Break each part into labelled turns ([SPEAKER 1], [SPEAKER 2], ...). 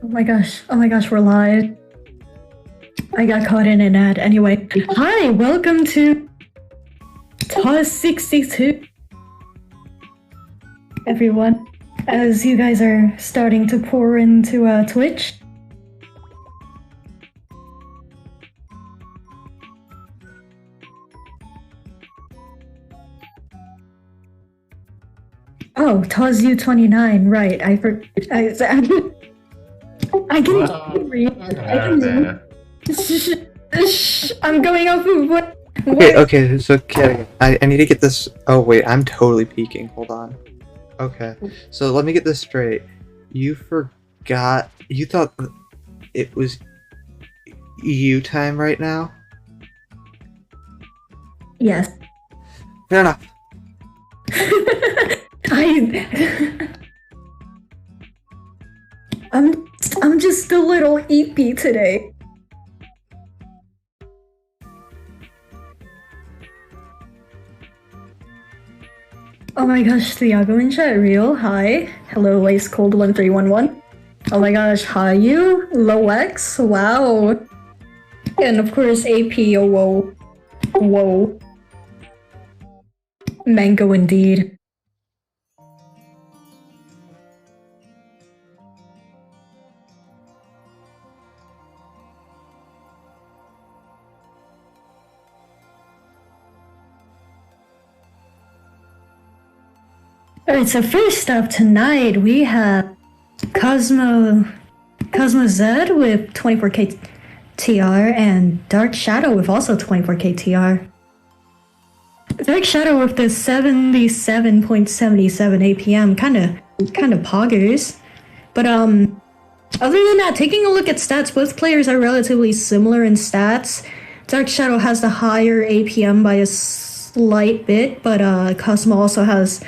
[SPEAKER 1] Oh my gosh, we're live. I got caught in an ad. Anyway, hi, welcome to TAWS 62. Everyone, as you guys are starting to pour into Twitch. Oh, TAWS U29, right. I can read. I'm going off of what?
[SPEAKER 2] Okay, so I need to get this. Oh wait, I'm totally peeking. Hold on. Okay, so let me get this straight. You forgot. You thought it was EU time right now?
[SPEAKER 1] Yes.
[SPEAKER 2] Fair enough.
[SPEAKER 1] I'm just a little eepy today. Oh my gosh, Thiago in chat, real, hi. Hello, Ace Cold 1311. Oh my gosh, hi you, Low X, wow. And of course, AP, oh whoa. Whoa. Mango indeed. Alright, so first up tonight we have Cosmo Z with 24k TR and Dark Shadow with also 24k TR. Dark Shadow with the 77.77 APM kinda poggers. But other than that, taking a look at stats, both players are relatively similar in stats. Dark Shadow has the higher APM by a slight bit, but Cosmo also has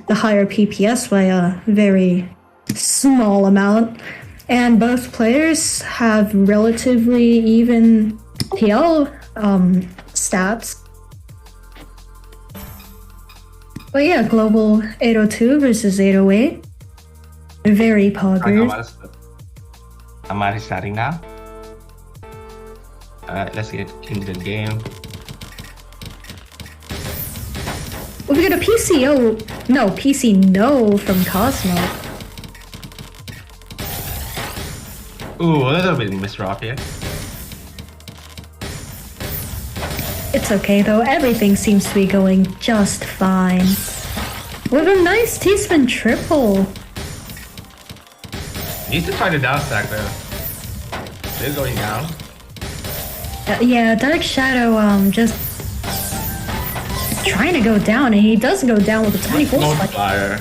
[SPEAKER 1] the higher PPS by a very small amount, and both players have relatively even PL stats. But yeah, global 802 versus 808. Very poggers.
[SPEAKER 3] I'm starting now. Let's get into the game.
[SPEAKER 1] We got a PC no from Cosmo.
[SPEAKER 3] Ooh, a little bit misdrop here.
[SPEAKER 1] It's okay though, everything seems to be going just fine. With a nice T-spin triple.
[SPEAKER 3] Needs to try the down stack though. They're going down.
[SPEAKER 1] Yeah, Dark Shadow just trying to go down, and he does go down with a 24
[SPEAKER 3] multiplier.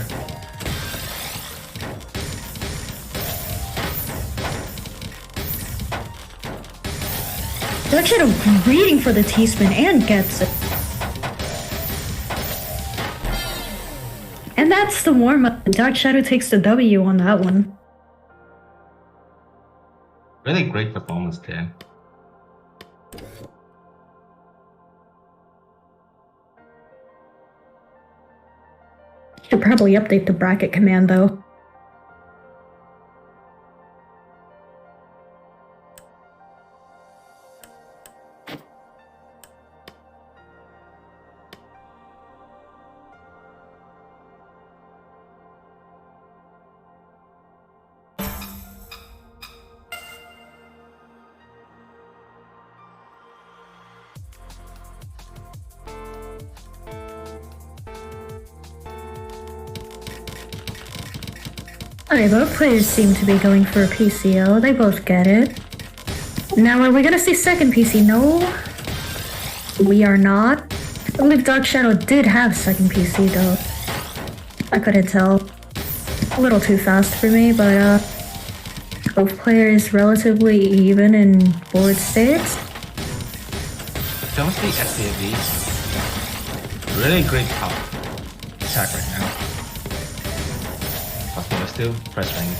[SPEAKER 1] Dark Shadow greeting for the T-spin and gets it. And that's the warm-up. Dark Shadow takes the W on that one.
[SPEAKER 3] Really great performance there.
[SPEAKER 1] Should probably update the bracket command though. Alright, both players seem to be going for a PCO. They both get it. Now, are we gonna see second PC? No, we are not. I believe Dark Shadow did have second PC though. I couldn't tell. A little too fast for me, but both players relatively even in board states.
[SPEAKER 3] Don't see SCAV. Really great top attack right now. Cosmo is still pressuring.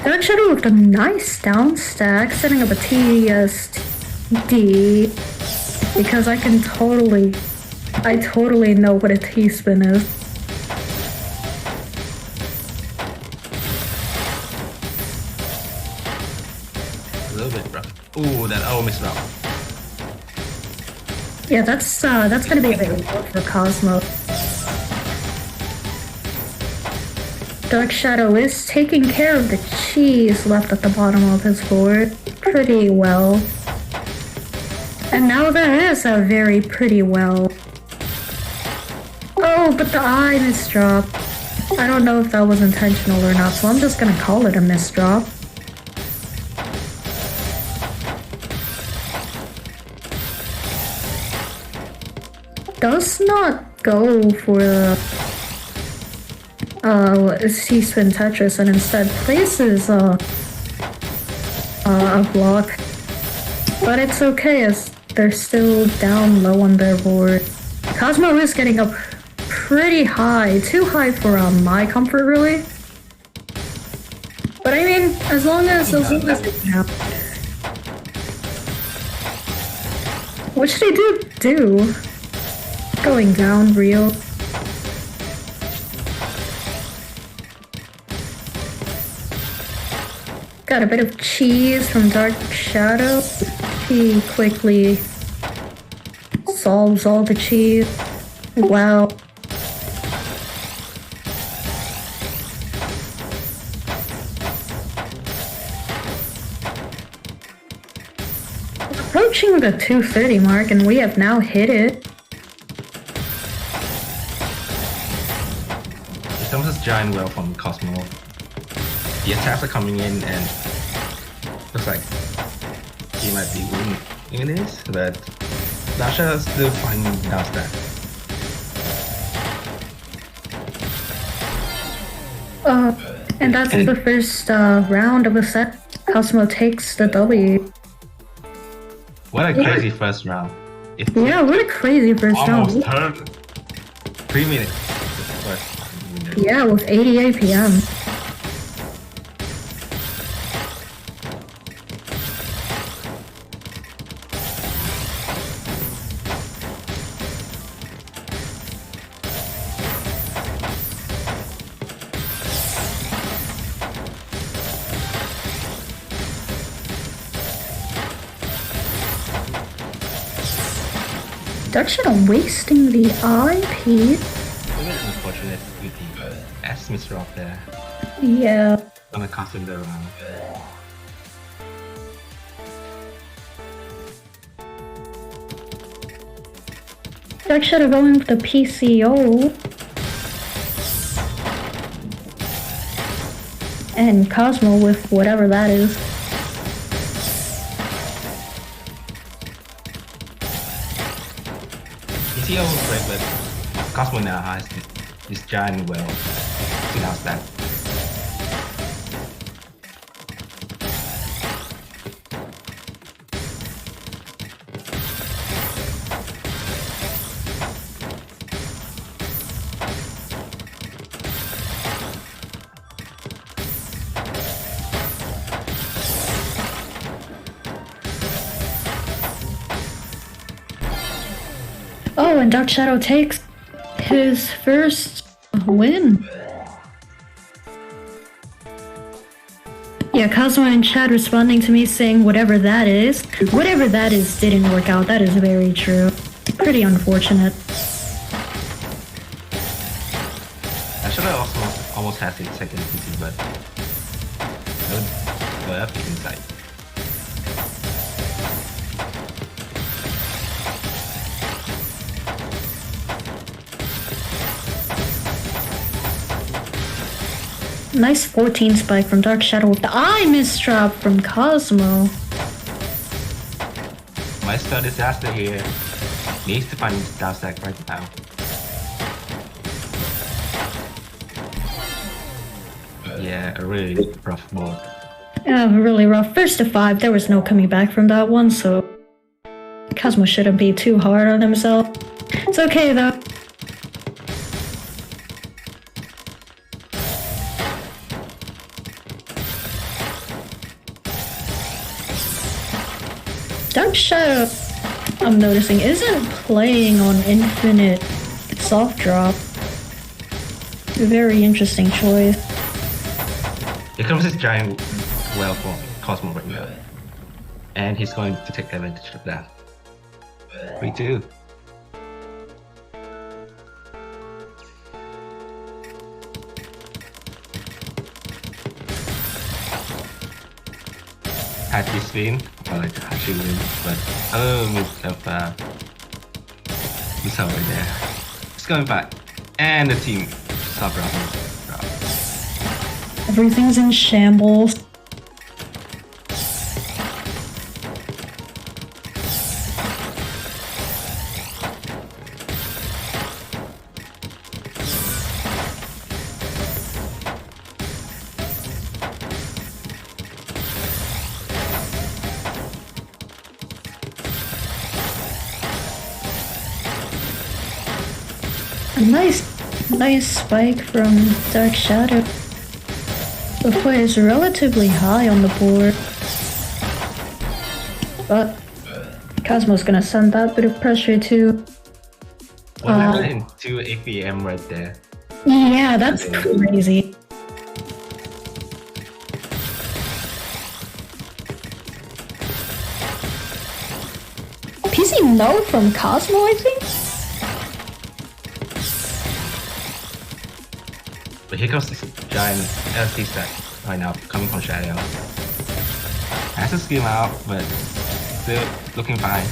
[SPEAKER 1] Dark Shadow with a nice down stack, setting up a TSD, because I can totally I totally know what a T-spin is.
[SPEAKER 3] A little bit rough. Ooh, that almost rough.
[SPEAKER 1] Yeah, that's gonna be a bit low for Cosmo. Dark Shadow is taking care of the cheese left at the bottom of his board pretty well. And now there is a very pretty well. Oh, but the eye misdrop. I don't know if that was intentional or not, so I'm just gonna call it a misdrop. Does not go for the C-spin Tetris and instead places a block. But it's okay as they're still down low on their board. Cosmo is getting up pretty high, too high for my comfort really. But I mean, as long as they count. Which they do. Going down real. Got a bit of cheese from Dark Shadow. He quickly solves all the cheese. Wow. Approaching the 230 mark, and we have now hit it.
[SPEAKER 3] It's almost a giant well from Cosmo. The attacks are coming in and looks like he might be winning this, but Dasha is still finding down that.
[SPEAKER 1] And that's the first round of a set. Cosmo takes the W.
[SPEAKER 3] What a crazy first round.
[SPEAKER 1] Yeah, what a crazy first round.
[SPEAKER 3] Almost turned 3 minutes.
[SPEAKER 1] Yeah, with 80 APM. Dark Shadow wasting the IP.
[SPEAKER 3] A bit unfortunate with the S mister up there.
[SPEAKER 1] Yeah.
[SPEAKER 3] Gonna cost him the round.
[SPEAKER 1] Dark Shadow going with the PCO. And Cosmo with whatever that is.
[SPEAKER 3] PCO was great, but Cosmo now has this giant well to now stack.
[SPEAKER 1] Oh, and Dark Shadow takes his first win. Yeah, Cosmo and Chad responding to me saying whatever that is. Whatever that is didn't work out. That is very true. Pretty unfortunate.
[SPEAKER 3] I should have also almost had the second PC, but up inside.
[SPEAKER 1] Nice 14 spike from Dark Shadow with the eye misdrop from Cosmo.
[SPEAKER 3] My star disaster here needs to find down stack right now. Yeah, a really rough board.
[SPEAKER 1] Yeah, really rough. First to 5, there was no coming back from that one, so Cosmo shouldn't be too hard on himself. It's okay though. Dark Shadow I'm noticing isn't playing on infinite soft drop. Very interesting choice.
[SPEAKER 3] Here comes this giant well from Cosmo right now. And he's going to take advantage of that. 3-2. Had this win, or like actually win, but with missile right there. It's going back, and the team stop dropping.
[SPEAKER 1] Everything's in shambles. Nice spike from Dark Shadow. The play is relatively high on the board, but Cosmo's gonna send that bit of pressure too.
[SPEAKER 3] What happened into APM right there?
[SPEAKER 1] Yeah, that's crazy. PC no from Cosmo, I think?
[SPEAKER 3] But here comes this giant LC stack right now, coming from Shadow. Has to scheme out, but still looking fine.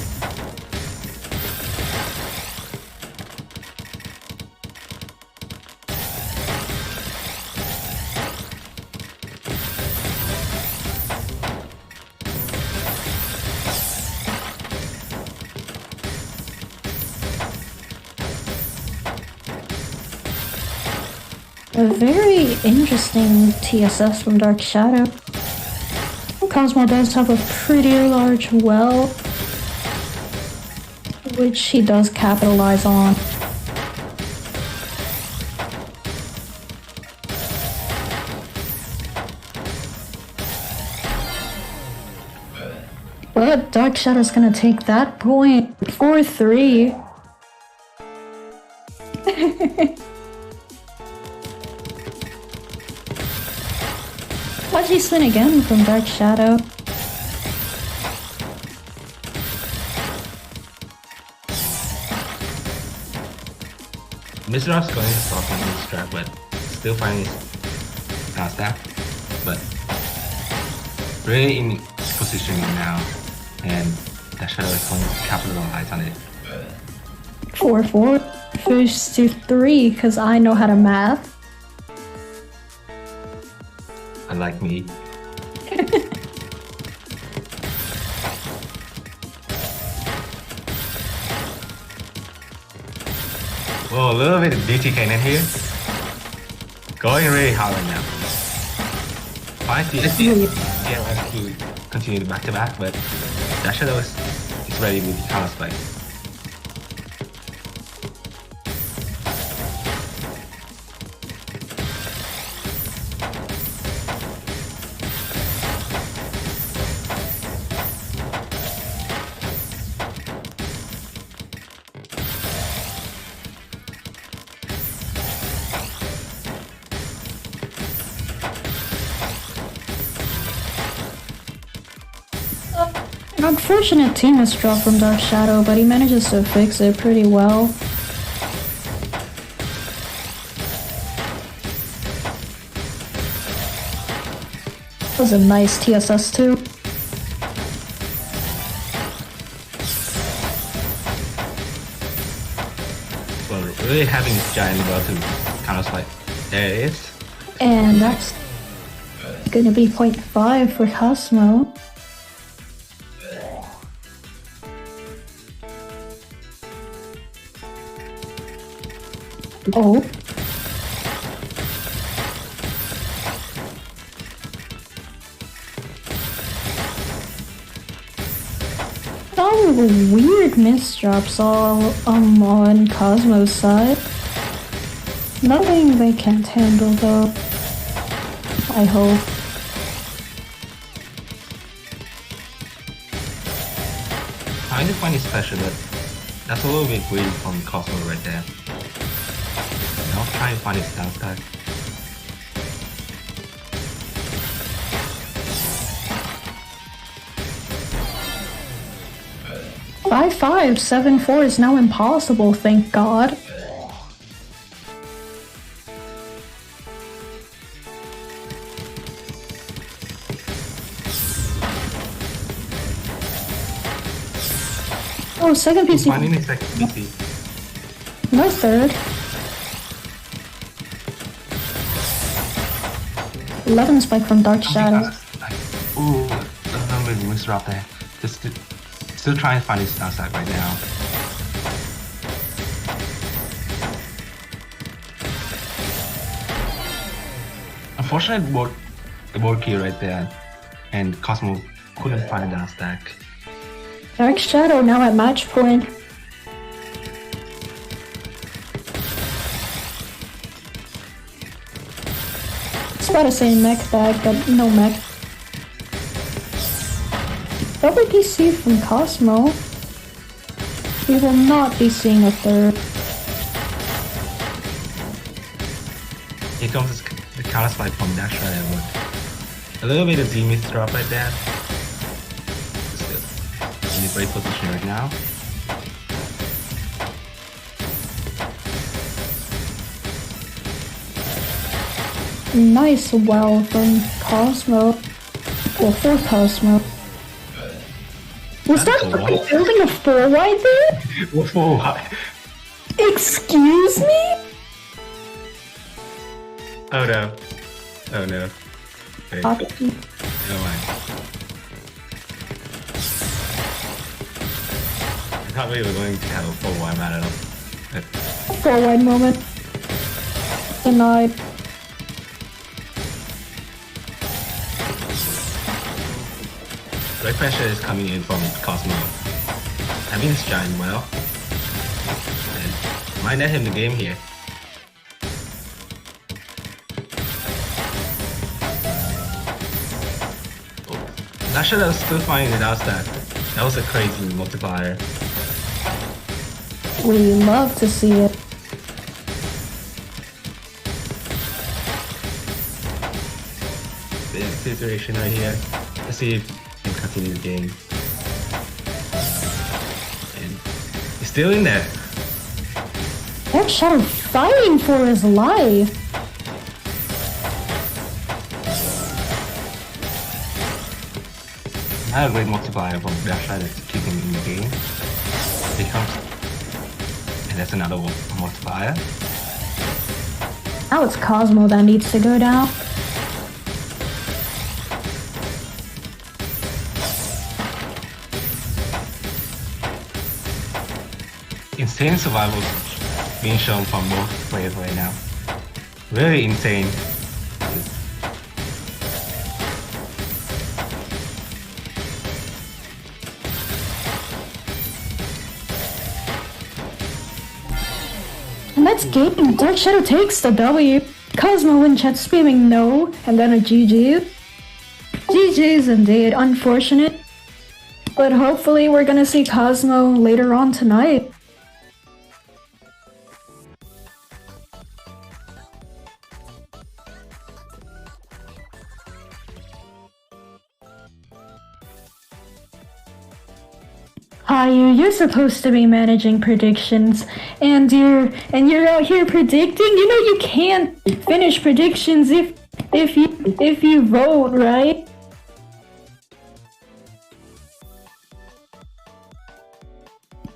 [SPEAKER 1] A very interesting TSS from Dark Shadow. Cosmo does have a pretty large well, which he does capitalize on. But Dark Shadow's gonna take that point. 4-3. Watch spin again from Dark Shadow.
[SPEAKER 3] Mr. Rock's going to stop on this track, but still finding his stack. But really in position now, and that Shadow is going to capitalize on it.
[SPEAKER 1] 4-4. First to 3, because I know how to math.
[SPEAKER 3] Unlike me. Whoa, a little bit of DT cannon here. Going really hard right now. I see yeah, to continue the back-to-back, but that Shadow is ready with the counter spike.
[SPEAKER 1] An unfortunate team is dropped from Dark Shadow, but he manages to fix it pretty well. That was a nice TSS too.
[SPEAKER 3] Well, really having this giant well to counter spike. There it is.
[SPEAKER 1] And that's gonna be 0.5 for Cosmo. Oh. Some weird misdrops all on Cosmo's side. Nothing they can't handle though. I hope.
[SPEAKER 3] trying to find it special, but that's a little bit weird from Cosmo right there. Now I'm trying to find his down stack.
[SPEAKER 1] 5574 is now impossible, thank God. Oh, second
[SPEAKER 3] He's
[SPEAKER 1] PC.
[SPEAKER 3] finding his second PC.
[SPEAKER 1] No third. 11 spike from Dark Shadow.
[SPEAKER 3] Ooh, a little bit misrap there. Still trying to find his downside right now. Unfortunately, the board key right there, and Cosmo couldn't find a down stack.
[SPEAKER 1] Dark Shadow now at match point. It's about to say mech bag, but no mech. Double PC from Cosmo. We will not be seeing a third.
[SPEAKER 3] Here comes the counter spike from Dash Rider. A little bit of Z-Myth drop right there. Still in a great position right now.
[SPEAKER 1] Nice well from Cosmo. Or for Cosmo. Was that building a 4-wide there?
[SPEAKER 3] What for?
[SPEAKER 1] Excuse me?
[SPEAKER 3] Oh no. Oh no. Okay. Never mind. I thought we were going to have a full wide man at all.
[SPEAKER 1] 4-wide moment. Denied.
[SPEAKER 3] Great pressure is coming in from Cosmo. Having his giant well. And might net him the game here. Dash Rider still finding it out stack. That was a crazy multiplier.
[SPEAKER 1] We love to see it.
[SPEAKER 3] This situation right here. Let's see if we can continue the game. And he's still in there.
[SPEAKER 1] Dark Shadow fighting for his life.
[SPEAKER 3] Not a great multiplier from Dash Rider to keep him in the game. Here comes. And that's another multiplier.
[SPEAKER 1] Now it's Cosmo that needs to go down.
[SPEAKER 3] Insane survival being shown from both players right now. Really insane.
[SPEAKER 1] And that's game. Dark Shadow takes the W. Cosmo in chat spamming no, and then a GG. GG's indeed. Unfortunate. But hopefully we're gonna see Cosmo later on tonight. Hi, you're supposed to be managing predictions, and you're out here predicting. You know you can't finish predictions if you vote, right?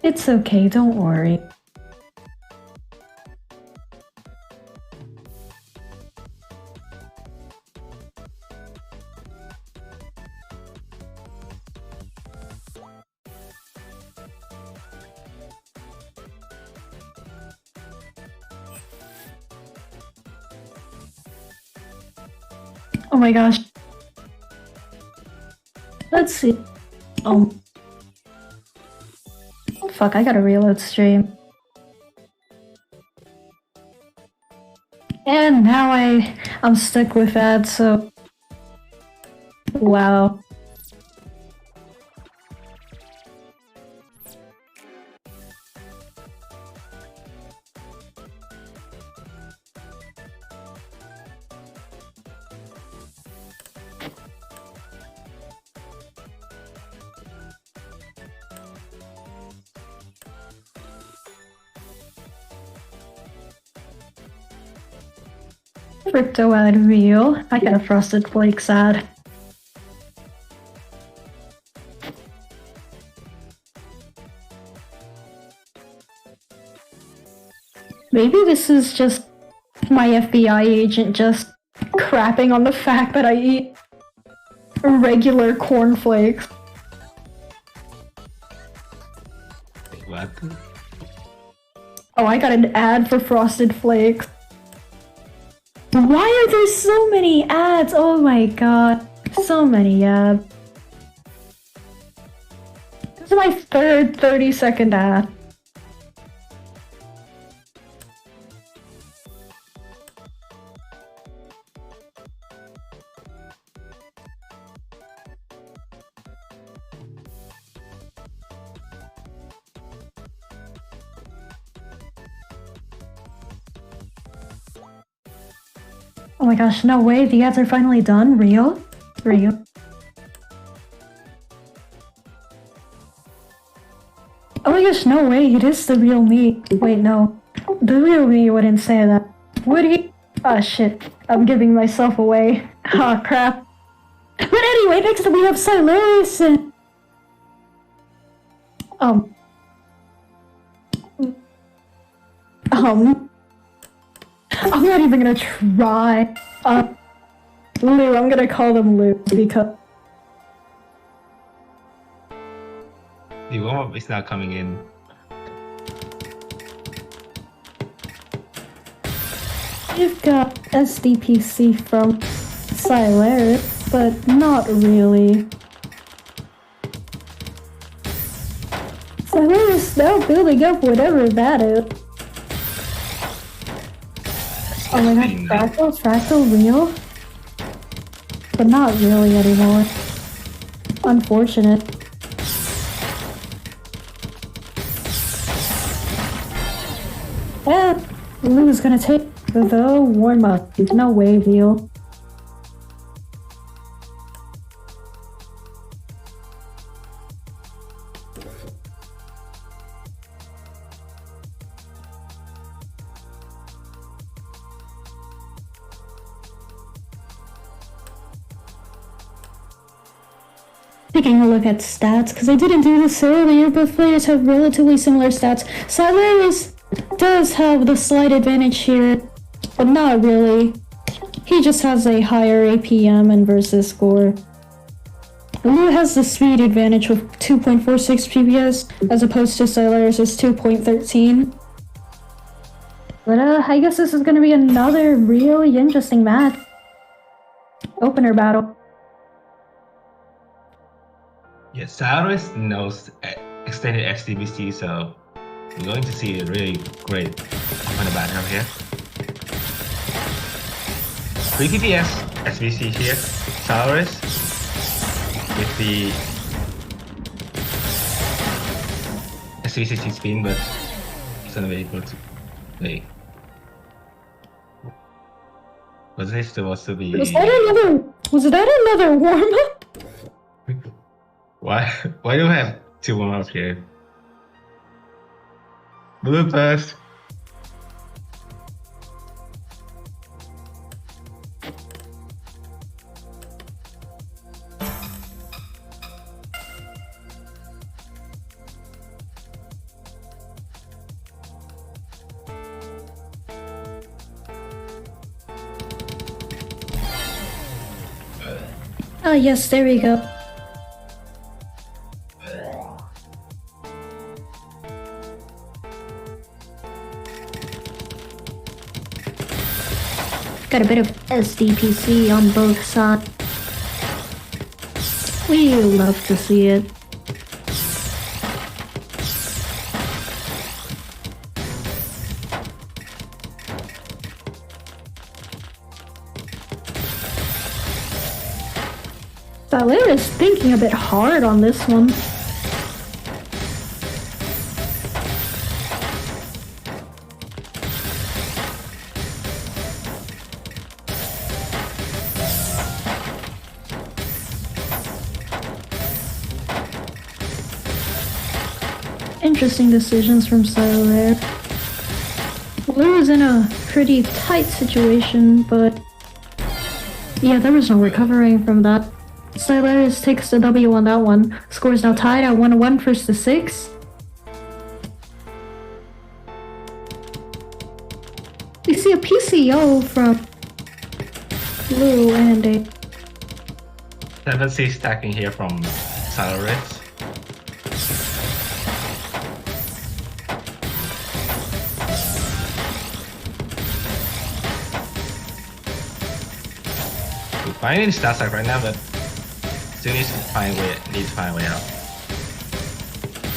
[SPEAKER 1] It's okay, don't worry. Oh my gosh. Let's see. Oh fuck, I gotta reload stream. And now I'm stuck with that, so wow. Crypto ad real. I got a Frosted Flakes ad. Maybe this is just my FBI agent just crapping on the fact that I eat regular cornflakes.
[SPEAKER 3] What?
[SPEAKER 1] Oh, I got an ad for Frosted Flakes. Why are there so many ads? Oh my god. So many ads. This is my third 30-second ad. Oh my gosh, no way, the ads are finally done? Real? Real. Oh my gosh, no way, it is the real me. Wait, no. The real me wouldn't say that. Would he? Ah, shit. I'm giving myself away. Ah, crap. But anyway, next up we have Silas and... I'm not even gonna try. Lou, I'm gonna call them Lou because...
[SPEAKER 3] The warm-up is not coming in.
[SPEAKER 1] You've got SDPC from Silas, but not really. Silas now building up whatever that is. Oh my god, Fractal real? But not really anymore. Unfortunate. And Lou's gonna take the warm-up. No way, Veal. Taking a look at stats, because I didn't do this earlier, but players have relatively similar stats. Silas does have the slight advantage here, but not really. He just has a higher APM and versus score. Lou has the speed advantage with 2.46 PPS, as opposed to Silas' 2.13. But I guess this is gonna be another really interesting match. Opener battle.
[SPEAKER 3] Yeah, Cyrus knows extended XDBC, so we're going to see a really great on the battle here. 3 PPS SBC here. Cyrus with the SBC spin, but he's not able to play. Was this supposed to be?
[SPEAKER 1] Was that another warm-up?
[SPEAKER 3] Why do we have 2 warm-ups here? Blue first.
[SPEAKER 1] Oh yes, there we go. Got a bit of SDPC on both sides. We love to see it. Valer is thinking a bit hard on this one. Interesting decisions from Siler. Lou is in a pretty tight situation, but yeah, there was no recovering from that. Silas takes the W on that one. Score is now tied at 1-1 versus 6. We see a PCO from Blue and a
[SPEAKER 3] 7C stacking here from Salaris. We're finding the stat stack right now, but still needs to find a way out.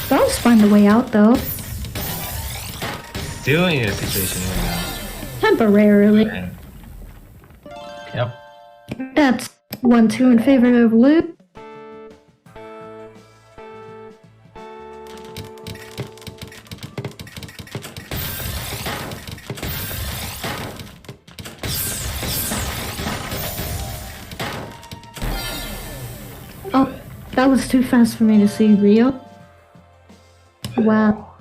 [SPEAKER 1] TAWS find a way out though.
[SPEAKER 3] Still in a situation right now.
[SPEAKER 1] Temporarily.
[SPEAKER 3] And, yep.
[SPEAKER 1] That's 1-2 in favor of Blue. Oh, that was too fast for me to see, Rio. Wow.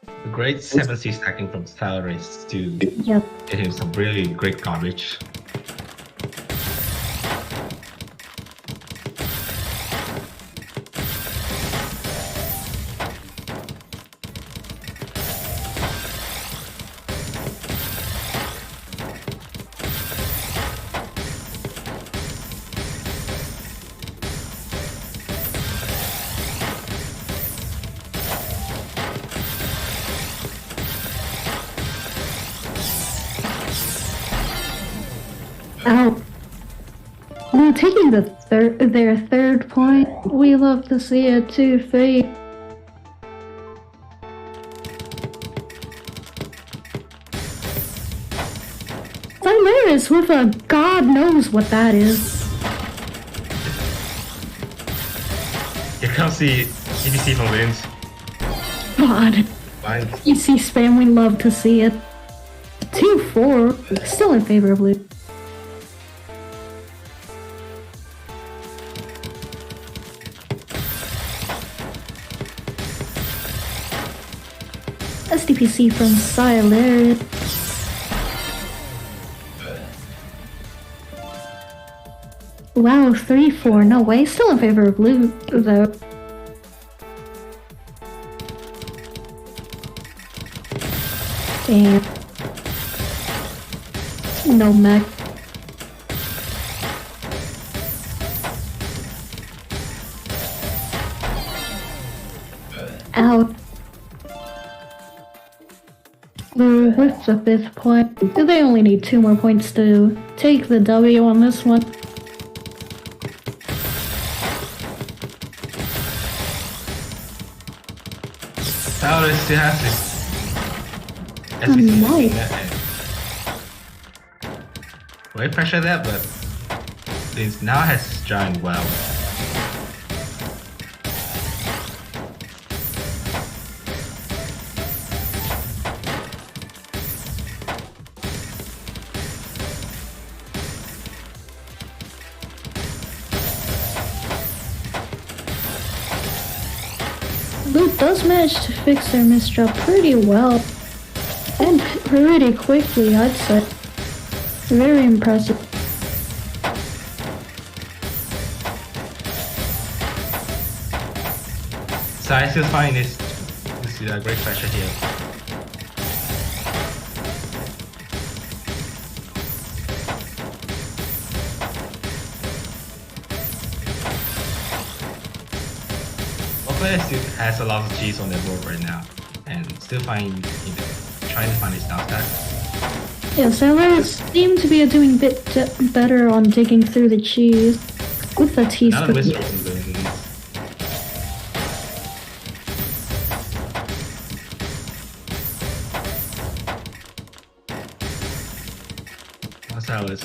[SPEAKER 3] A great 7C stacking from Salaris to
[SPEAKER 1] Yep.
[SPEAKER 3] get him some really great garbage.
[SPEAKER 1] Ow. Now taking their third point, we love to see it 2-3. Silaris with a god knows what that is.
[SPEAKER 3] Here comes the EDC from Wins.
[SPEAKER 1] God.
[SPEAKER 3] Fine.
[SPEAKER 1] EC spam, we love to see it. 2-4, still in favor of Blue. SDPC from Silaris. Wow, 3-4, no way, still in favor of Blue though. Damn. No mech. Out. Blue with the 5th point. They only need 2 more points to take the W on this one.
[SPEAKER 3] Salaris still has this
[SPEAKER 1] Nice.
[SPEAKER 3] Way pressure there, but Vince now has joined well.
[SPEAKER 1] Blue does manage to fix their misdrop pretty well. And pretty quickly, I'd say. Very impressive.
[SPEAKER 3] So I still find this is a great pressure here. Both players still has a lot of cheese on their board right now, and still trying to find his down stack.
[SPEAKER 1] Yeah, Sailors seem to be doing a bit better on digging through the cheese with the
[SPEAKER 3] Not a
[SPEAKER 1] teaspoon.
[SPEAKER 3] whistle from doing this. Gonzalez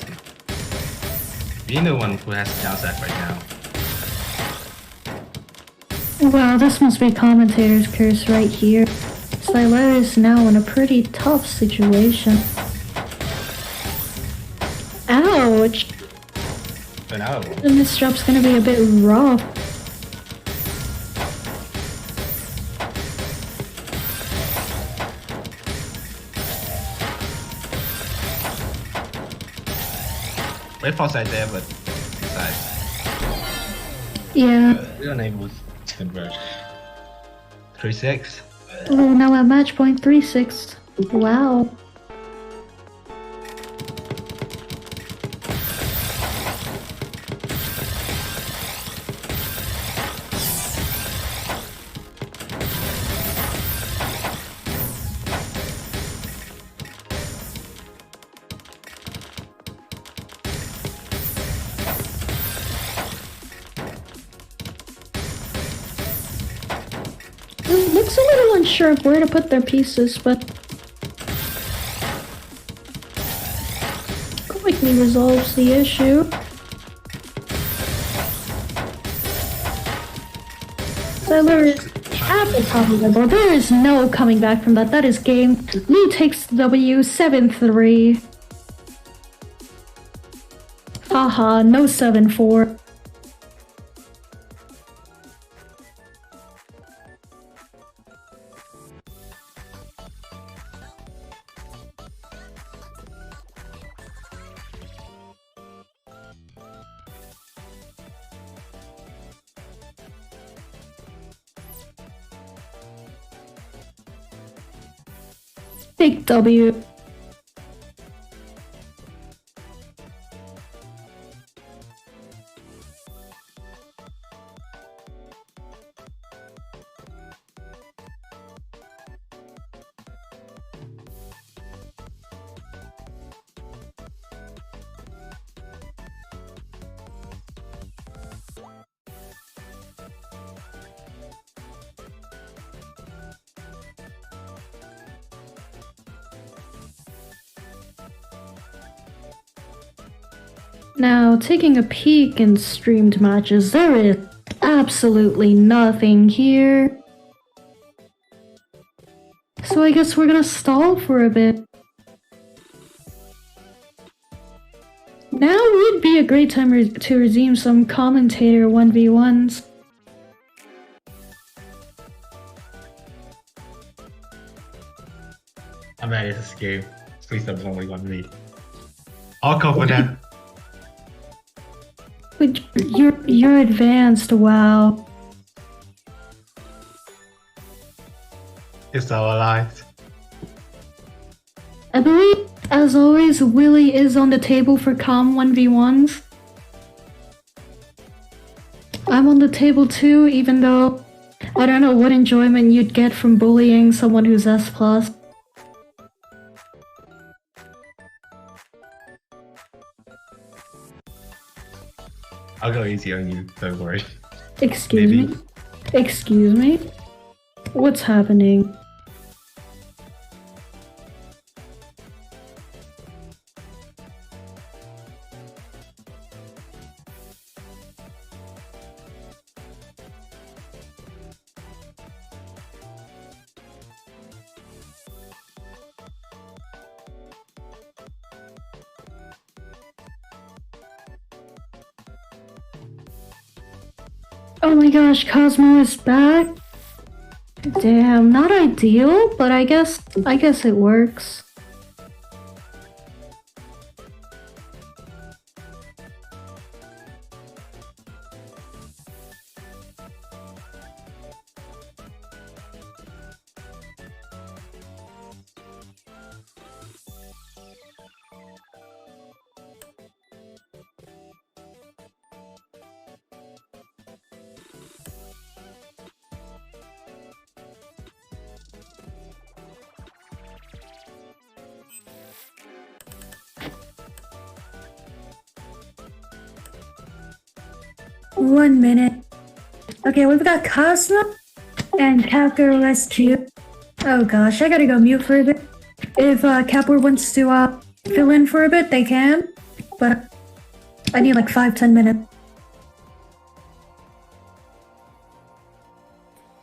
[SPEAKER 3] being the one who has the down stack right now.
[SPEAKER 1] Wow, this must be commentator's curse right here. Styler is now in a pretty tough situation. Ouch!
[SPEAKER 3] But now
[SPEAKER 1] The misdrop's gonna be a bit rough.
[SPEAKER 3] Wait for side there, but side.
[SPEAKER 1] Yeah.
[SPEAKER 3] We're unable to converge. 3-6.
[SPEAKER 1] Oh, now at match point 3-6. Wow. It looks a little unsure of where to put their pieces, but quickly resolves the issue. Zeller is at the top of the board. There is no coming back from that. That is game. Lee takes the W 7-3. Haha, no 7-4. Big W. Now, taking a peek in streamed matches, there is absolutely nothing here. So I guess we're gonna stall for a bit. Now would be a great time to resume some commentator 1v1s.
[SPEAKER 3] I'm ready to this game. Please don't only one me. I'll cover that.
[SPEAKER 1] But you're advanced, wow.
[SPEAKER 3] It's all alive.
[SPEAKER 1] I believe, as always, Willie is on the table for calm 1v1s. I'm on the table too, even though I don't know what enjoyment you'd get from bullying someone who's S+.
[SPEAKER 3] I'll go easy on you, don't worry.
[SPEAKER 1] Excuse
[SPEAKER 3] Maybe.
[SPEAKER 1] me? Excuse me? What's happening? Oh my gosh, Cosmo is back? Damn, not ideal, but I guess it works. One minute. Okay, we've got Cosmo and Capgirl SQ. Oh gosh, I gotta go mute for a bit. If Capgirl wants to fill in for a bit, they can. But I need like 5-10 minutes.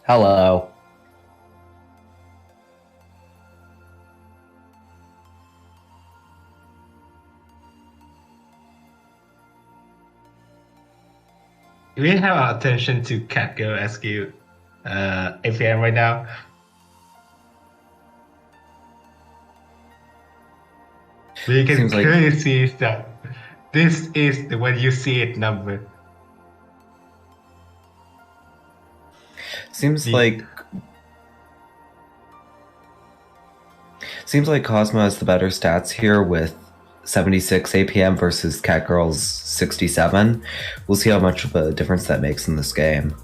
[SPEAKER 4] Hello.
[SPEAKER 3] We have our attention to Catgirl SQ 8 PM right now. We can
[SPEAKER 4] Seems like-
[SPEAKER 3] clearly see that This is the when you see it number.
[SPEAKER 4] Seems
[SPEAKER 3] The-
[SPEAKER 4] like Cosmo has the better stats here with 76 APM versus Catgirl's 67. We'll see how much of a difference that makes in this game.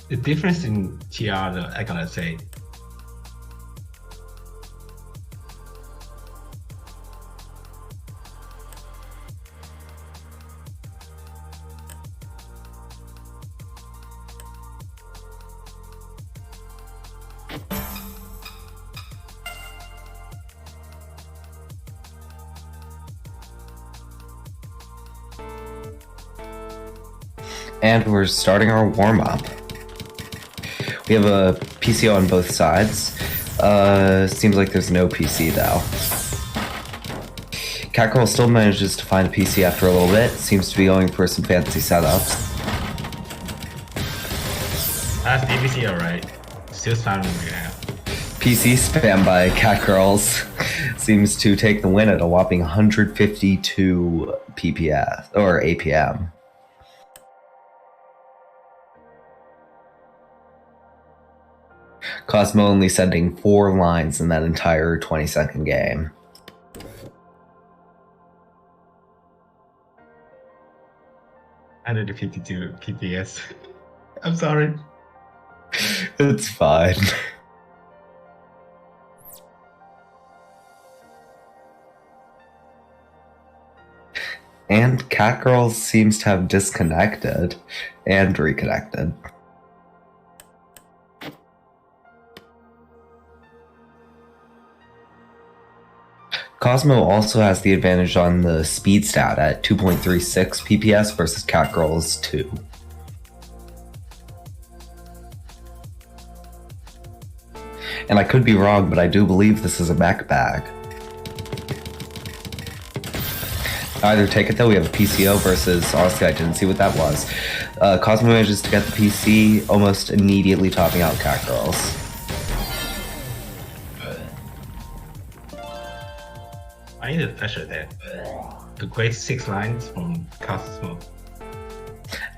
[SPEAKER 3] The difference in TR, though, I gotta say.
[SPEAKER 4] And we're starting our warm-up. We have a PCO on both sides. Seems like there's no PC though. Catgirl still manages to find a PC after a little bit. Seems to be going for some fancy setups.
[SPEAKER 3] That's DBC alright. Still spamming right now.
[SPEAKER 4] PC spam by Catgirls seems to take the win at a whopping 152 PPS or APM. Cosmo only sending 4 lines in that entire 20-second game.
[SPEAKER 3] Under the 52 PPS. I'm sorry.
[SPEAKER 4] It's fine. And Catgirl seems to have disconnected and reconnected. Cosmo also has the advantage on the speed stat at 2.36 PPS versus Catgirl's 2. And I could be wrong, but I do believe this is a mech bag. Either take it though, we have a PCO versus, honestly I didn't see what that was. Cosmo manages to get the PC, almost immediately topping out Catgirls.
[SPEAKER 3] I need a pressure there. The great 6 lines from Cosmo.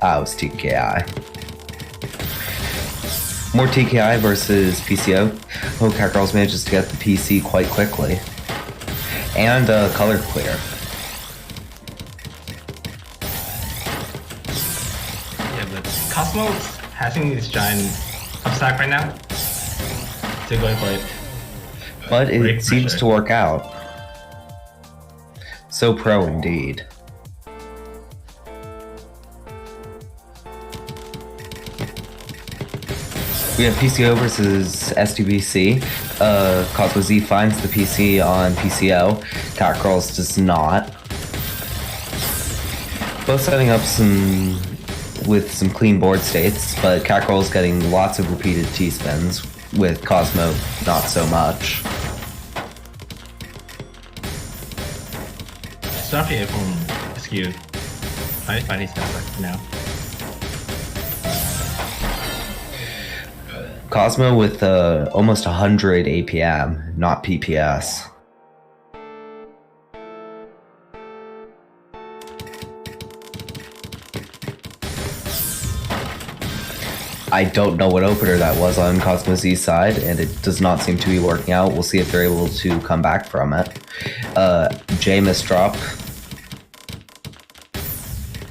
[SPEAKER 4] Ah, it was TKI. More TKI versus PCO. Oh, Catgirls manages to get the PC quite quickly. And color clear.
[SPEAKER 3] Yeah, but Cosmo's having this giant upstack right now. Still going for it.
[SPEAKER 4] But it
[SPEAKER 3] Great
[SPEAKER 4] seems
[SPEAKER 3] pressure.
[SPEAKER 4] to work out. So pro indeed. We have PCO versus STBC. Cosmo Z finds the PC on PCO. Catgirls does not. Both setting up with some clean board states, but Catgirl's getting lots of repeated T-spins, with Cosmo not so much.
[SPEAKER 3] Start here from SQ. Funny stuff like now.
[SPEAKER 4] Cosmo with almost 100 APM, not PPS. I don't know what opener that was on Cosmo Z's side, and it does not seem to be working out. We'll see if they're able to come back from it. J misdrop.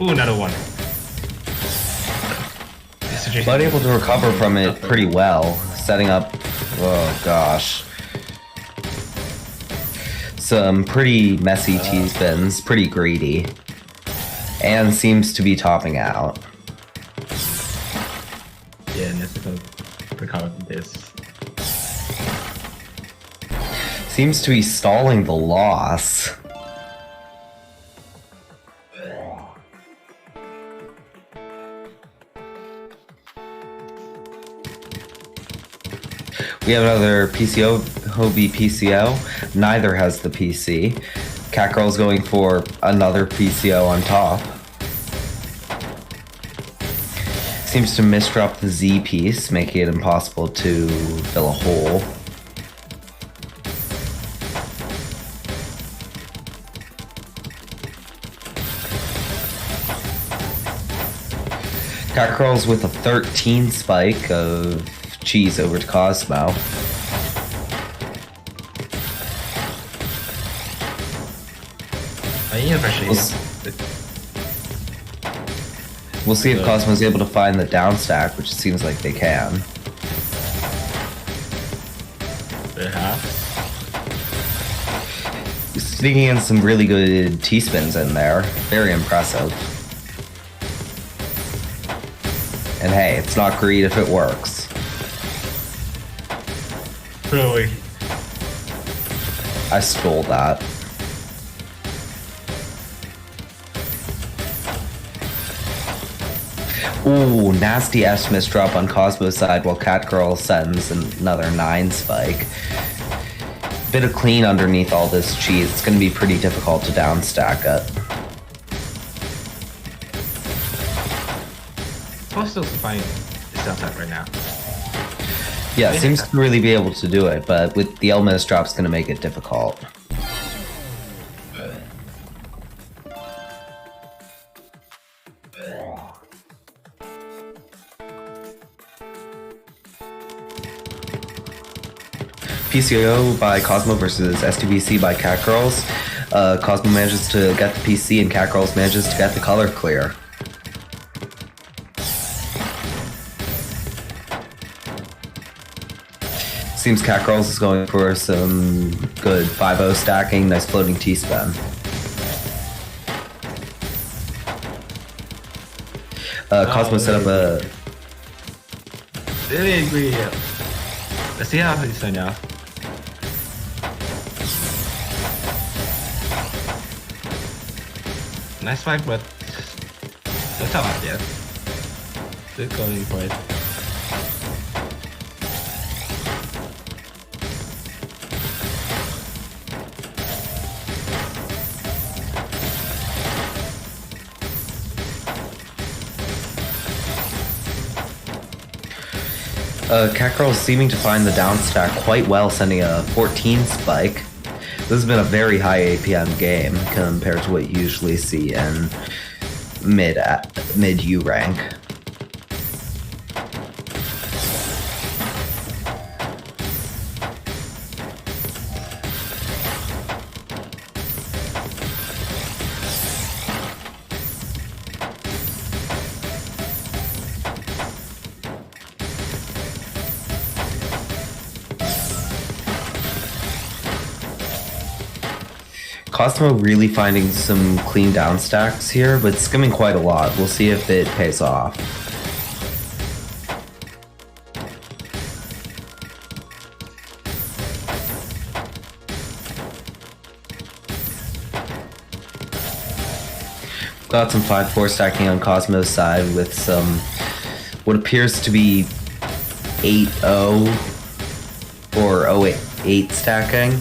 [SPEAKER 3] Ooh, another one.
[SPEAKER 4] But able to recover from it pretty well, setting up, oh gosh, some pretty messy T-spins, pretty greedy, and seems to be topping out.
[SPEAKER 3] Yeah, let's go recover from this.
[SPEAKER 4] Seems to be stalling the loss. We have another PCO, Hobie PCO. Neither has the PC. Catgirl's going for another PCO on top. Seems to misdrop the Z piece, making it impossible to fill a hole. Catcrawls with a 13 spike of cheese over to Cosmo. We'll see if Cosmo's able to find the down stack, which it seems like they can.
[SPEAKER 3] Perhaps.
[SPEAKER 4] Sneaking in some really good T-spins in there. Very impressive. And hey, it's not greed if it works.
[SPEAKER 3] Really?
[SPEAKER 4] I stole that. Ooh, nasty S misdrop on Cosmo's side while Catgirl sends another 9 spike. Bit of clean underneath all this cheese. It's going to be pretty difficult to downstack it.
[SPEAKER 3] Supposed to find this outside right now.
[SPEAKER 4] Yeah, seems to really be able to do it, but with the L misdrop, it's going to make it difficult. PCO by Cosmo versus STBC by Catgirls. Cosmo manages to get the PC and Catgirls manages to get the color clear. Seems Catgirls is going for some good 5-0 stacking, nice floating T-spin. Cosmo set up a...
[SPEAKER 3] Really agree. Let's see how this turns out. Nice fight, but don't tell us yet. Still going for it.
[SPEAKER 4] Catgirl is seeming to find the down stack quite well, sending a 14 spike. This has been a very high APM game compared to what you usually see in mid U rank. Cosmo really finding some clean down stacks here, but skimming quite a lot. We'll see if it pays off. Got some 5-4 stacking on Cosmo's side with some what appears to be 8-0 or 0-8 stacking.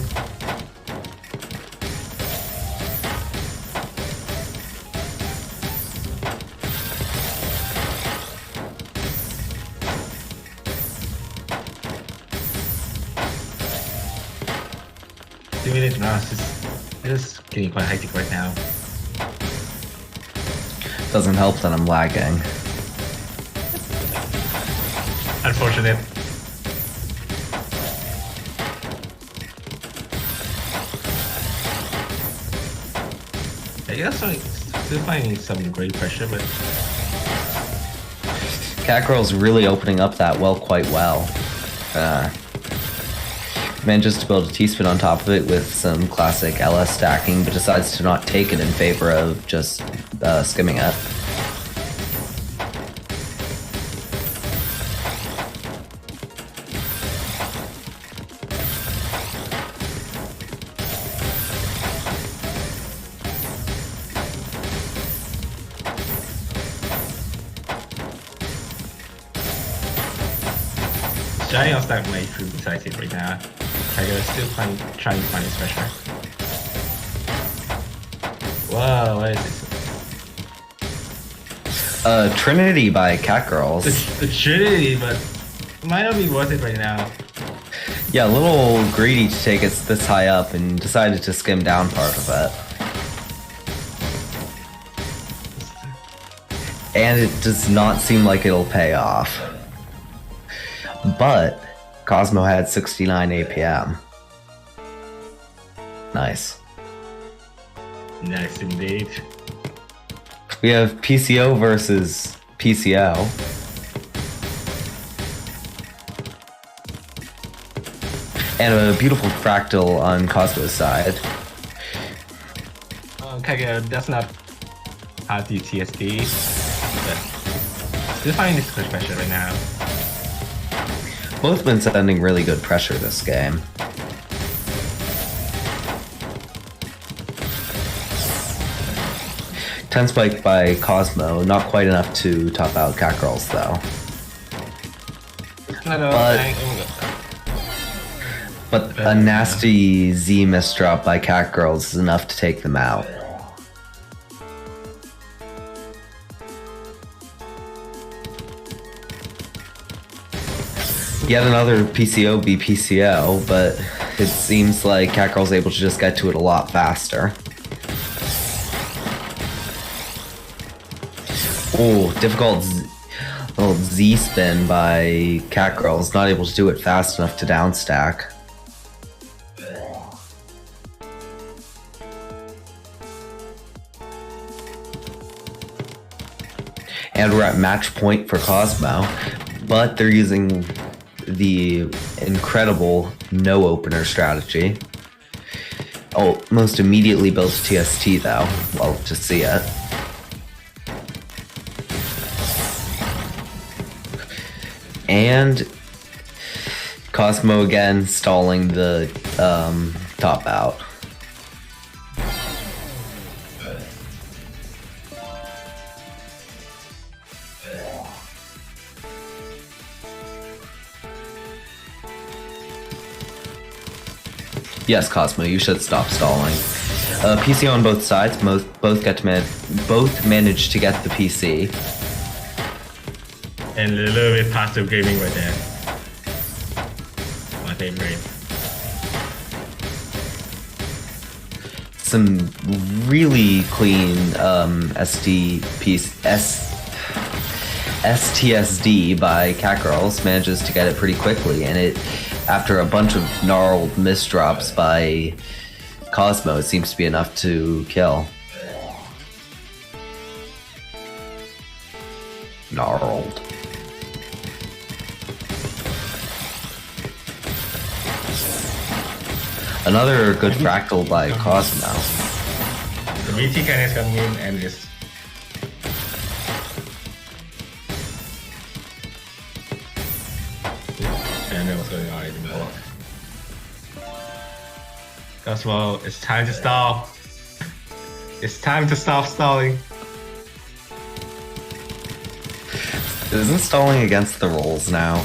[SPEAKER 3] It's getting quite hectic right now.
[SPEAKER 4] Doesn't help that I'm lagging.
[SPEAKER 3] Unfortunate. I guess I'm still finding some great pressure, but
[SPEAKER 4] Catgirl's really opening up that well quite well. Manages to build a T-spin on top of it with some classic LS stacking, but decides to not take it in favor of just skimming it.
[SPEAKER 3] Johnny on stack way too decisive right now. Tiger's still trying to find his pressure. Whoa, what is this?
[SPEAKER 4] Trinity by Catgirls.
[SPEAKER 3] The Trinity, but it might not be worth it right now.
[SPEAKER 4] Yeah, a little greedy to take it this high up and decided to skim down part of it. And it does not seem like it'll pay off. But Cosmo had 69 APM. Nice.
[SPEAKER 3] Nice indeed.
[SPEAKER 4] We have PCO versus PCO. And a beautiful fractal on Cosmo's side.
[SPEAKER 3] Okay, that's not hard to TSD, but still finding this good pressure right now.
[SPEAKER 4] Both been sending really good pressure this game. Ten spike by Cosmo, not quite enough to top out Catgirls though. But a nasty Z misdrop by Catgirls is enough to take them out. Yet another PCO v PCO, but it seems like Catgirl's able to just get to it a lot faster. Oh, difficult little Z spin by Catgirls, not able to do it fast enough to downstack. And we're at match point for Cosmo, but they're using the incredible no opener strategy. Almost immediately built a TST though. Well, to see it. And Cosmo again stalling the top out. Yes, Cosmo, you should stop stalling. PC on both sides. Both manage to get the PC.
[SPEAKER 3] And a little bit passive gaming right there. My favorite.
[SPEAKER 4] Some really clean STSD by Catgirls manages to get it pretty quickly, and it, after a bunch of gnarled misdrops by Cosmo, it seems to be enough to kill. Gnarled. Another good fractal by Cosmo.
[SPEAKER 3] The VT can is coming in and just I know what's going on anymore. Cosmo, it's time to stall. It's time to stop stalling.
[SPEAKER 4] Isn't stalling against the rules now?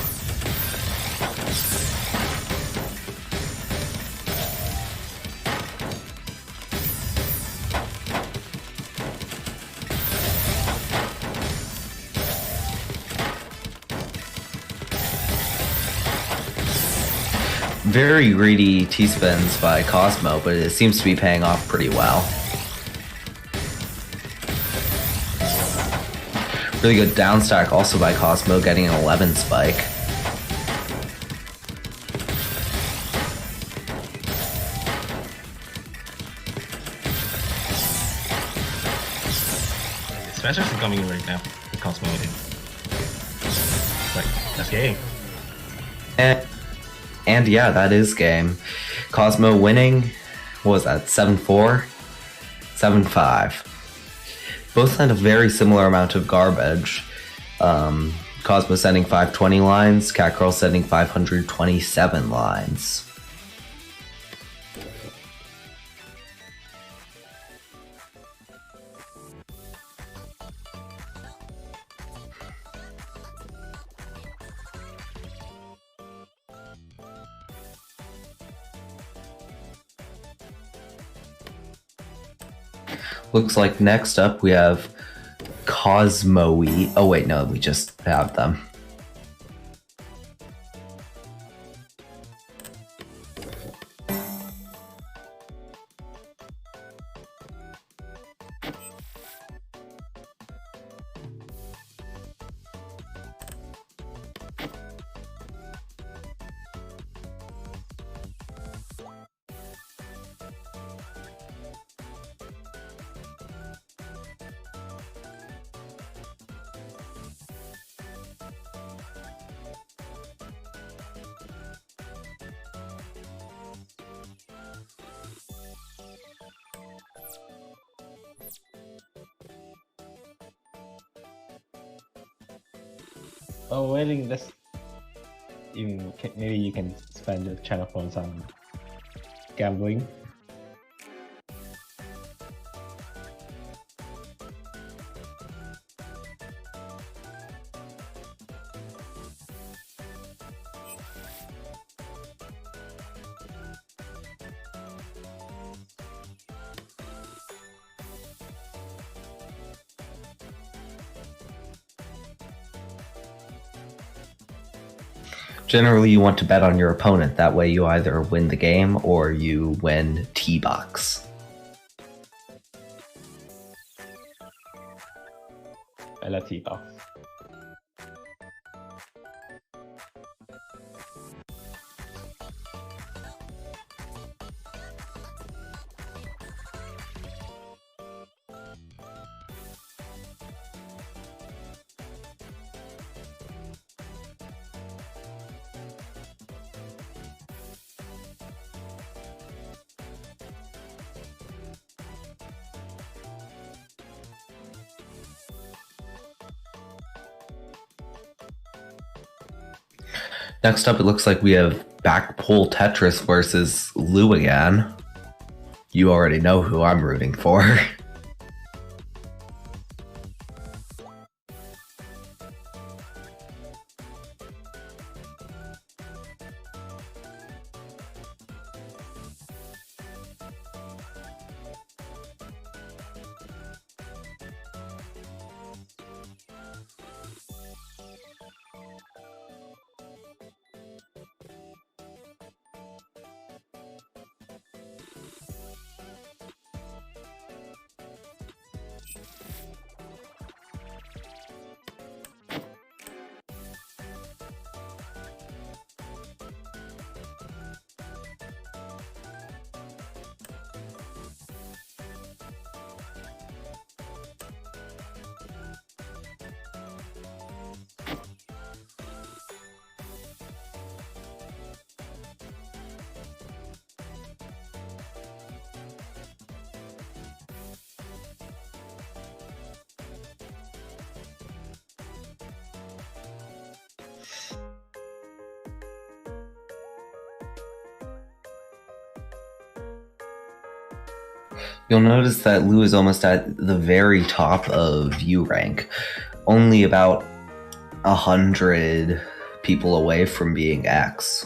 [SPEAKER 4] Very greedy T-spins by Cosmo, but it seems to be paying off pretty well. Really good downstack also by Cosmo, getting an 11 spike.
[SPEAKER 3] Specials are coming in right now. Cosmo in. Like, that's game.
[SPEAKER 4] And yeah, that is game. Cosmo winning, what was that, 7-4? 7-5. Both sent a very similar amount of garbage. Cosmo sending 520 lines, Catgirl sending 527 lines. Looks like next up we have Cosmo-y. Oh wait, no, we just have them.
[SPEAKER 5] Oh, waiting. This. Maybe you can spend your channel points on gambling.
[SPEAKER 4] Generally, you want to bet on your opponent. That way, you either win the game or you win T-Bucks.
[SPEAKER 5] I love T-Box.
[SPEAKER 4] Next up, it looks like we have Backpole Tetris versus Lou again. You already know who I'm rooting for. You'll notice that Lou is almost at the very top of U rank, only about 100 people away from being X.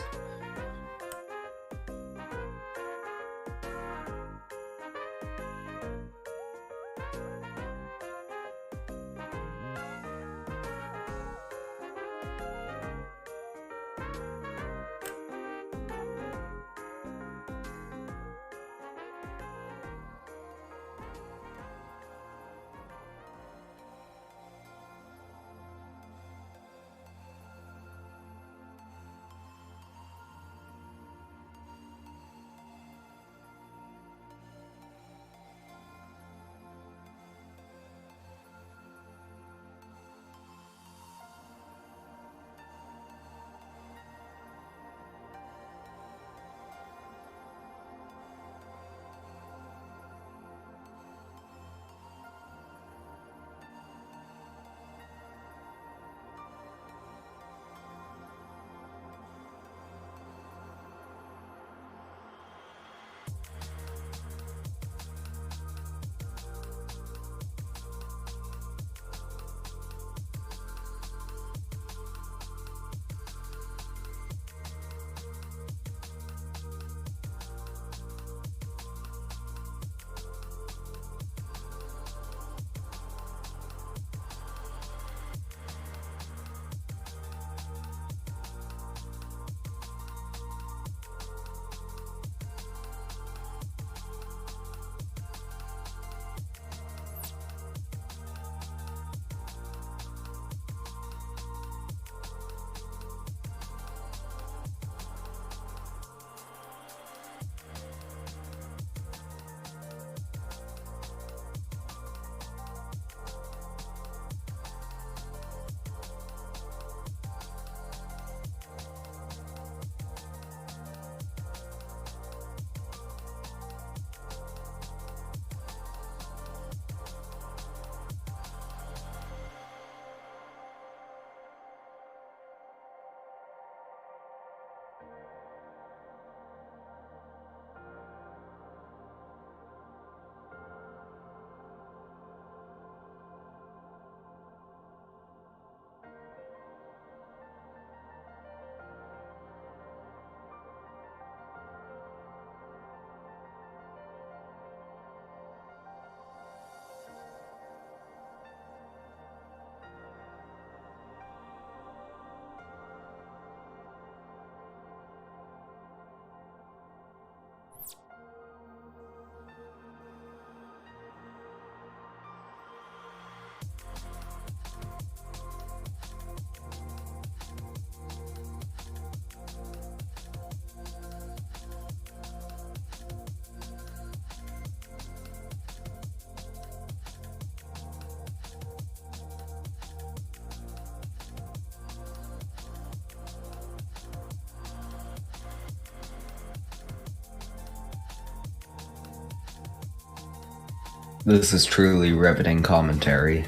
[SPEAKER 4] This is truly riveting commentary.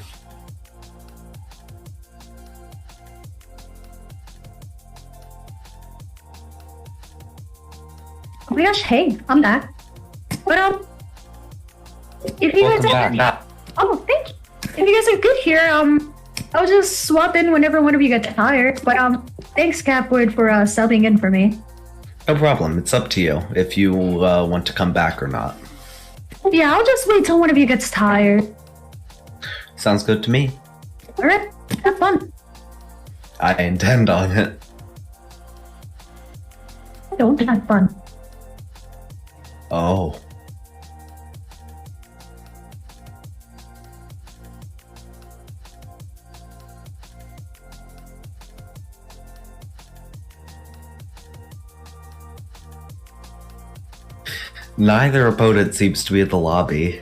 [SPEAKER 1] Oh my gosh, hey, I'm back. But if you
[SPEAKER 4] Welcome
[SPEAKER 1] guys
[SPEAKER 4] back.
[SPEAKER 1] oh, thank you. If you guys are good here, I'll just swap in whenever one of you gets tired. But thanks, Capwood, for subbing in for me.
[SPEAKER 4] No problem. It's up to you if you want to come back or not.
[SPEAKER 1] Yeah, I'll just wait till one of you gets tired.
[SPEAKER 4] Sounds good to me.
[SPEAKER 1] All right, have fun.
[SPEAKER 4] I intend on it.
[SPEAKER 1] Don't have fun.
[SPEAKER 4] Oh. Neither opponent seems to be at the lobby.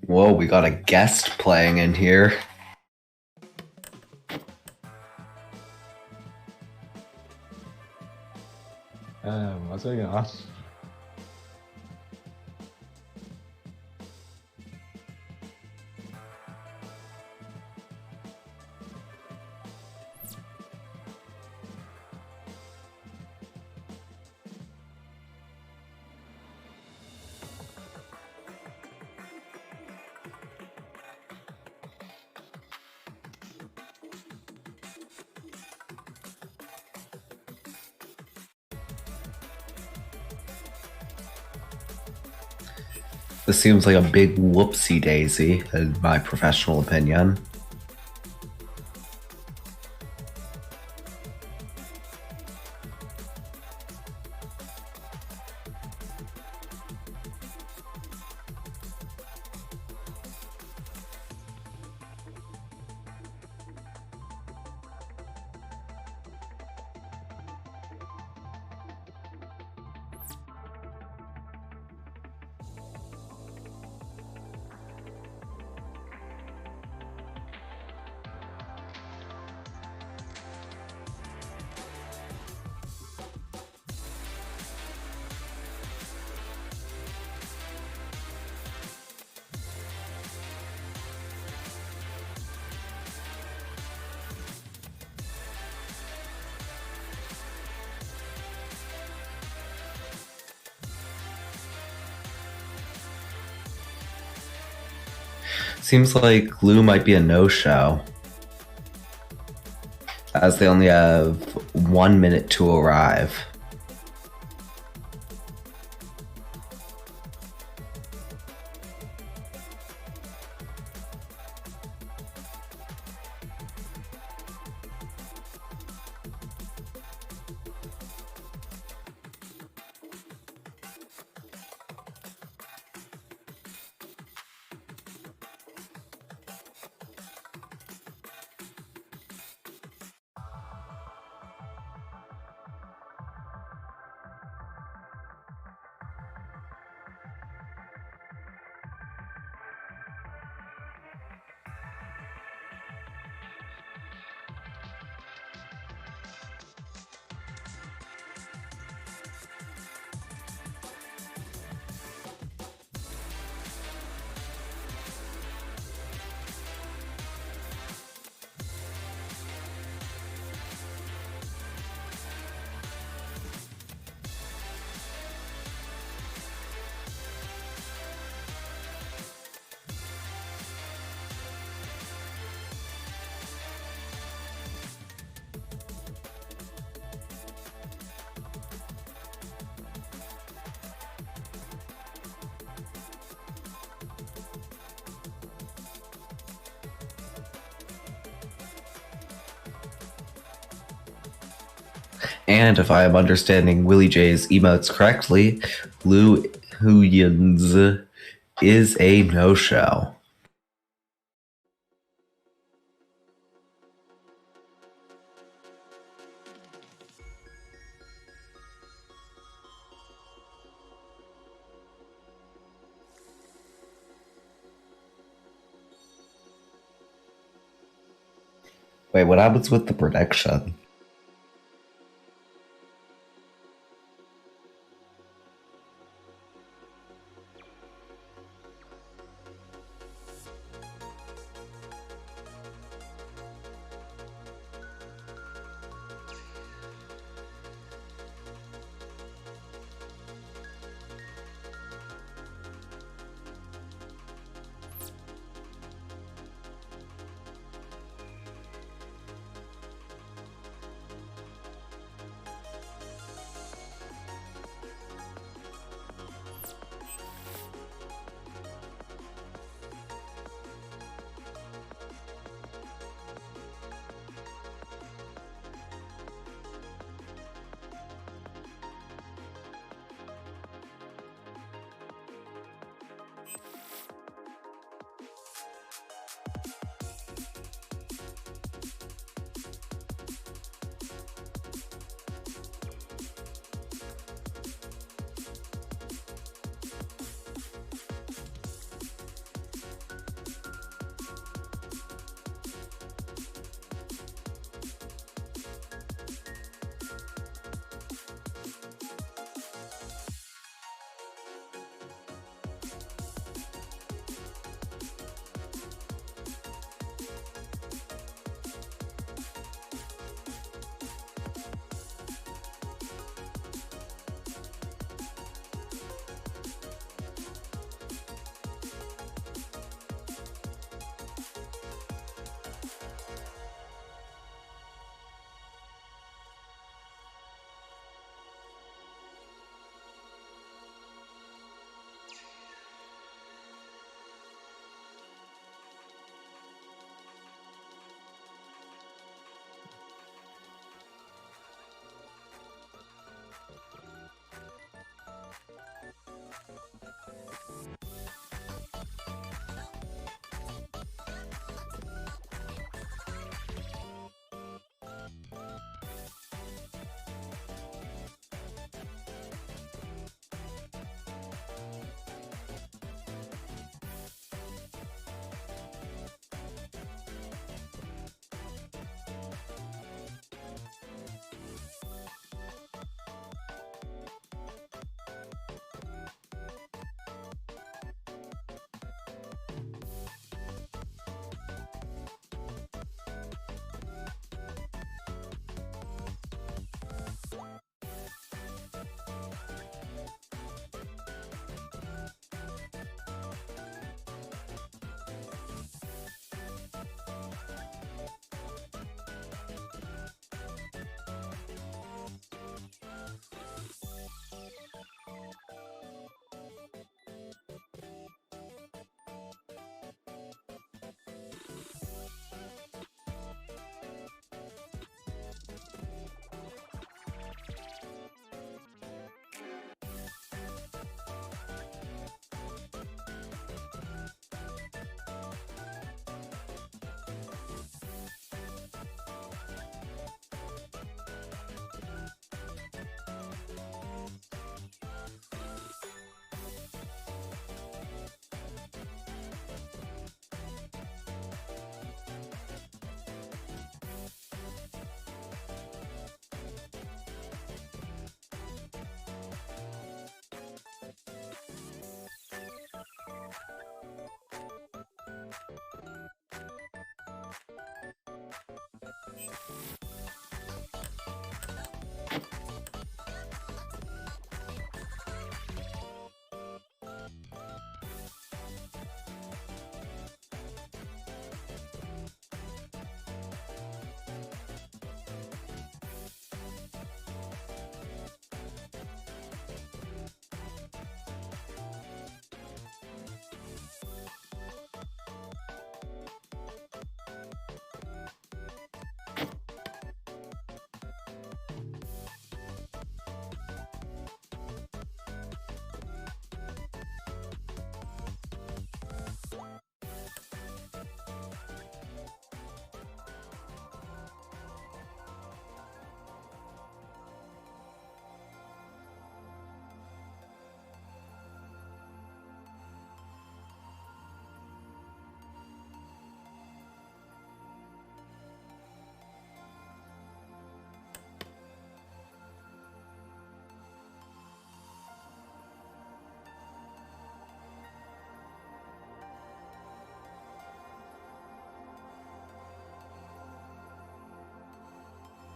[SPEAKER 4] Whoa, we got a guest playing in here.
[SPEAKER 5] What's going on?
[SPEAKER 4] This seems like a big whoopsie daisy, in my professional opinion. Seems like Lou might be a no-show, as they only have 1 minute to arrive. And if I am understanding Willie J's emotes correctly, Lou Huyens is a no-show. Wait, what happens with the prediction?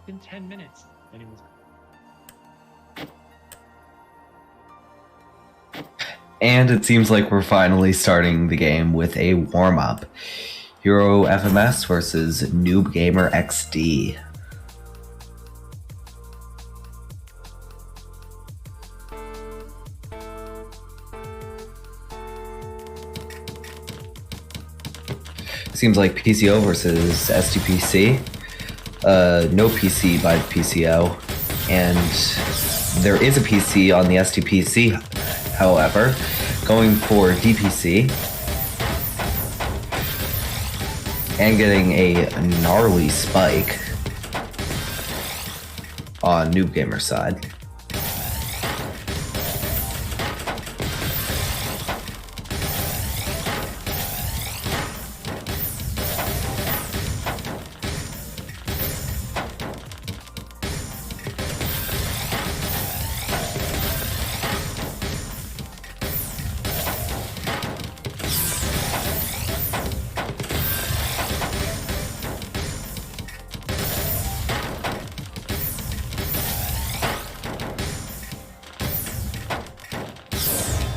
[SPEAKER 5] in 10 minutes. And he was
[SPEAKER 4] And it seems like we're finally starting the game with a warm-up. Hero FMS versus Noob Gamer XD. Seems like PCO versus STPC. No PC by PCO. And there is a PC on the STPC, however, going for DPC. And getting a gnarly spike on Noob Gamer's side.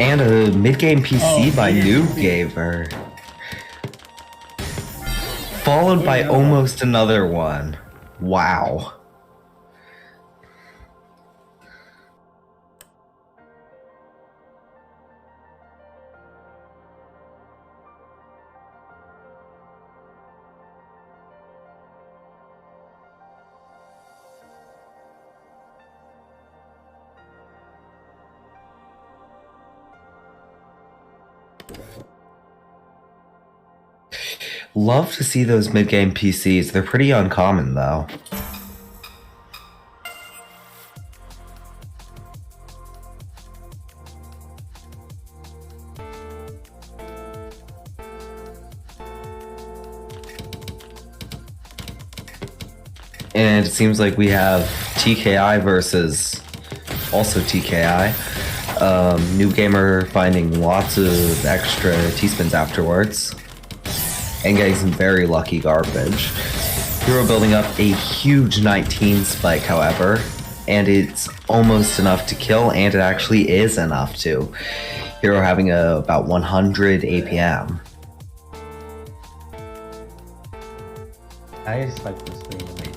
[SPEAKER 4] And a mid-game PC by Noob Gamer. Followed by almost another one. Wow. Love to see those mid-game PCs. They're pretty uncommon, though. And it seems like we have TKI versus also TKI. New Gamer finding lots of extra T-spins afterwards. And getting some very lucky garbage. Hero building up a huge 19 spike, however, and it's almost enough to kill, and it actually is enough to. Hero having about 100 APM.
[SPEAKER 5] I just like this thing amazing.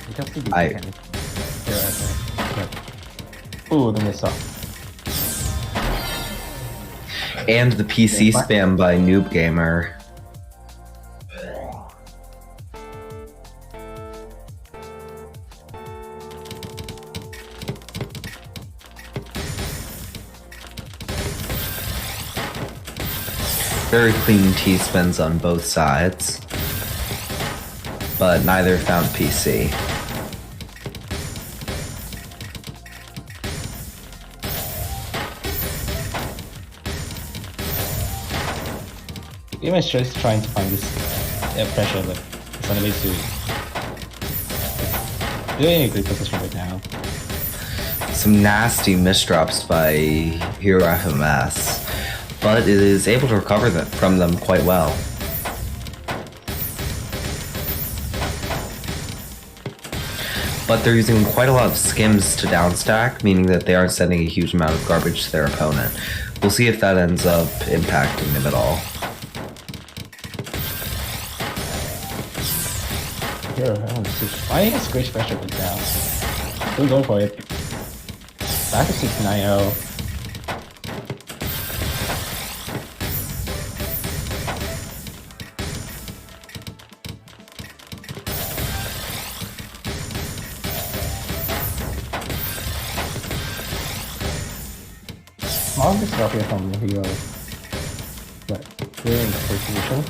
[SPEAKER 5] Because the ooh, the miss off.
[SPEAKER 4] And the PC spam by Noob Gamer. Very clean T-spins on both sides. But neither found PC.
[SPEAKER 5] Even just trying to find this pressure, like it's on a way to doing a good position right now.
[SPEAKER 4] Some nasty misdrops by Hero FMS, but it is able to recover from them quite well. But they're using quite a lot of skims to downstack, meaning that they aren't sending a huge amount of garbage to their opponent. We'll see if that ends up impacting them at all.
[SPEAKER 5] Here, I want to switch. I think it's great special right now. We're going for it. Back to 690. Small disrupt here from the hero. But we're in the first position.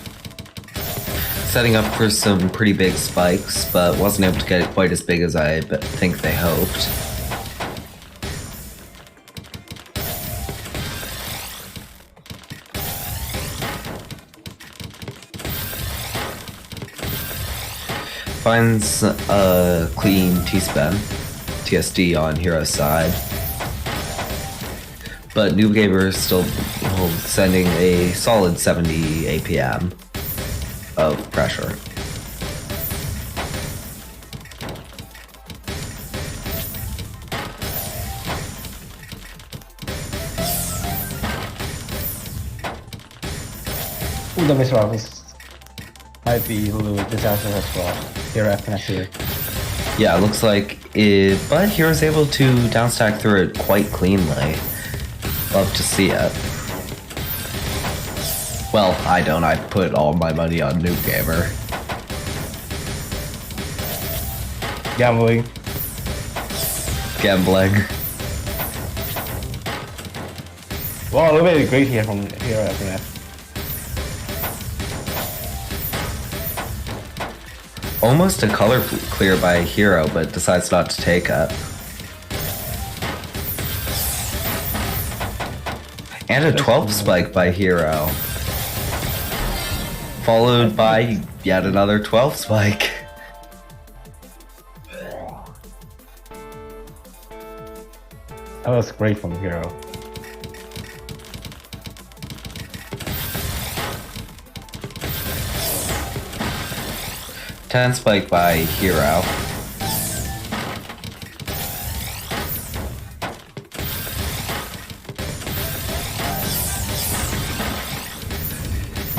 [SPEAKER 4] Setting up for some pretty big spikes, but wasn't able to get it quite as big as I think they hoped. Finds a clean T-spin, TSD on Hero's side. But Noob Gamer is still sending a solid 70 APM of pressure.
[SPEAKER 5] Ooh, the misrub might be a little disastrous as well. Hero FNS here.
[SPEAKER 4] Yeah, it looks like it, but Hero's able to downstack through it quite cleanly. Love to see it. Well, I don't. I put all my money on Noob Gamer.
[SPEAKER 5] Gambling.
[SPEAKER 4] Gambling.
[SPEAKER 5] Wow, look at the great here from Hero FNS.
[SPEAKER 4] Almost a color clear by Hero, but decides not to take it. And a 12 spike by Hero. Followed by yet another 12 spike.
[SPEAKER 5] That was great from Hero.
[SPEAKER 4] Ten spike by Hero.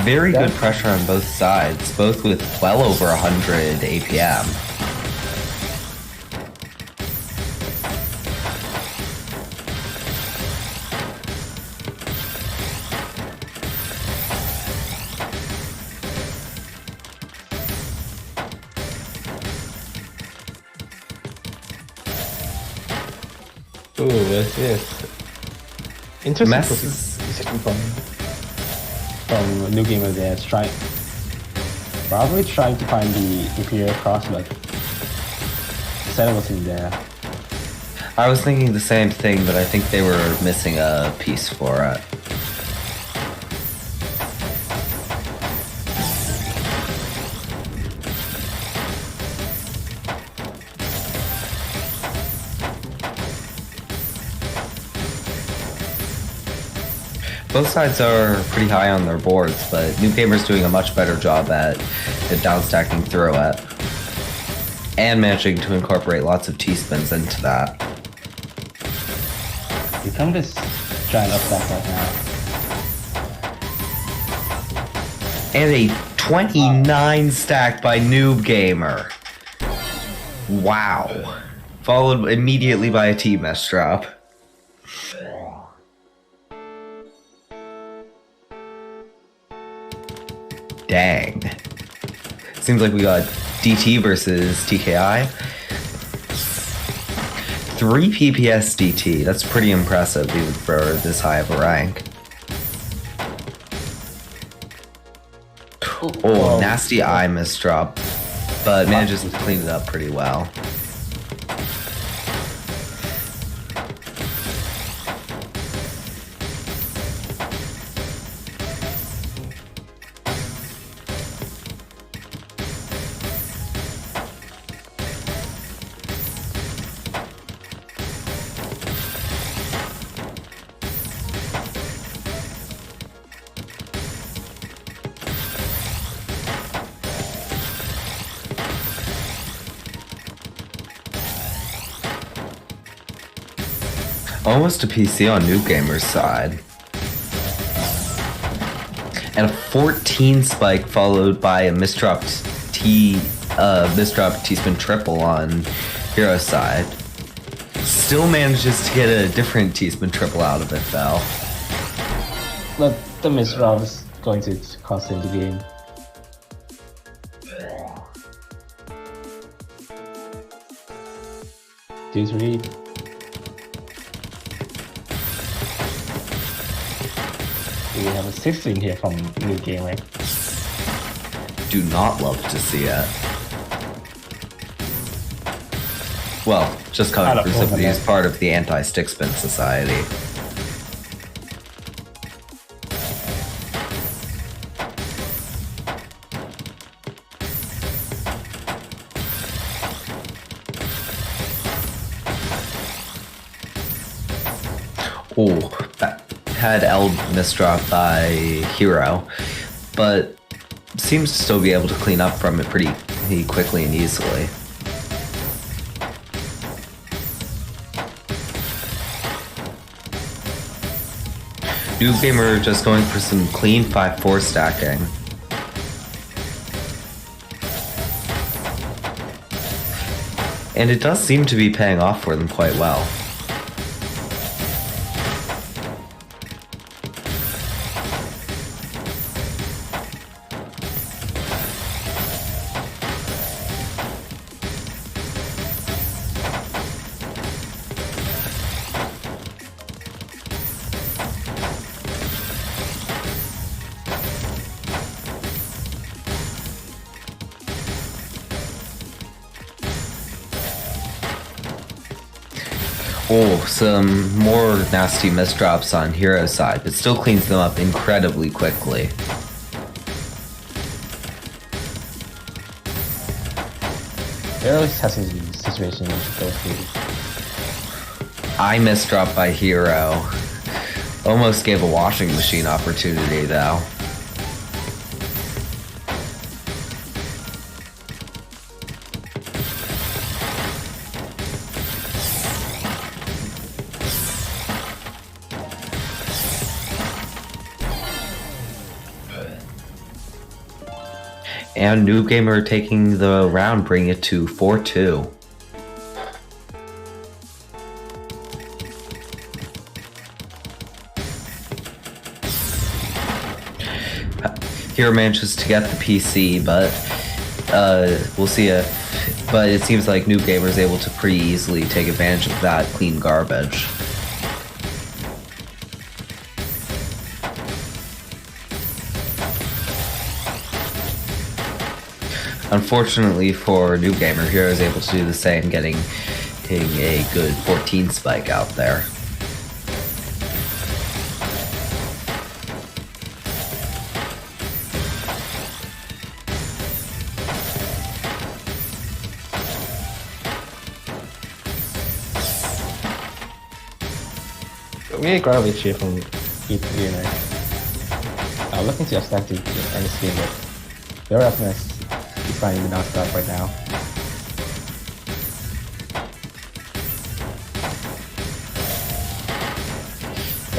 [SPEAKER 4] Very good pressure on both sides, both with well over 100 APM.
[SPEAKER 5] Ooh, what's this? Interesting
[SPEAKER 4] Mess-
[SPEAKER 5] position from New Gamer there. Probably trying to find the Imperial Cross, but Senna wasn't there.
[SPEAKER 4] I was thinking the same thing, but I think they were missing a piece for it. Both sides are pretty high on their boards, but New Gamer's doing a much better job at downstacking through it. And managing to incorporate lots of T-spins into that.
[SPEAKER 5] You come this giant upstack right now.
[SPEAKER 4] And a 29 stack by Noob Gamer. Wow. Followed immediately by a T-mess drop. Dang. Seems like we got DT versus TKI. 3 PPS DT. That's pretty impressive even for this high of a rank. Oh, nasty eye misdrop. But manages to clean it up pretty well. Almost a PC on Noob Gamer's side. And a 14 spike followed by a misdropped T-spin triple on Hero's side. Still manages to get a different T-spin triple out of it though.
[SPEAKER 5] But the misdrop is going to cost him the game. Dude's read. We have a 16 here from New Gamer.
[SPEAKER 4] Do not love to see it. Well, just coming through sympathy is part of the anti-stick spin society. Oh, that had L misdrop by Hero, but seems to still be able to clean up from it pretty quickly and easily. Noob Gamer just going for some clean 5-4 stacking. And it does seem to be paying off for them quite well. Oh, some more nasty misdrops on Hero's side, but still cleans them up incredibly quickly.
[SPEAKER 5] Heroes has his situation to go through.
[SPEAKER 4] I misdropped by Hero. Almost gave a washing machine opportunity though. And Noob Gamer taking the round, bringing it to 4-2. Hero manages to get the PC, but we'll see if. But it seems like Noob Gamer is able to pretty easily take advantage of that clean garbage. Unfortunately for Noob Gamer, Hero is able to do the same, getting a good 14 spike out there.
[SPEAKER 5] Really garbage here from Weeklies. I'm looking to stack to end this game, but their roughness is finding the non-stop right now.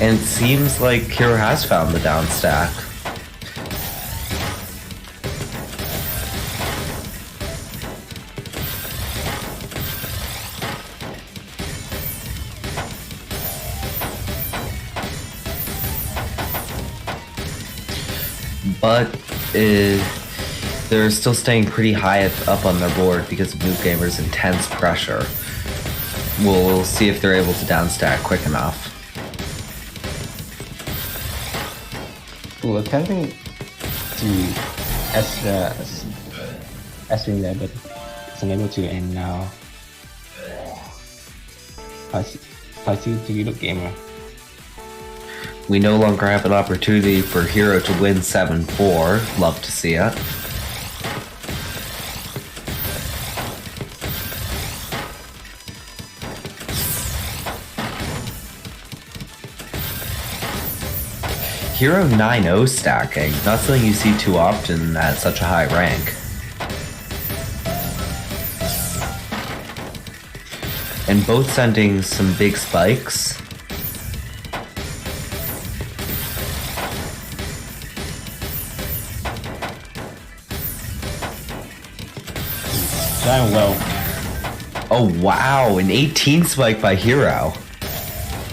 [SPEAKER 4] And it seems like Hero has found the down stack. But they're still staying pretty high up on their board because of Noob Gamer's intense pressure. We'll see if they're able to downstack quick enough.
[SPEAKER 5] Ooh, attempting to S-ring there, but it's unable to, and now 5-2 to Noob Gamer.
[SPEAKER 4] We no longer have an opportunity for Hero to win 7-4. Love to see it. Hero 9-0 stacking, not something you see too often at such a high rank. And both sending some big spikes.
[SPEAKER 5] Dying well.
[SPEAKER 4] Oh wow, an 18 spike by Hero.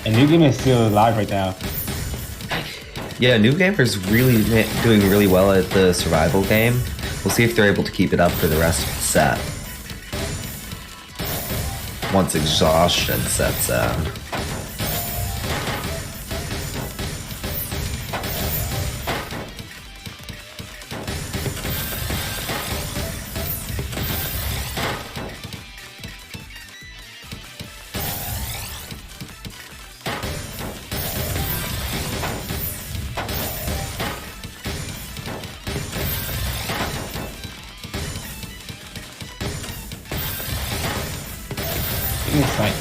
[SPEAKER 5] And Noob Gamer is still alive right now.
[SPEAKER 4] Yeah, Noob Gamer's really doing really well at the survival game. We'll see if they're able to keep it up for the rest of the set. Once exhaustion sets in.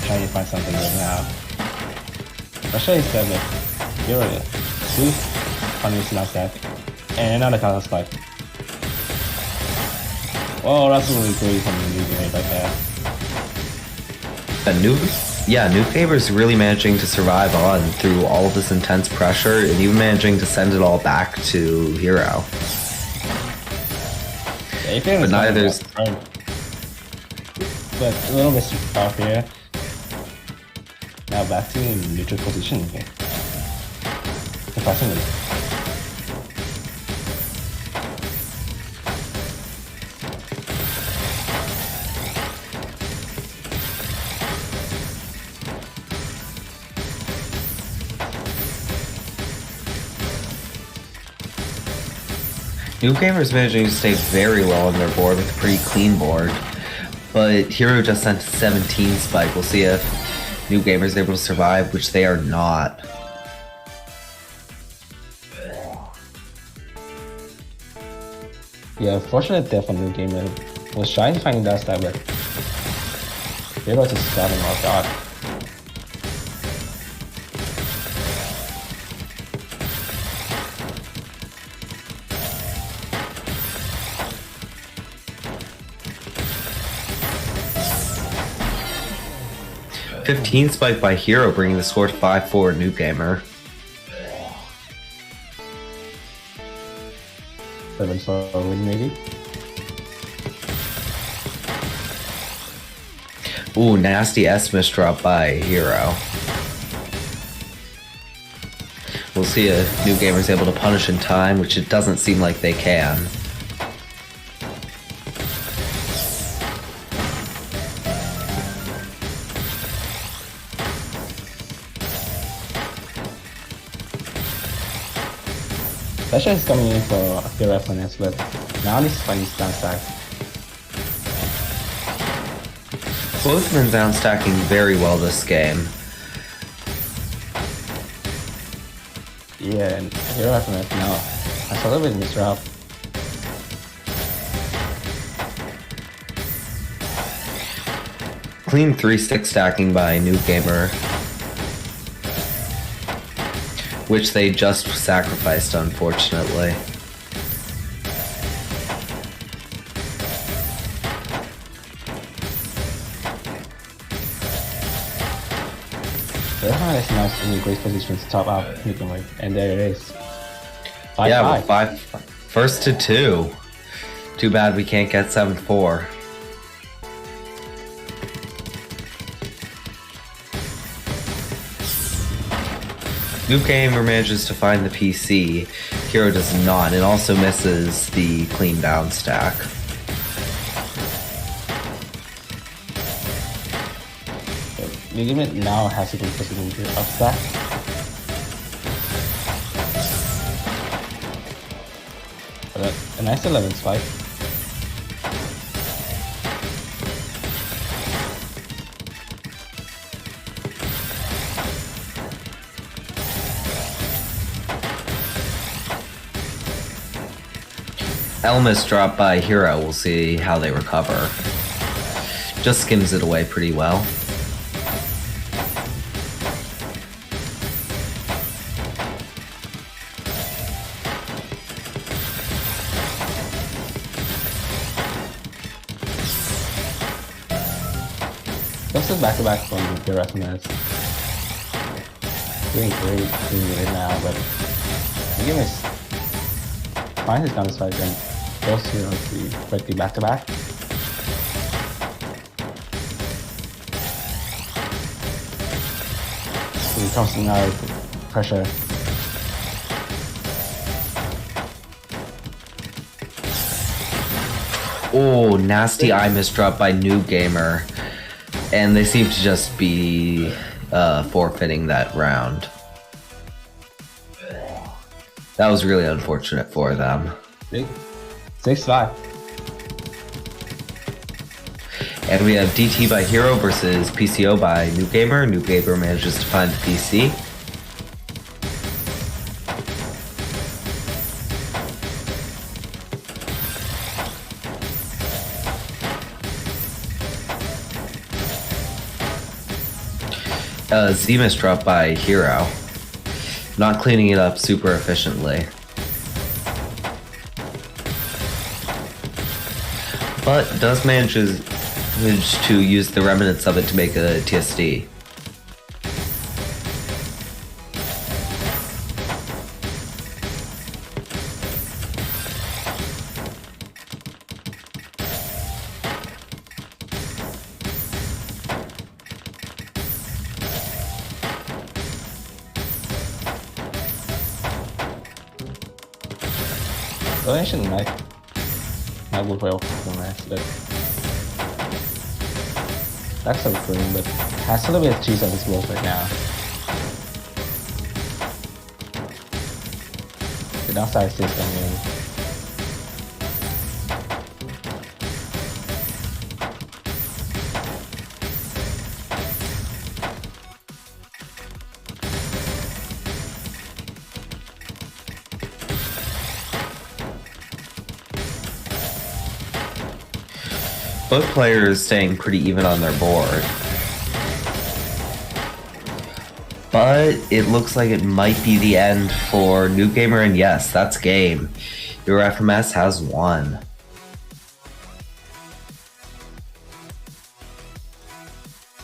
[SPEAKER 5] Trying to find something right now. I'll show you instead, but you're right. Two hundreds last that. And another counter spike. Oh, that's really great from the Noob Gamer right there.
[SPEAKER 4] A Noob? Yeah, New Gamer's really managing to survive on through all of this intense pressure and even managing to send it all back to Hero.
[SPEAKER 5] Yeah,
[SPEAKER 4] But neither's...
[SPEAKER 5] But a little bit off here. Now back to neutral position again. Surprisingly.
[SPEAKER 4] New Gamer's managing to stay very low on their board with a pretty clean board. But Hero just sent 17 spike. We'll see if New Gamer's able to survive, which they are not.
[SPEAKER 5] Yeah, fortunate death on New Gamer. Was trying to find that stab, but Hero just got him off guard.
[SPEAKER 4] $15 spike by Hero, bringing the score to 5-4 New Gamer.
[SPEAKER 5] 7 for a win, maybe.
[SPEAKER 4] Ooh, nasty S-miss drop by Hero. We'll see if New Gamer's able to punish in time, which it doesn't seem like they can.
[SPEAKER 5] Sasha is coming in for a few reference, but now this fight is down stack.
[SPEAKER 4] Both men down stacking very well this game.
[SPEAKER 5] Yeah, and Hero reference now has a little bit misrap.
[SPEAKER 4] Clean 3-stick stacking by New Gamer, which they just sacrificed, unfortunately.
[SPEAKER 5] The Reference is now in a great position to top up New Gamer, and there it is. 5-5.
[SPEAKER 4] Yeah, with 1st to 2. Too bad we can't get 7-4. New Gamer manages to find the PC. Hero does not, and also misses the clean down stack.
[SPEAKER 5] New Gamer now has a good position to upstack. But a nice 11 spike.
[SPEAKER 4] Elmas dropped by Hero. We'll see how they recover. Just skims it away pretty well.
[SPEAKER 5] This is back-to-back from the Reference. Doing great right now, but the game is finds his counter strike and goes to quickly back-to-back. So he comes in out of pressure.
[SPEAKER 4] Oh, nasty eye misdrop by New Gamer. And they seem to just be forfeiting that round. That was really unfortunate for them.
[SPEAKER 5] 6-5.
[SPEAKER 4] And we have DT by Hero versus PCO by New Gamer. New Gamer manages to find the PC. Z-miss drop by Hero. Not cleaning it up super efficiently. But does manage to use the remnants of it to make a TSD.
[SPEAKER 5] Well, actually, knife would well nice, but that's so green, but has a little bit of cheese on his walls right now. The downside is just coming in.
[SPEAKER 4] Both players staying pretty even on their board. But it looks like it might be the end for New Gamer, and yes, that's game. Your FMS has won.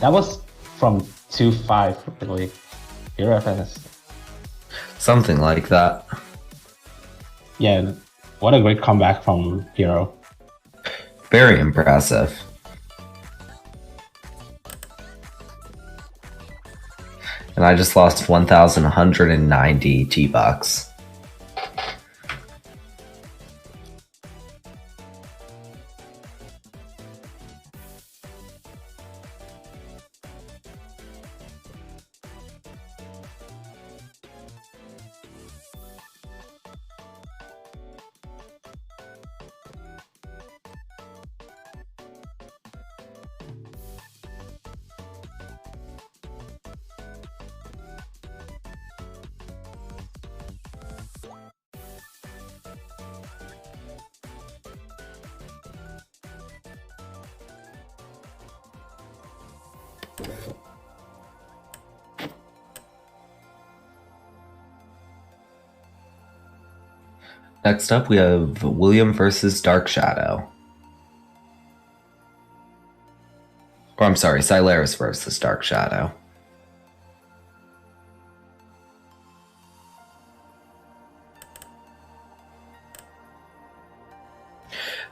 [SPEAKER 5] That was from 2-5, I believe. Hero FNS.
[SPEAKER 4] Something like that.
[SPEAKER 5] Yeah, what a great comeback from Hero.
[SPEAKER 4] Very impressive. And I just lost 1,190 T-Bucks. Next up, we have William versus Dark Shadow. Or I'm sorry, Silaris versus Dark Shadow.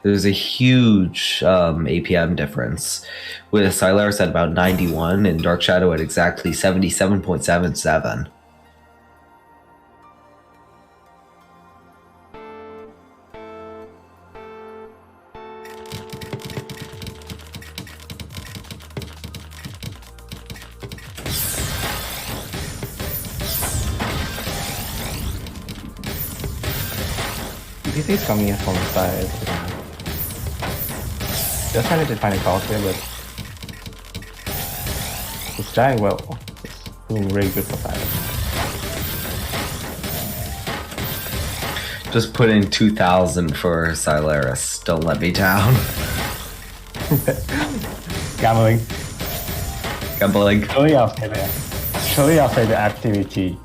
[SPEAKER 4] There's a huge APM difference, with Silaris at about 91 and Dark Shadow at exactly 77.77.
[SPEAKER 5] UTC is coming in from the side. Just trying to find a call here, but it's trying well. It's doing really good for Silas.
[SPEAKER 4] Just put in 2,000 for Silaris. Don't let me down.
[SPEAKER 5] Gambling.
[SPEAKER 4] Gambling.
[SPEAKER 5] Surely I'll say the activity.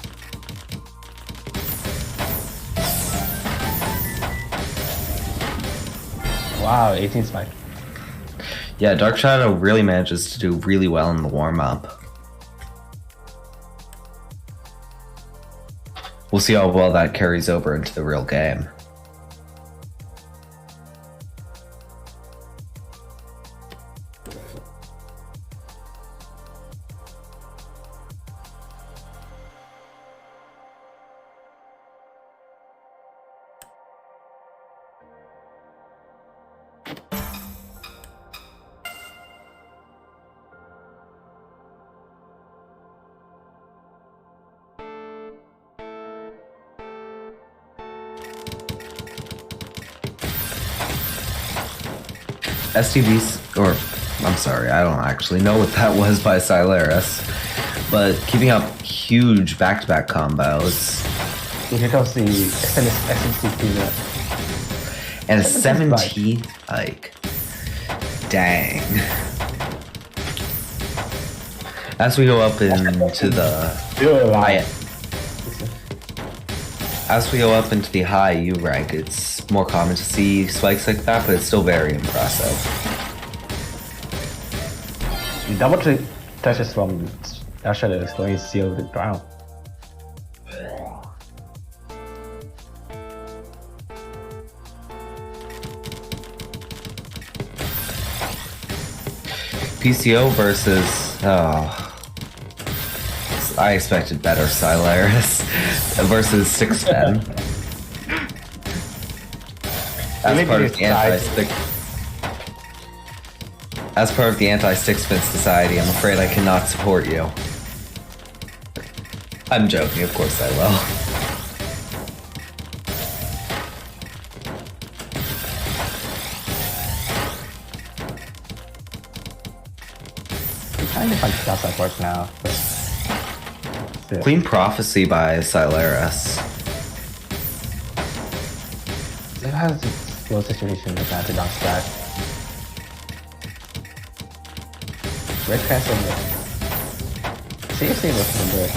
[SPEAKER 5] Wow, 18 spike.
[SPEAKER 4] Yeah, Dark Shadow really manages to do really well in the warm-up. We'll see how well that carries over into the real game. STVs, or I'm sorry, I don't actually know what that was by Silaris, but keeping up huge back-to-back combos.
[SPEAKER 5] Here comes the SMCP
[SPEAKER 4] And a 17 like, dang. As we go up into the high, as we go up into the high U rank, it's more common to see spikes like that, but it's still very impressive.
[SPEAKER 5] The double touches from Dark Shadow is going to seal the ground.
[SPEAKER 4] PCO versus, I expected better, Silaris versus 610. As part of the anti-stick spin society, I'm afraid I cannot support you. I'm joking, of course I will.
[SPEAKER 5] I'm trying to find stuff that works now. But
[SPEAKER 4] Clean Prophecy by Silaris.
[SPEAKER 5] it has a skill situation with that to down stack. Red Castle. Seriously looking good.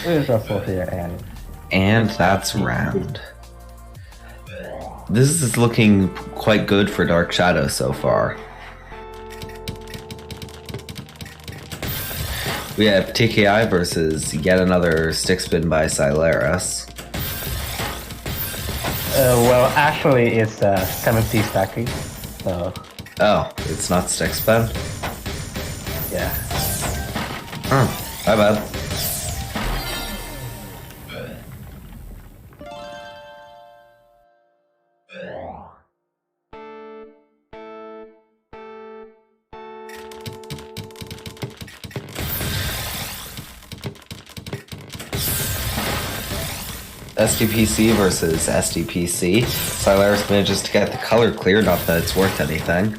[SPEAKER 5] It is ruffle here
[SPEAKER 4] And that's round. This is looking quite good for Dark Shadow so far. We have TKI versus yet another stick spin by Silaris.
[SPEAKER 5] well, actually, it's 70 stacking. So
[SPEAKER 4] Oh, it's not stick spin?
[SPEAKER 5] yeah.
[SPEAKER 4] Oh, my bad. SDPC versus SDPC. Silaris manages to get the color clear, not that it's worth anything.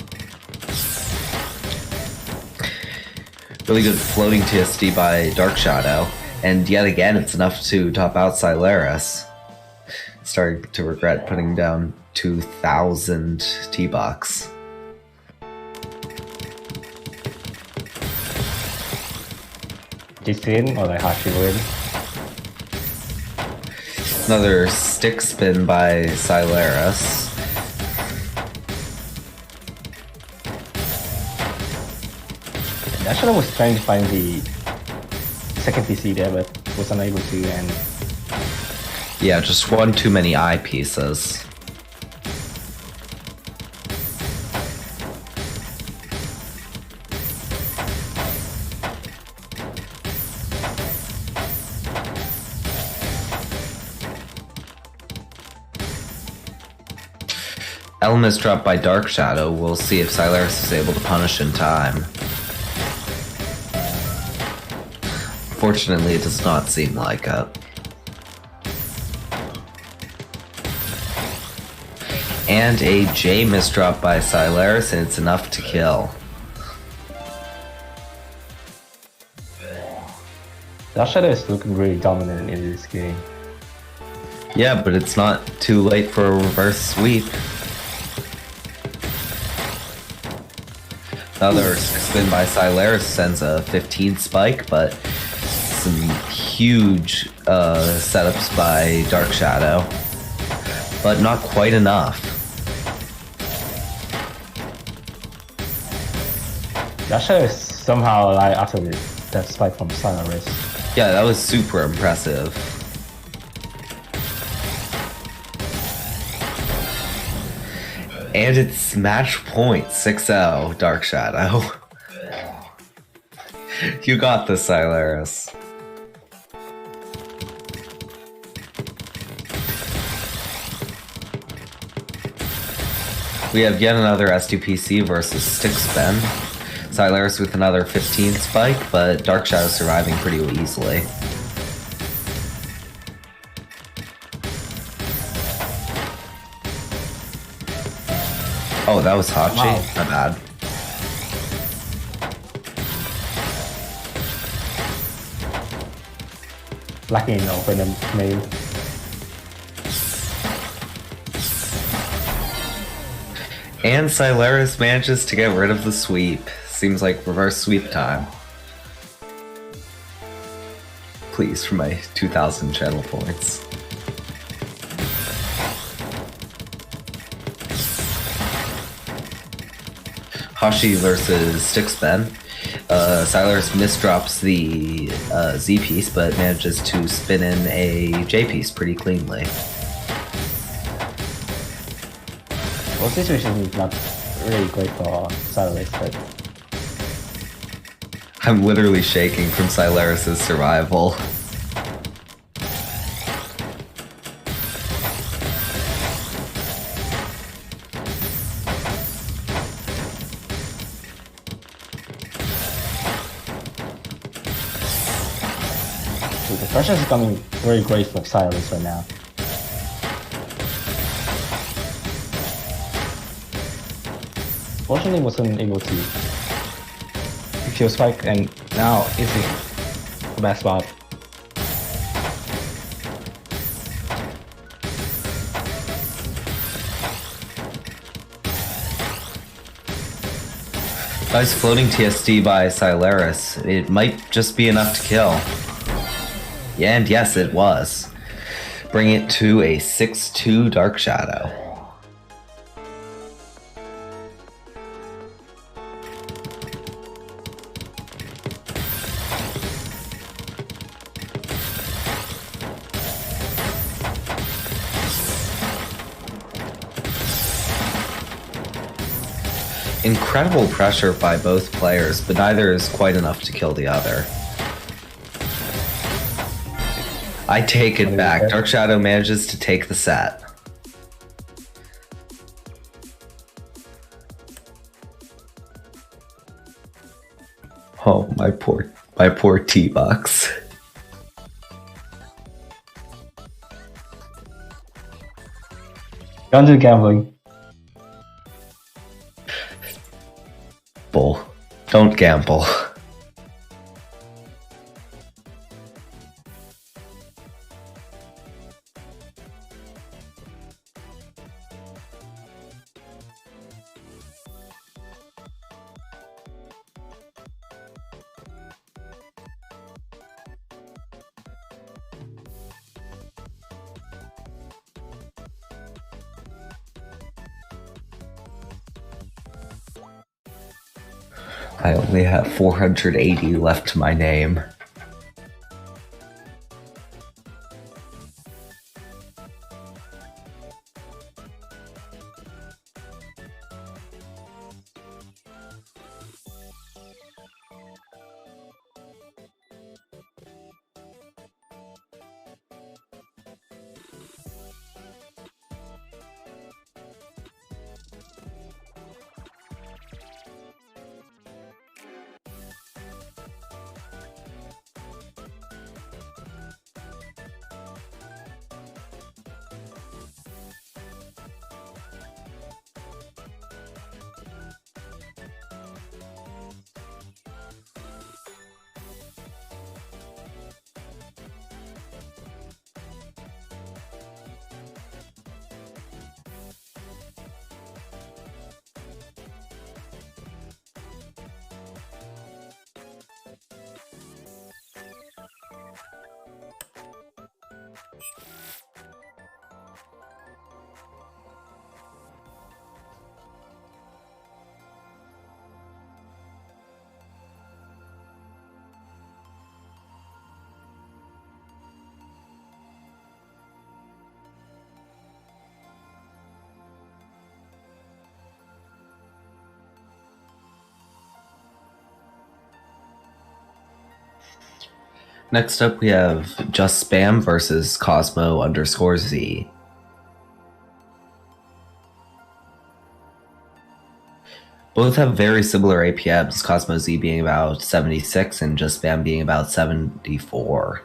[SPEAKER 4] Really good floating TSD by Dark Shadow, and yet again it's enough to top out Silaris. Starting to regret putting down 2,000 T-Bucks.
[SPEAKER 5] Jisin or like Hashi win.
[SPEAKER 4] Another stick spin by Silaris.
[SPEAKER 5] National was trying to find the second PC there, but was unable to, and
[SPEAKER 4] Yeah, just one too many eyepieces. Element is dropped by Dark Shadow. We'll see if Silaris is able to punish in time. Fortunately, it does not seem like it. And a J misdrop by Silaris, and it's enough to kill.
[SPEAKER 5] Dark Shadow is looking really dominant in this game.
[SPEAKER 4] Yeah, but it's not too late for a reverse sweep. Another spin by Silaris sends a 15 spike, but some huge setups by Dark Shadow. But not quite enough.
[SPEAKER 5] Dark Shadow is somehow like after that spike from Silaris.
[SPEAKER 4] Yeah, that was super impressive. And it's match point 6-0, Dark Shadow. You got this, Silaris. We have yet another S2PC versus Stick Spin. Silaris with another 15 spike, but Dark Shadow surviving pretty easily. Oh, that was Hachi?
[SPEAKER 5] Wow.
[SPEAKER 4] My bad.
[SPEAKER 5] Lucky enough for the main.
[SPEAKER 4] And Silaris manages to get rid of the sweep. Seems like reverse sweep time. Please, for my 2,000 channel points. Hashi versus Stickspin. Silaris misdrops the Z piece, but manages to spin in a J piece pretty cleanly.
[SPEAKER 5] Well, situation is not really great for Silaris, but
[SPEAKER 4] I'm literally shaking from Silaris' survival.
[SPEAKER 5] The pressure is coming very great for Cyrus right now. Fortunately, wasn't able to kill Spike, and now is the best spot.
[SPEAKER 4] Nice floating TSD by Silaris. It might just be enough to kill. Yeah, and yes, it was. Bring it to a 6-2 Dark Shadow. Incredible pressure by both players, but neither is quite enough to kill the other. I take it back. Dark Shadow manages to take the set. Oh, my poor T-Box.
[SPEAKER 5] Don't do gambling.
[SPEAKER 4] Bull. Don't gamble. I only have 480 left to my name. Next up, we have Just Spam versus Cosmo_Z. Both have very similar APMs, Cosmo Z being about 76 and Just Spam being about 74.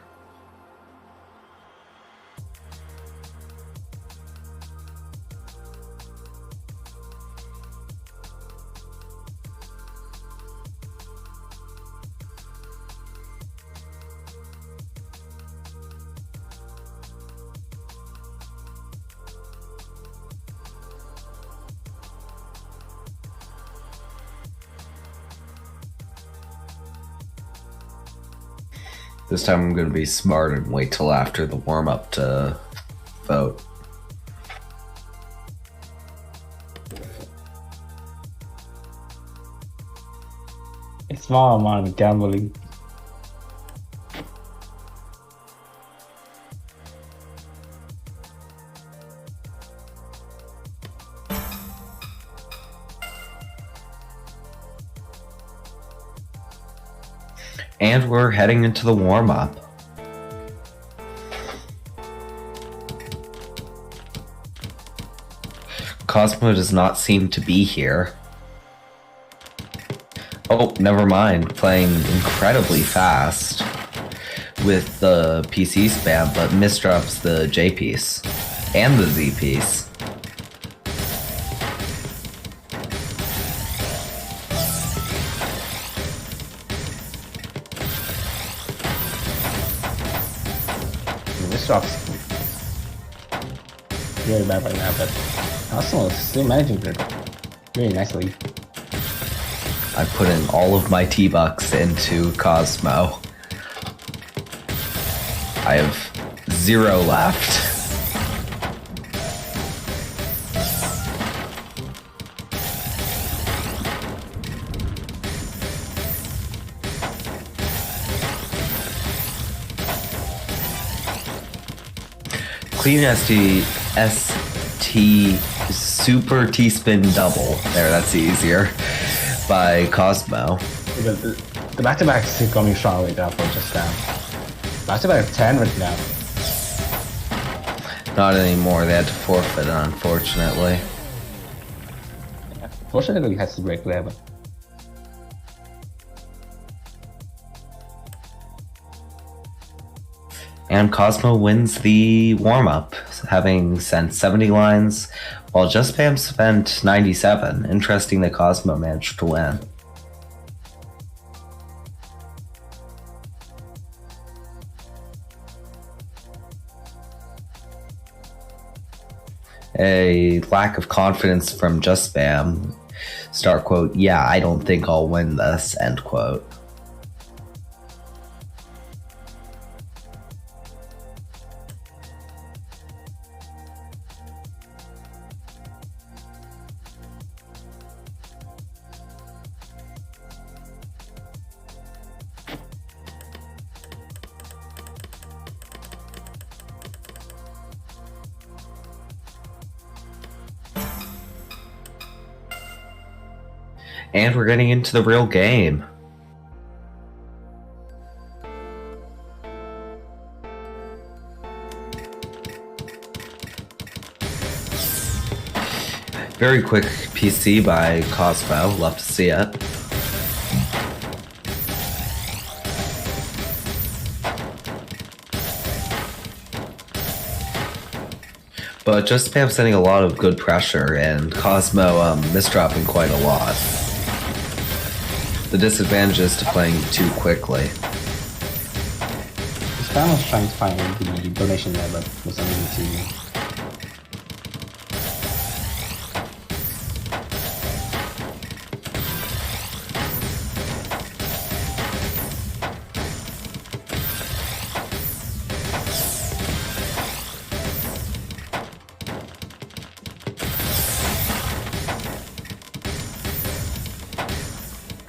[SPEAKER 4] This time I'm going to be smart and wait till after the warm-up to vote.
[SPEAKER 5] A small amount of gambling.
[SPEAKER 4] And we're heading into the warm-up. Cosmo does not seem to be here. Oh, never mind. Playing incredibly fast. with the PC spam, but misdrops the J piece and the Z piece.
[SPEAKER 5] This drop's very bad right now, but Arsenal is still managing it very nicely.
[SPEAKER 4] I put in all of my T-Bucks into Cosmo. I have 0 left. Clean ST Super T-Spin Double. There, that's easier. By Cosmo.
[SPEAKER 5] The back-to-back is coming strongly down for just now. Back-to-back 10 right now.
[SPEAKER 4] Not anymore. They had to forfeit it, unfortunately.
[SPEAKER 5] Fortunately, he has to break 11.
[SPEAKER 4] And Cosmo wins the warm-up, having sent 70 lines, while Just Spam spent 97. Interesting that Cosmo managed to win. A lack of confidence from Just Spam. Start quote, "Yeah, I don't think I'll win this," end quote. And we're getting into the real game. Very quick PC by Cosmo. Love to see it. But Just Spam sending a lot of good pressure, and Cosmo misdropping quite a lot. The disadvantage is to playing too quickly.
[SPEAKER 5] This fan was trying to find the donation there, but was unable to.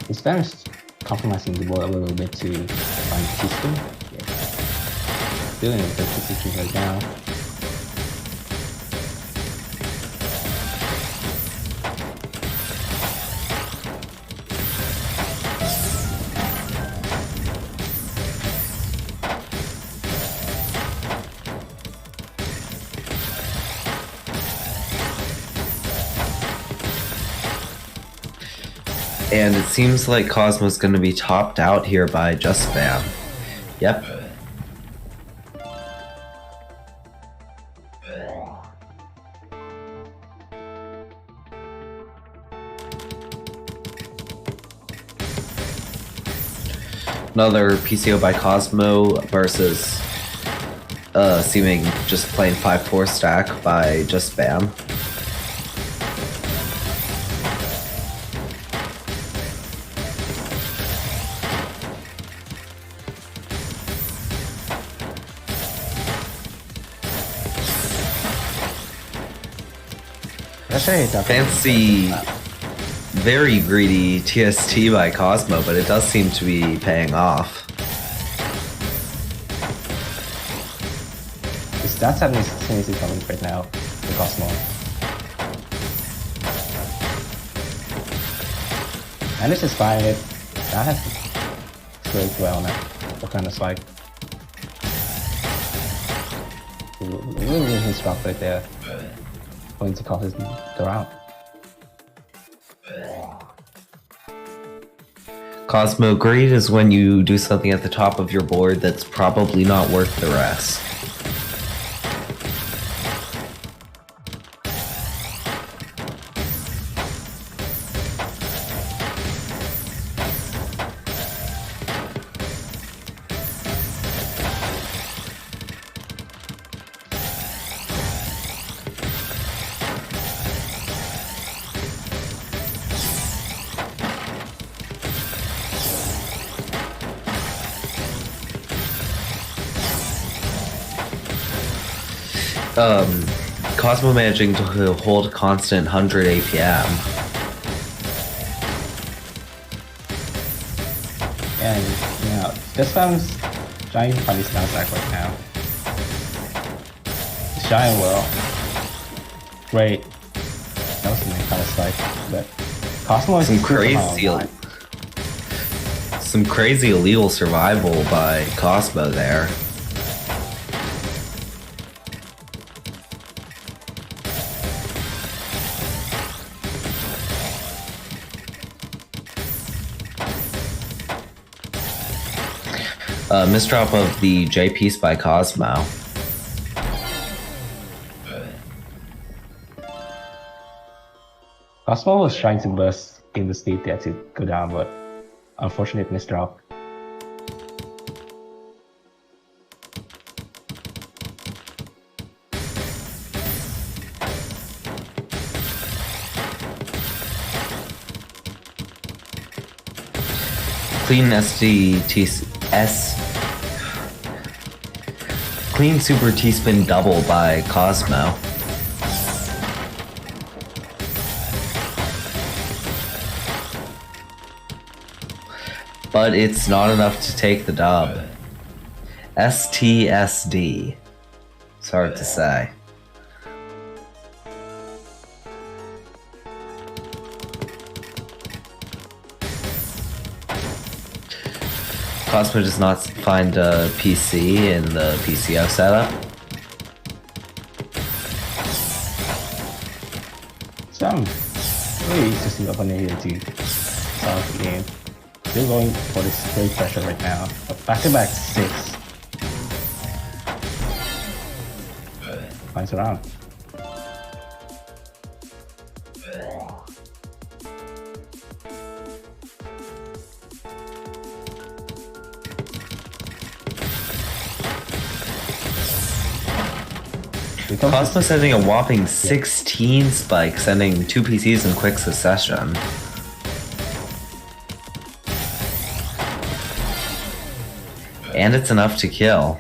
[SPEAKER 5] This fan is compromising the ball a little bit to find T-spin. Still in a good position right now.
[SPEAKER 4] And it seems like Cosmo's going to be topped out here by Just Spam. Yep. Another PCO by Cosmo versus seeming just plain 5-4 stack by Just Spam. Fancy, very greedy TST by Cosmo, but it does seem to be paying off.
[SPEAKER 5] The stats have seriously coming right now for Cosmo. And this is fine. That has played well now. What kind of spike? Really his drop right there. Going to call his go out.
[SPEAKER 4] Cosmo, greed is when you do something at the top of your board that's probably not worth the rest. Cosmo managing to hold a constant 100 APM.
[SPEAKER 5] And this one's trying to find his downside right now. It's shine well. Great. That was my kind of strike, but Cosmo is
[SPEAKER 4] some crazy illegal survival by Cosmo there. Misdrop of the J piece by Cosmo.
[SPEAKER 5] Cosmo was trying to burst in the state there to go down, but unfortunate misdrop.
[SPEAKER 4] Clean Clean Super T-Spin double by Cosmo. But it's not enough to take the dub. STSD. It's hard to say. Cosmo does not find a PC in the PCO setup.
[SPEAKER 5] Some really interesting opponent here to start the game. Still going for this great pressure right now. But back-to-back 6. Finds around.
[SPEAKER 4] Cosmo sending a whopping 16 spikes, sending 2 PCs in quick succession. And it's enough to kill.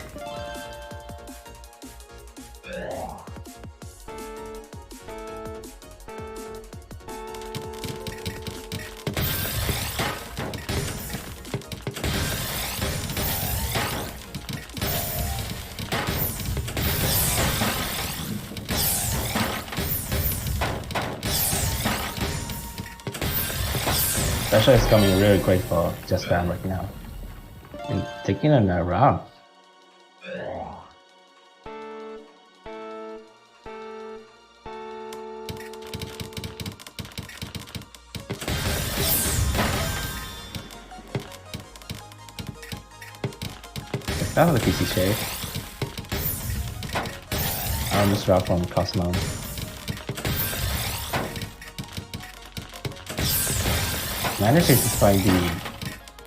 [SPEAKER 5] Pressure is coming really great for Just Bam right now. And taking a round. That was a PC shade. Almost drop from Cosmo. Managed to find the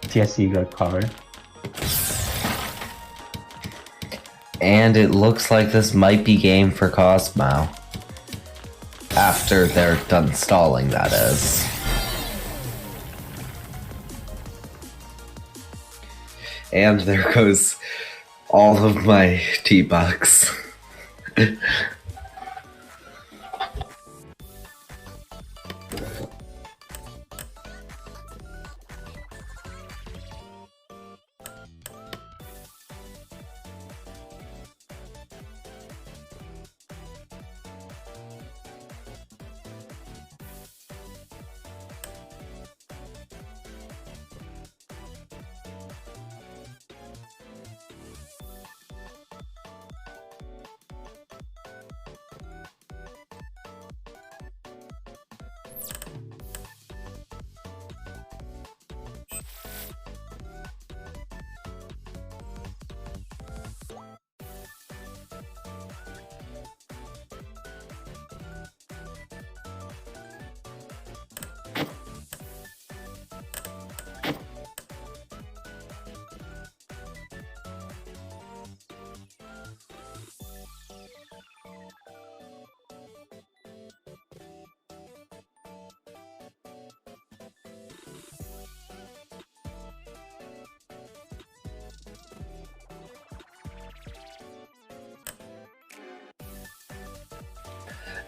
[SPEAKER 5] TSC guard cover.
[SPEAKER 4] And it looks like this might be game for Cosmo. After they're done stalling, that is. And there goes all of my T-Bucks.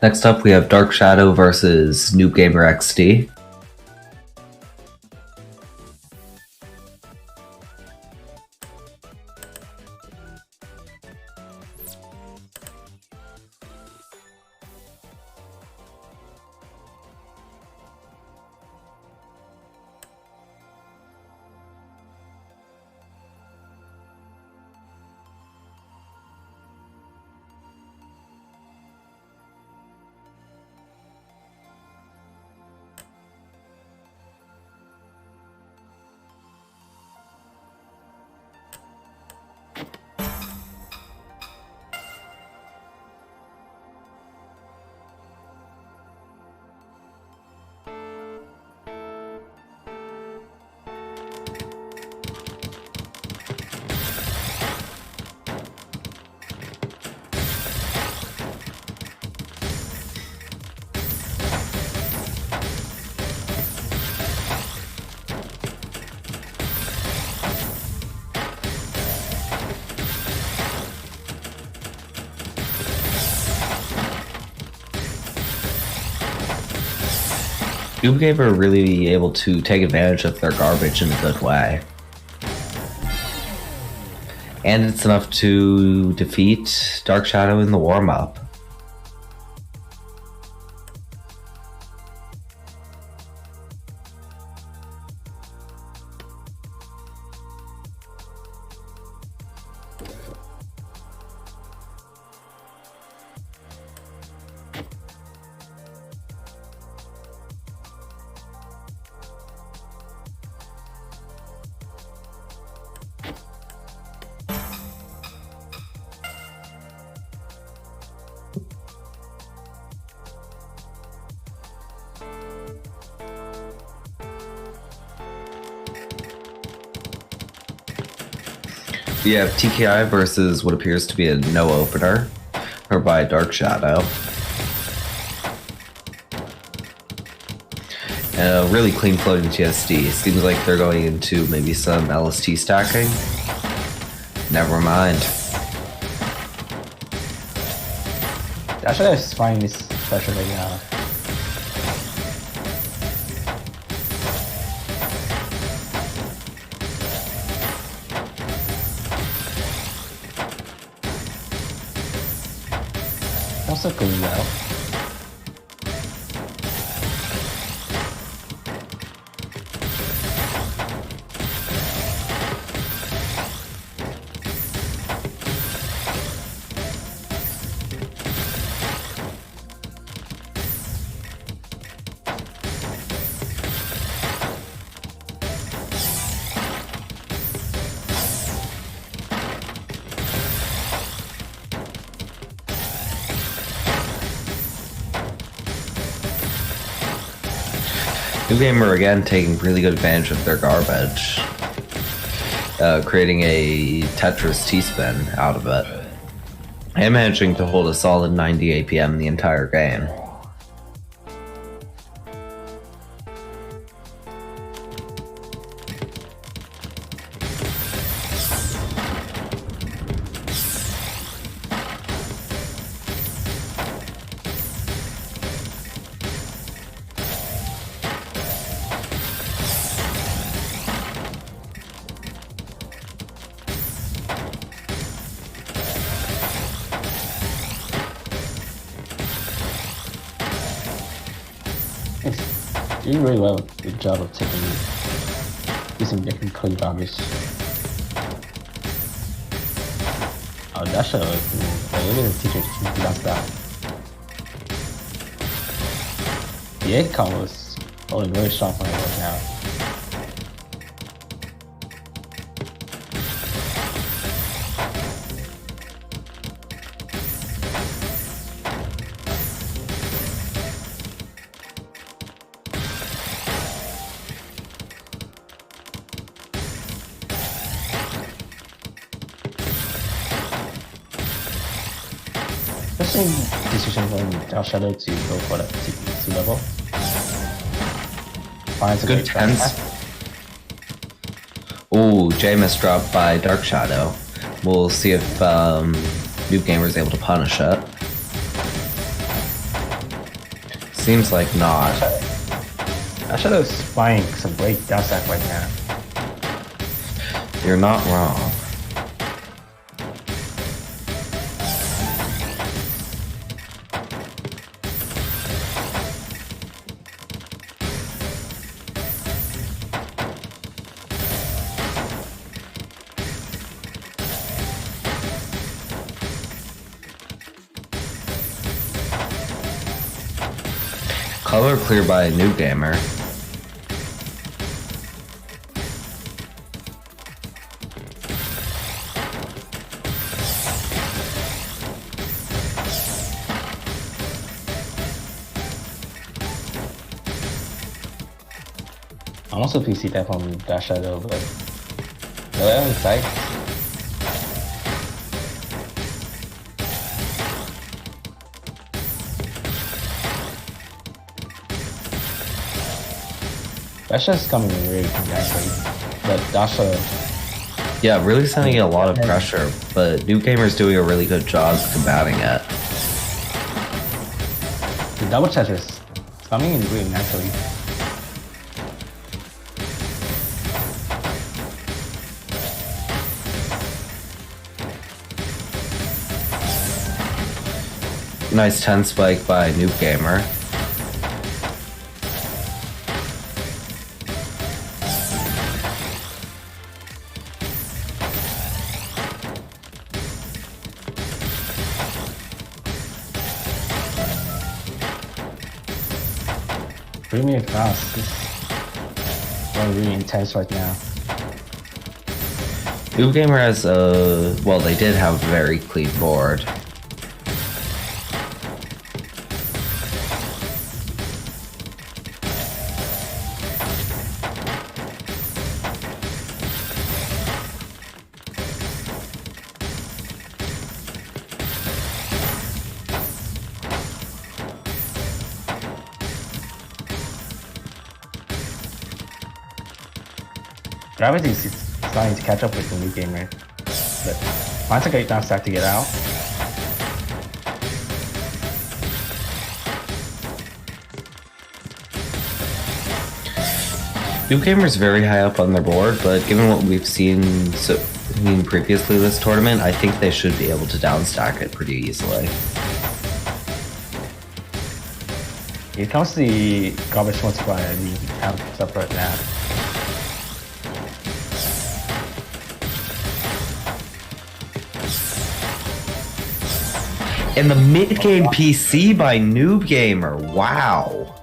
[SPEAKER 4] Next up, we have Dark Shadow versus Noob Gamer XD. Noob Gamer really able to take advantage of their garbage in a good way. And it's enough to defeat Dark Shadow in the warm-up. We have TKI versus what appears to be a no opener, or by Dark Shadow. And a really clean floating TSD. Seems like they're going into maybe some LST stacking. Never mind.
[SPEAKER 5] Actually, I just find this special right now. Also going well.
[SPEAKER 4] Noob Gamer again taking really good advantage of their garbage, creating a Tetris T-spin out of it, and managing to hold a solid 90 APM the entire game.
[SPEAKER 5] It's doing really well. Good job of using different clean garbage. Oh, that's even the teacher does that. The egg count was only very sharp on it right now. Interesting decision from Dark Shadow to go for that TPC level. Finds a
[SPEAKER 4] Good
[SPEAKER 5] great trap.
[SPEAKER 4] tense. Ooh, J misdrop by Dark Shadow. We'll see if Noob Gamer is able to punish it. Seems like not.
[SPEAKER 5] Shadow's flying some great down stack right now.
[SPEAKER 4] You're not wrong. Color clear by a new gamer.
[SPEAKER 5] I'm also PC that from Dash Shadow, but they're in sight. Dasha's coming in really nicely, but Dasha,
[SPEAKER 4] Yeah, really sending a lot of pressure, but New Gamer's doing a really good job combating it.
[SPEAKER 5] the double Tetris, is coming in really nicely.
[SPEAKER 4] Nice 10 spike by New Gamer.
[SPEAKER 5] Bring me across. This is going really intense right now.
[SPEAKER 4] New Gamer has a... well, they did have a very clean board.
[SPEAKER 5] Gravity is starting to catch up with the New Gamer, but finds a great down stack to get out.
[SPEAKER 4] New Gamer's very high up on their board, but given what we've seen previously this tournament, I think they should be able to downstack it pretty easily.
[SPEAKER 5] Here comes the garbage multiplier we have up right now.
[SPEAKER 4] And the mid-game PC by Noob Gamer, wow.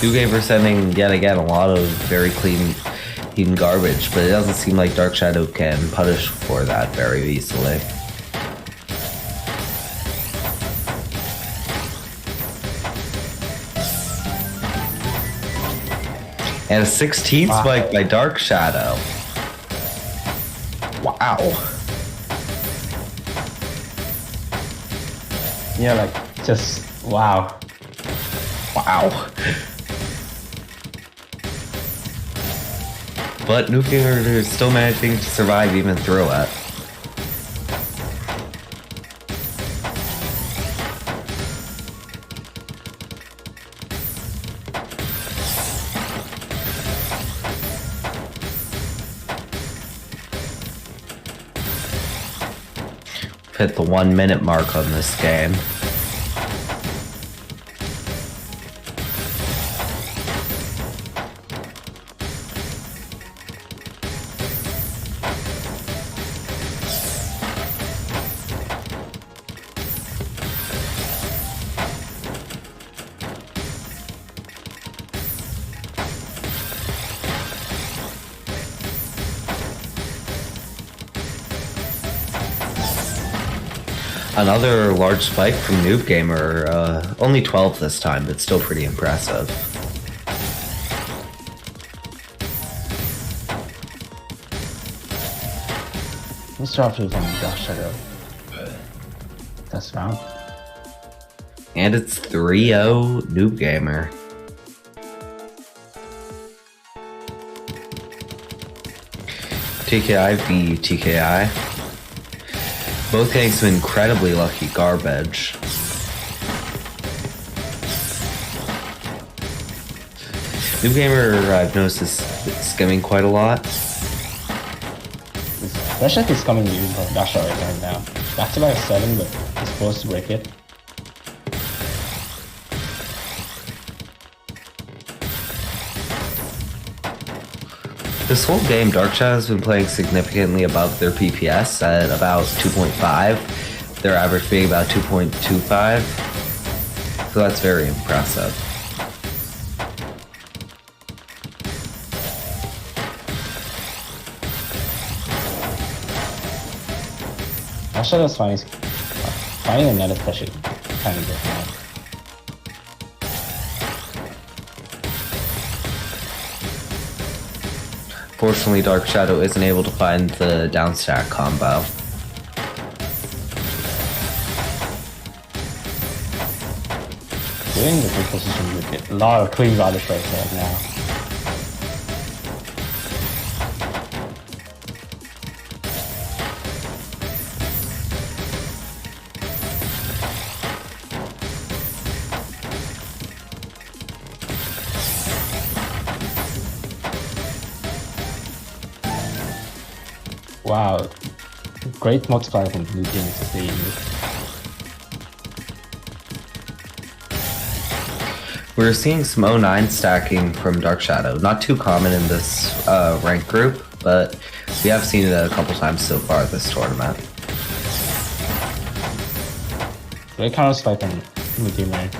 [SPEAKER 4] Noob Gamer sending yet again a lot of very clean garbage, but it doesn't seem like Dark Shadow can punish for that very easily. And a 16 spike by Dark Shadow. Wow.
[SPEAKER 5] Yeah, like, just, wow.
[SPEAKER 4] Wow. But Noob Gamer is still managing to survive even through it. Hit the 1 minute mark on this game. Another large spike from Noob Gamer, only 12 this time, but still pretty impressive.
[SPEAKER 5] Let's drop you from Dark Shadow. That's round.
[SPEAKER 4] And it's 3-0 Noob Gamer. TKI v TKI. Both getting some incredibly lucky garbage. Noob Gamer, I've noticed, is skimming quite a lot.
[SPEAKER 5] That shot is coming in from that shot right now. Back to back 7, but he's supposed to break it.
[SPEAKER 4] This whole game, Dark Shadow has been playing significantly above their PPS at about 2.5. Their average being about 2.25. So that's very impressive.
[SPEAKER 5] That shot is finding another pressure kind of good now.
[SPEAKER 4] Fortunately, Dark Shadow isn't able to find the downstack combo.
[SPEAKER 5] Doing the good position with it. A lot of clean rubbish right now. Wow, great multiplier from blue team to stay in this.
[SPEAKER 4] We're seeing some 09 stacking from Dark Shadow. Not too common in this rank group, but we have seen it a couple times so far this tournament.
[SPEAKER 5] Great counter spike on blue team, right?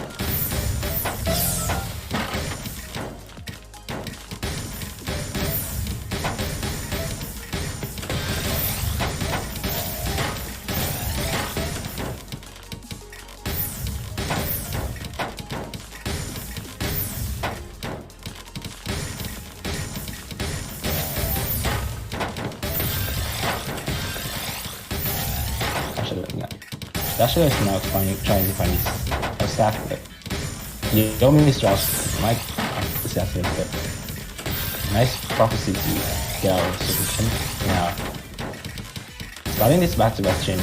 [SPEAKER 5] Dasher is now trying to find his stack, but Yomi's just might assassinate it. Nice prophecy to get out of position. Now, starting this back-to-back chain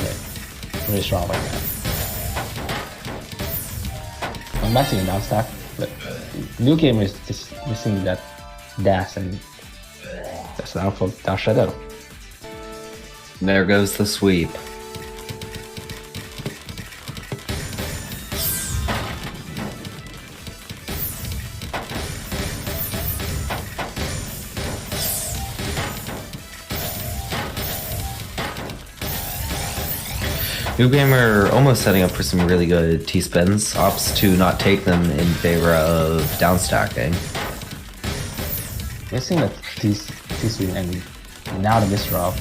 [SPEAKER 5] really strong right now. I'm backing down stack, but Blue Gamer is just missing that dash, and that's now for Dark Shadow.
[SPEAKER 4] There goes the sweep. New Gamer almost setting up for some really good T-spins. Opts to not take them in favor of downstacking.
[SPEAKER 5] Missing the T-spin and now the misdraw.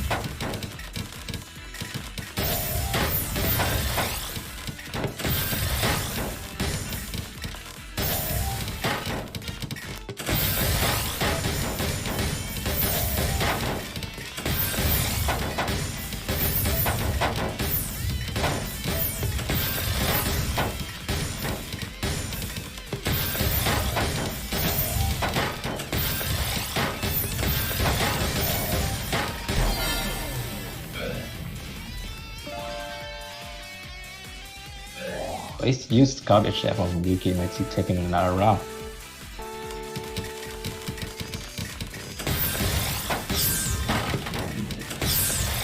[SPEAKER 5] He's used garbage there from Yuki and he's taking another round.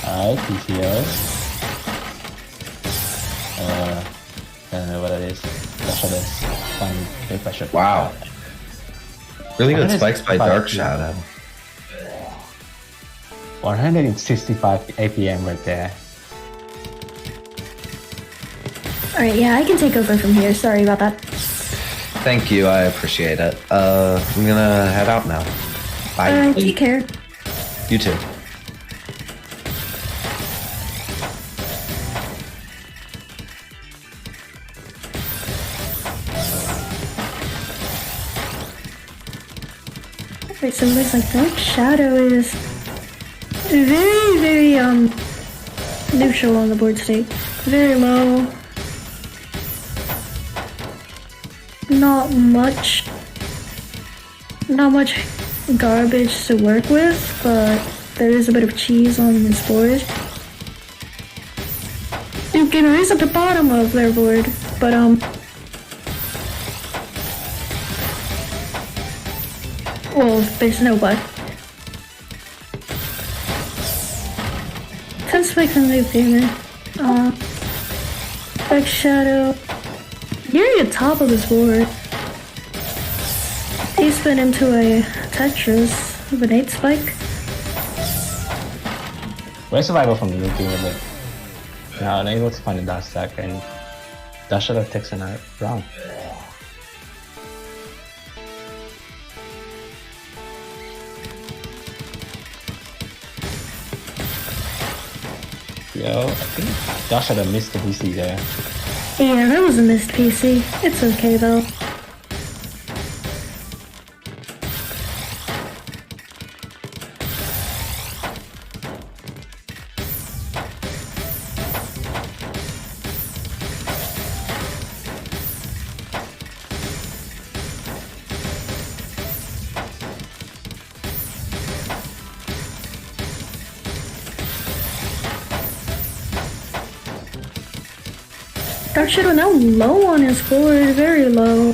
[SPEAKER 5] Alright, PTO. I don't know what it is. Pressure this. Fine, pressure.
[SPEAKER 4] Wow. Really good spikes by Dark Shadow.
[SPEAKER 5] 165 APM right there.
[SPEAKER 1] Alright, yeah, I can take over from here. Sorry about that.
[SPEAKER 4] Thank you, I appreciate it. I'm gonna head out now. Bye.
[SPEAKER 1] Take care.
[SPEAKER 4] You too.
[SPEAKER 1] Alright, so it looks like Dark Shadow is very, very, neutral on the board state. Very low. not much garbage to work with, but there is a bit of cheese on his board. Gamer is at the bottom of their board, but well, there's no but. 10 spike from the gamer. Dark Shadow. Near the top of his board. He spin into a Tetris with an 8 spike.
[SPEAKER 5] Great survival from the new gamer, but now unable to find a dash stack, and Dash Shadow takes another round. Yo, I think Dash Shadow missed the PC there.
[SPEAKER 1] Yeah, that was a missed PC. It's okay though. Dark Shadow now low on his board, very low.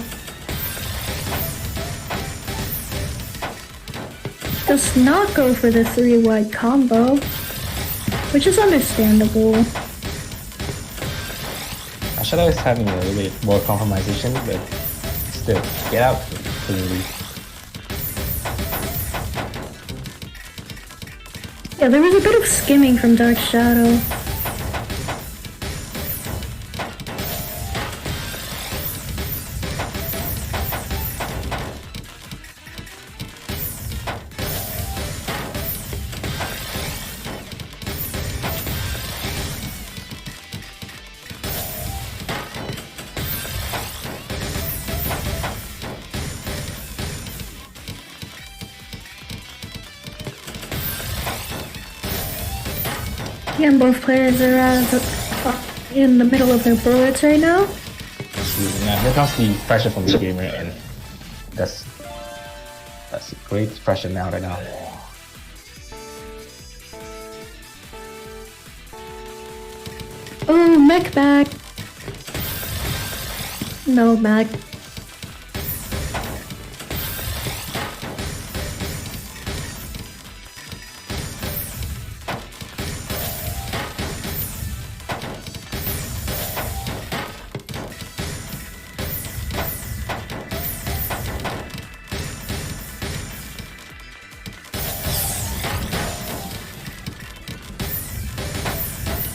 [SPEAKER 1] Does not go for the 3-wide combo, which is understandable.
[SPEAKER 5] Dash Shadow is having a little bit more compromisation, but still, get out for the lead.
[SPEAKER 1] Yeah, there was a bit of skimming from Dark Shadow. Yeah, and both players are in the middle of their bullets right now.
[SPEAKER 5] Now here comes the pressure from the gamer, and that's great pressure now right now.
[SPEAKER 1] Oh, mech back. No mech.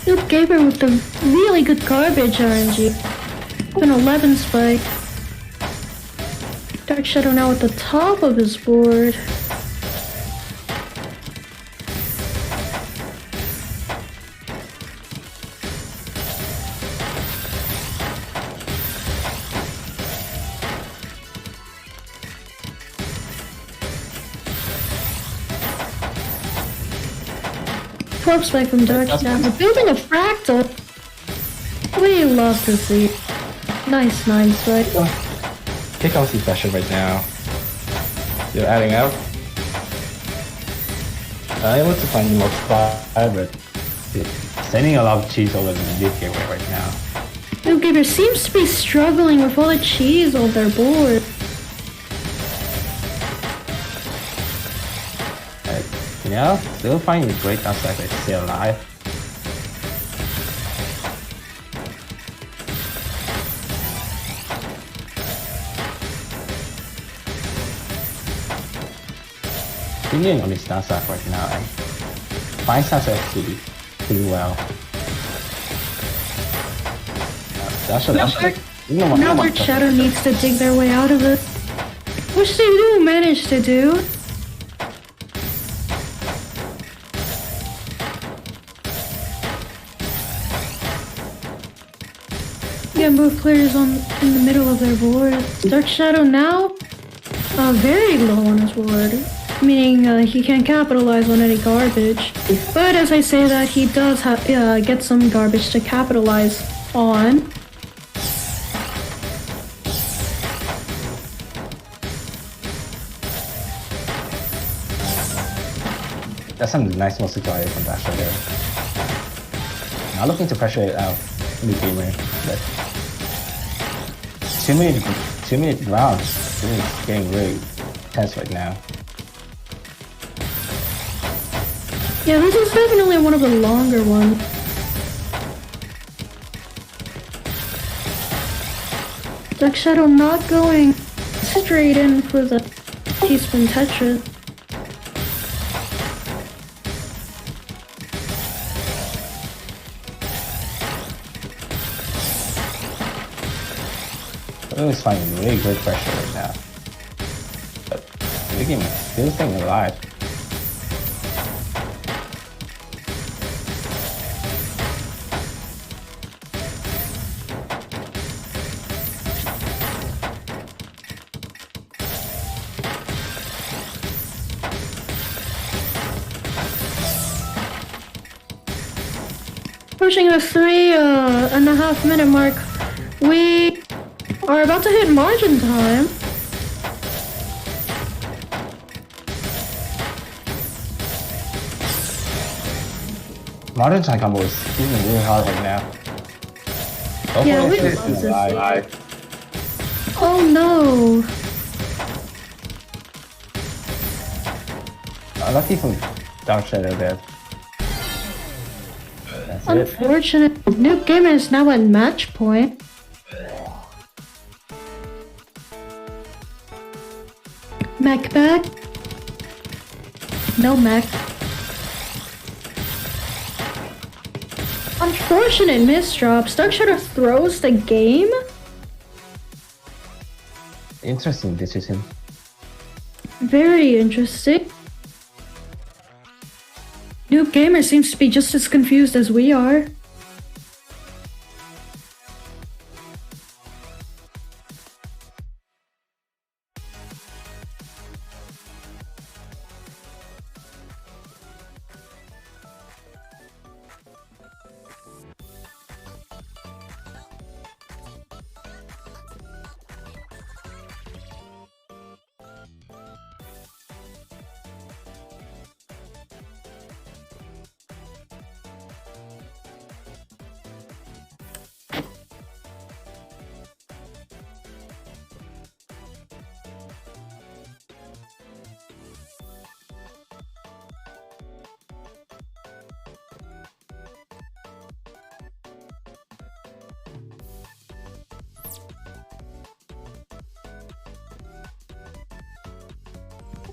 [SPEAKER 1] Luke Gaber with the really good garbage RNG. An 11 spike. Dark Shadow now at the top of his board. Spike from Dark Shadow. Building a fractal. We love to see. Nice 9 spike.
[SPEAKER 5] Here comes the pressure right now. You're adding out. Able to find the multiplier, but sending a lot of cheese over the Luke Gamer right now.
[SPEAKER 1] Luke Gamer seems to be struggling with all the cheese on their board.
[SPEAKER 5] Yeah, still finding a great outside to stay alive. Feeling on his downside right now, and finds downside actually pretty well.
[SPEAKER 1] Now Dark Shadow needs to dig their way out of it, which they do manage to do. Yeah, both players in the middle of their board. Dark Shadow now very low on his board, meaning he can't capitalize on any garbage. But as I say that, he does get some garbage to capitalize on.
[SPEAKER 5] That's some nice multiplier from Dasher there. Not looking to pressure it out, new gamer, but 2 minute rounds. This is getting really tense right now.
[SPEAKER 1] Yeah, this is definitely one of the longer ones. Dark Shadow not going straight in for the T-spin Tetris.
[SPEAKER 5] Blue is finding really good pressure right now. But the game is still staying alive.
[SPEAKER 1] Pushing the 3.5 minute mark. We are about to hit margin time.
[SPEAKER 5] Modern time combo is hitting really hard right now.
[SPEAKER 1] Yeah, we
[SPEAKER 5] it's
[SPEAKER 1] love this
[SPEAKER 5] alive.
[SPEAKER 1] Oh no.
[SPEAKER 5] Lucky from Dark Shadow there. That's it.
[SPEAKER 1] Unfortunate. New gamer is now at match point. Mech back. No mech. Unfortunate misdrops. Dark Shadow throws the game.
[SPEAKER 5] Interesting decision.
[SPEAKER 1] Very interesting. New gamer seems to be just as confused as we are.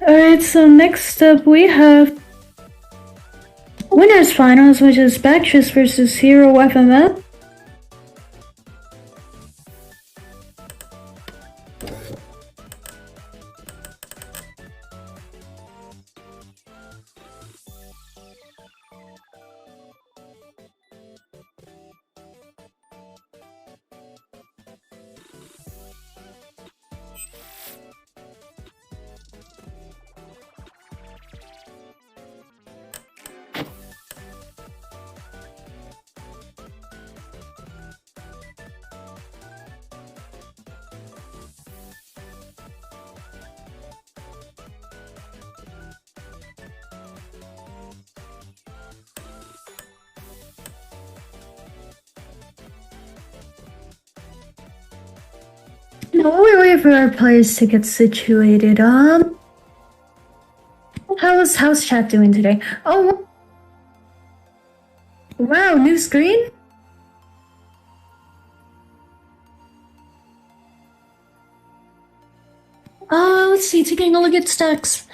[SPEAKER 1] Alright, so next up we have Winners Finals, which is Bactress versus Hero FMF. Now while we wait for our players to get situated, how's chat doing today? Oh, wow, new screen? Let's see, taking a look at stats.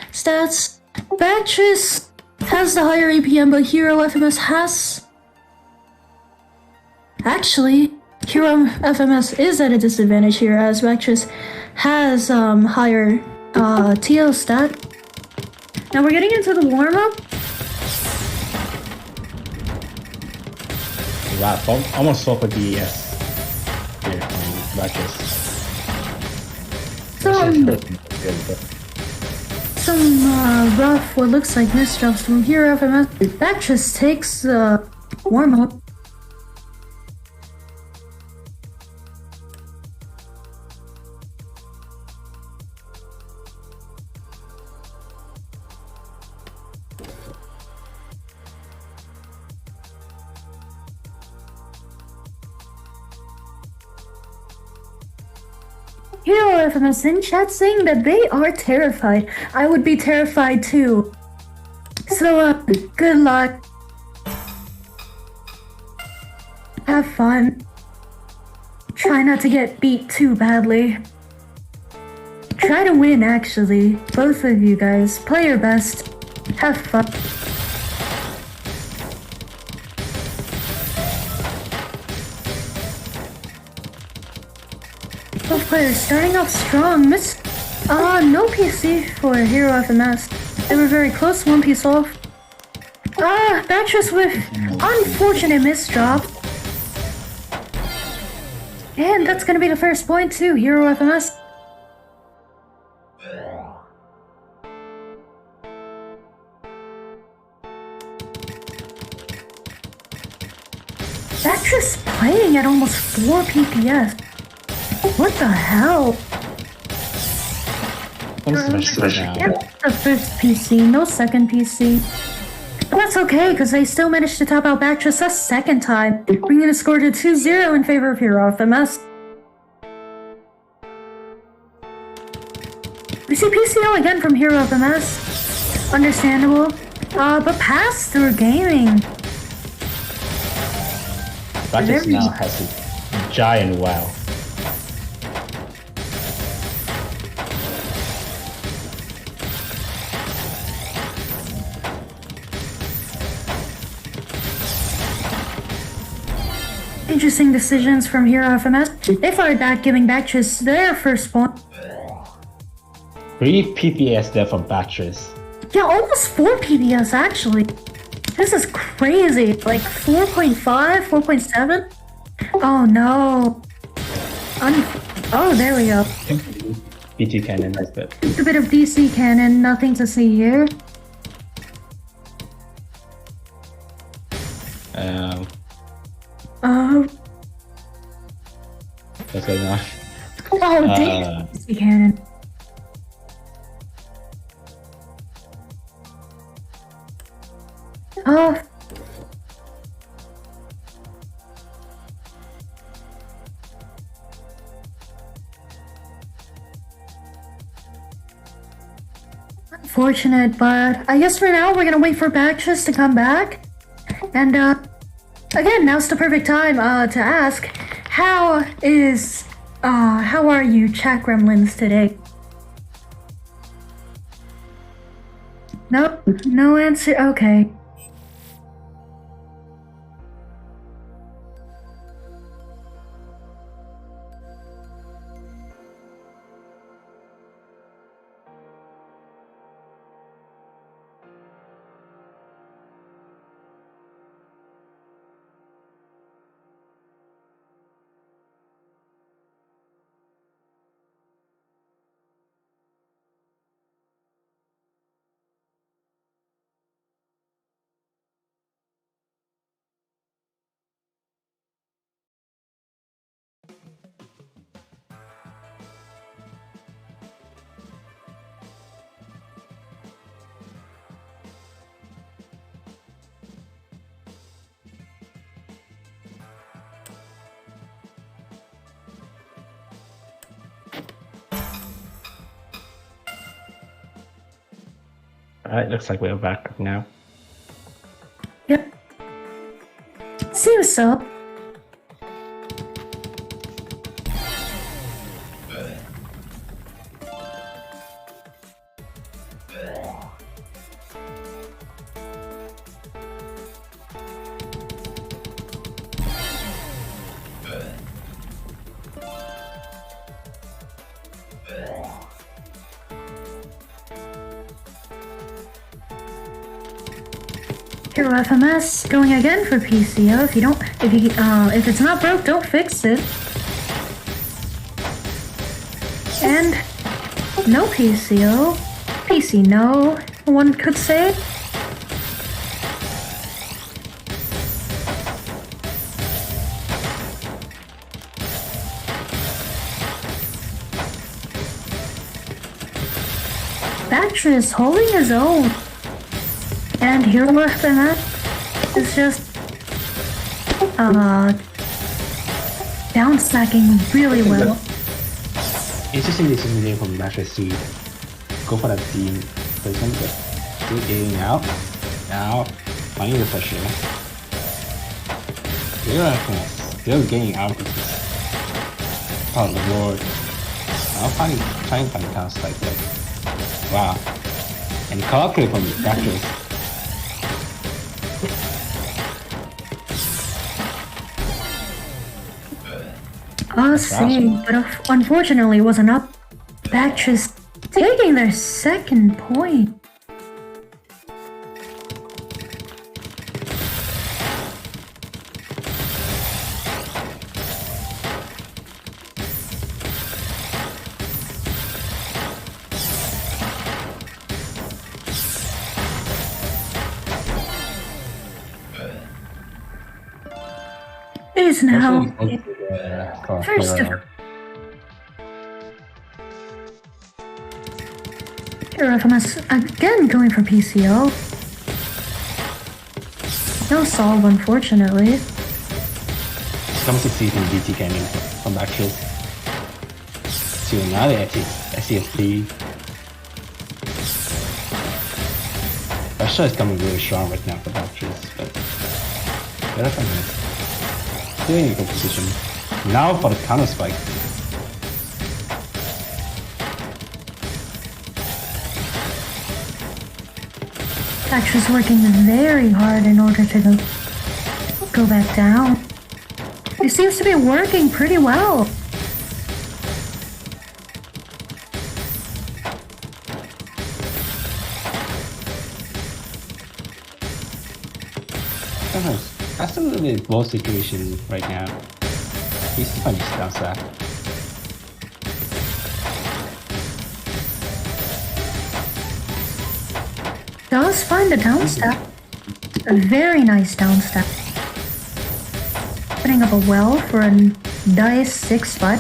[SPEAKER 1] Bactress has the higher APM, but Hero FMS has... Actually, Hero FMS is at a disadvantage here, as Bactress has higher TL stat. Now we're getting into the warm-up.
[SPEAKER 5] Wow, almost swap with DES here from Bactress.
[SPEAKER 1] Some rough, what looks like misdrops from Hero FMS. Bactress takes the warm-up. Hero FMS in chat saying that they are terrified. I would be terrified too. So, good luck. Have fun. Try not to get beat too badly. Try to win, actually. Both of you guys. Play your best. Have fun. Both players starting off strong. No PC for Hero FMS. They were very close, one piece off. Batches with unfortunate miss drop. And that's gonna be the first point to Hero FMS. Batches playing at almost 4 PPS. What the hell?
[SPEAKER 5] I'm smashed now.
[SPEAKER 1] Yep, the first PC, no second PC. But that's okay, because they still managed to top out Batches a second time, bringing the score to 2-0 in favor of Hero FMS. We see PCO again from Hero FMS. Understandable. But pass through gaming.
[SPEAKER 5] Batches now has a giant wow.
[SPEAKER 1] Interesting decisions from Hero FMS. They fired back, giving Batches their first point.
[SPEAKER 5] 3 PPS there from Batches.
[SPEAKER 1] Yeah, almost 4 PPS actually. This is crazy. Like 4.5, 4.7? Oh no. Oh, there we go.
[SPEAKER 5] BT cannon, that's good.
[SPEAKER 1] A bit of DC cannon, nothing to see here.
[SPEAKER 5] What's going on?
[SPEAKER 1] Oh, damn. DC cannon. Oh. Unfortunate, but I guess for now we're gonna wait for Batches to come back. And, again, now's the perfect time, to ask, how are you, chat gremlins, today? Nope, no answer, okay.
[SPEAKER 5] Alright, looks like we're back now.
[SPEAKER 1] Yep. Seems so. Hero FMS going again for PCO. If it's not broke, don't fix it. And no PCO. PC no, one could say. Batcher is holding his own. And Hero FMS is just down stacking really well.
[SPEAKER 5] interesting decision here from Mattress to go for that team placement, but still getting out. Now, finding the pressure. Still getting out of this part of the board. Now trying to find the counter strike there. Wow. And calculate from Mattress.
[SPEAKER 1] See, but unfortunately it wasn't up. Bactress taking their second point. It is now first of Infamous again going for PCO. No solve, unfortunately.
[SPEAKER 5] Comes to see from DT Canyon from Bactress to another SCSP. Russia is coming really strong right now for Bactress, but better from him. Still in a good position. Now for the counter spike.
[SPEAKER 1] Bactress working very hard in order to go back down. It seems to be working pretty well.
[SPEAKER 5] That's a little bit low situation right now. He's to find his downside.
[SPEAKER 1] Does find the downstep. A very nice downstep. Putting up a well for a nice 6 spot.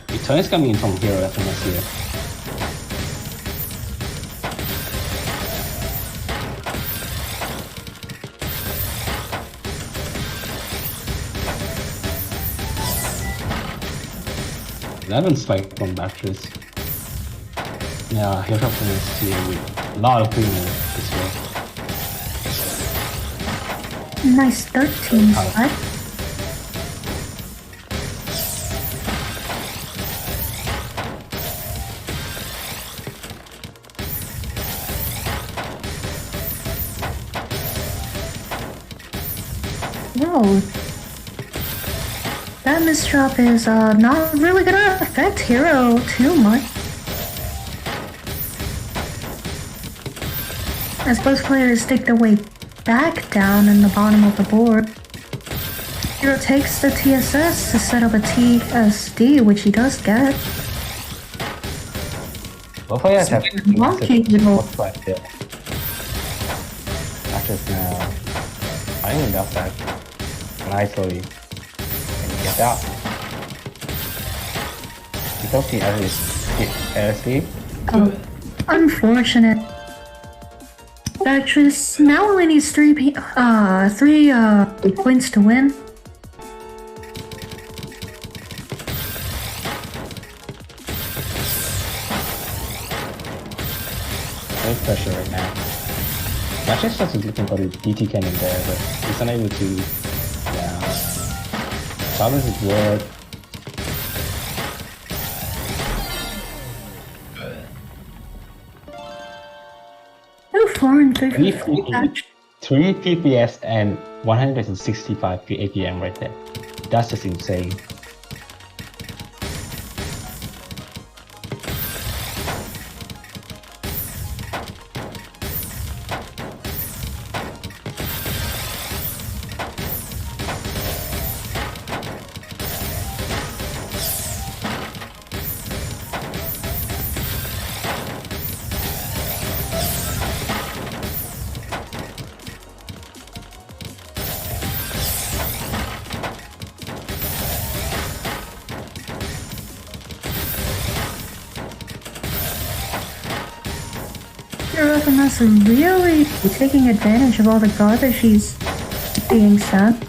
[SPEAKER 5] Return is coming in from Hero FMS here. Eleven spike from Bactress. Yeah, Hero FMS here with a lot of premium as well.
[SPEAKER 1] Nice 13 spot. Whoa. That misdrop is not really gonna affect Hero too much. As both players take their way back down in the bottom of the board. Hero takes the TSS to set up a TSD, which he does get.
[SPEAKER 5] Both players have
[SPEAKER 1] Monkey little.
[SPEAKER 5] Bactress now finding the outside nicely. And get out. You don't see LSD.
[SPEAKER 1] Oh, unfortunate. Bactress now only needs three points to win.
[SPEAKER 5] No pressure right now. Bactress is looking for the DT cannon there, but he's unable to. Yeah. Thomas is work.
[SPEAKER 1] No 4 and 3
[SPEAKER 5] 3
[SPEAKER 1] for Bactress.
[SPEAKER 5] 3 PPS and 165 APM right there. That's just insane.
[SPEAKER 1] Hero FMS really taking advantage of all the garbage he's being sent.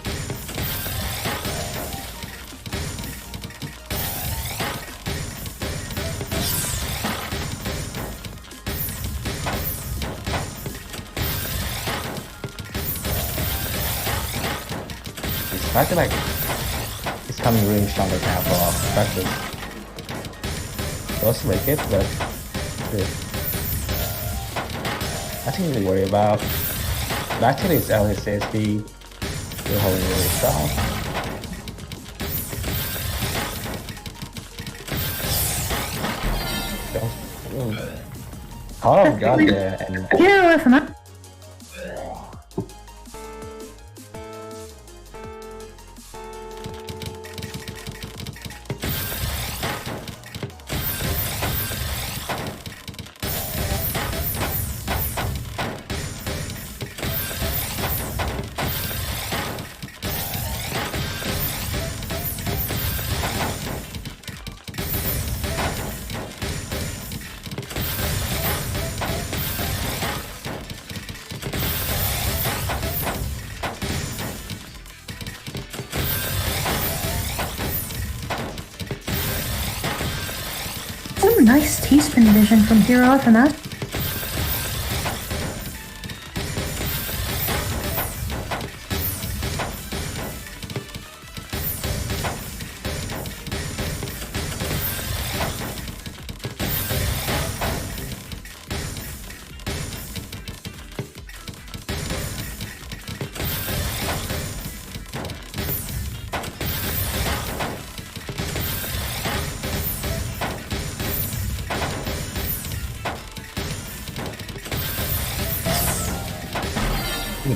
[SPEAKER 5] I feel like it's coming really stronger now for practice. Also like it, but nothing to really worry about. But actually, it's LSSD still holding really strong. Oh, got there, and
[SPEAKER 1] Hero FMS. Some nice T-spin vision from Hero FMS.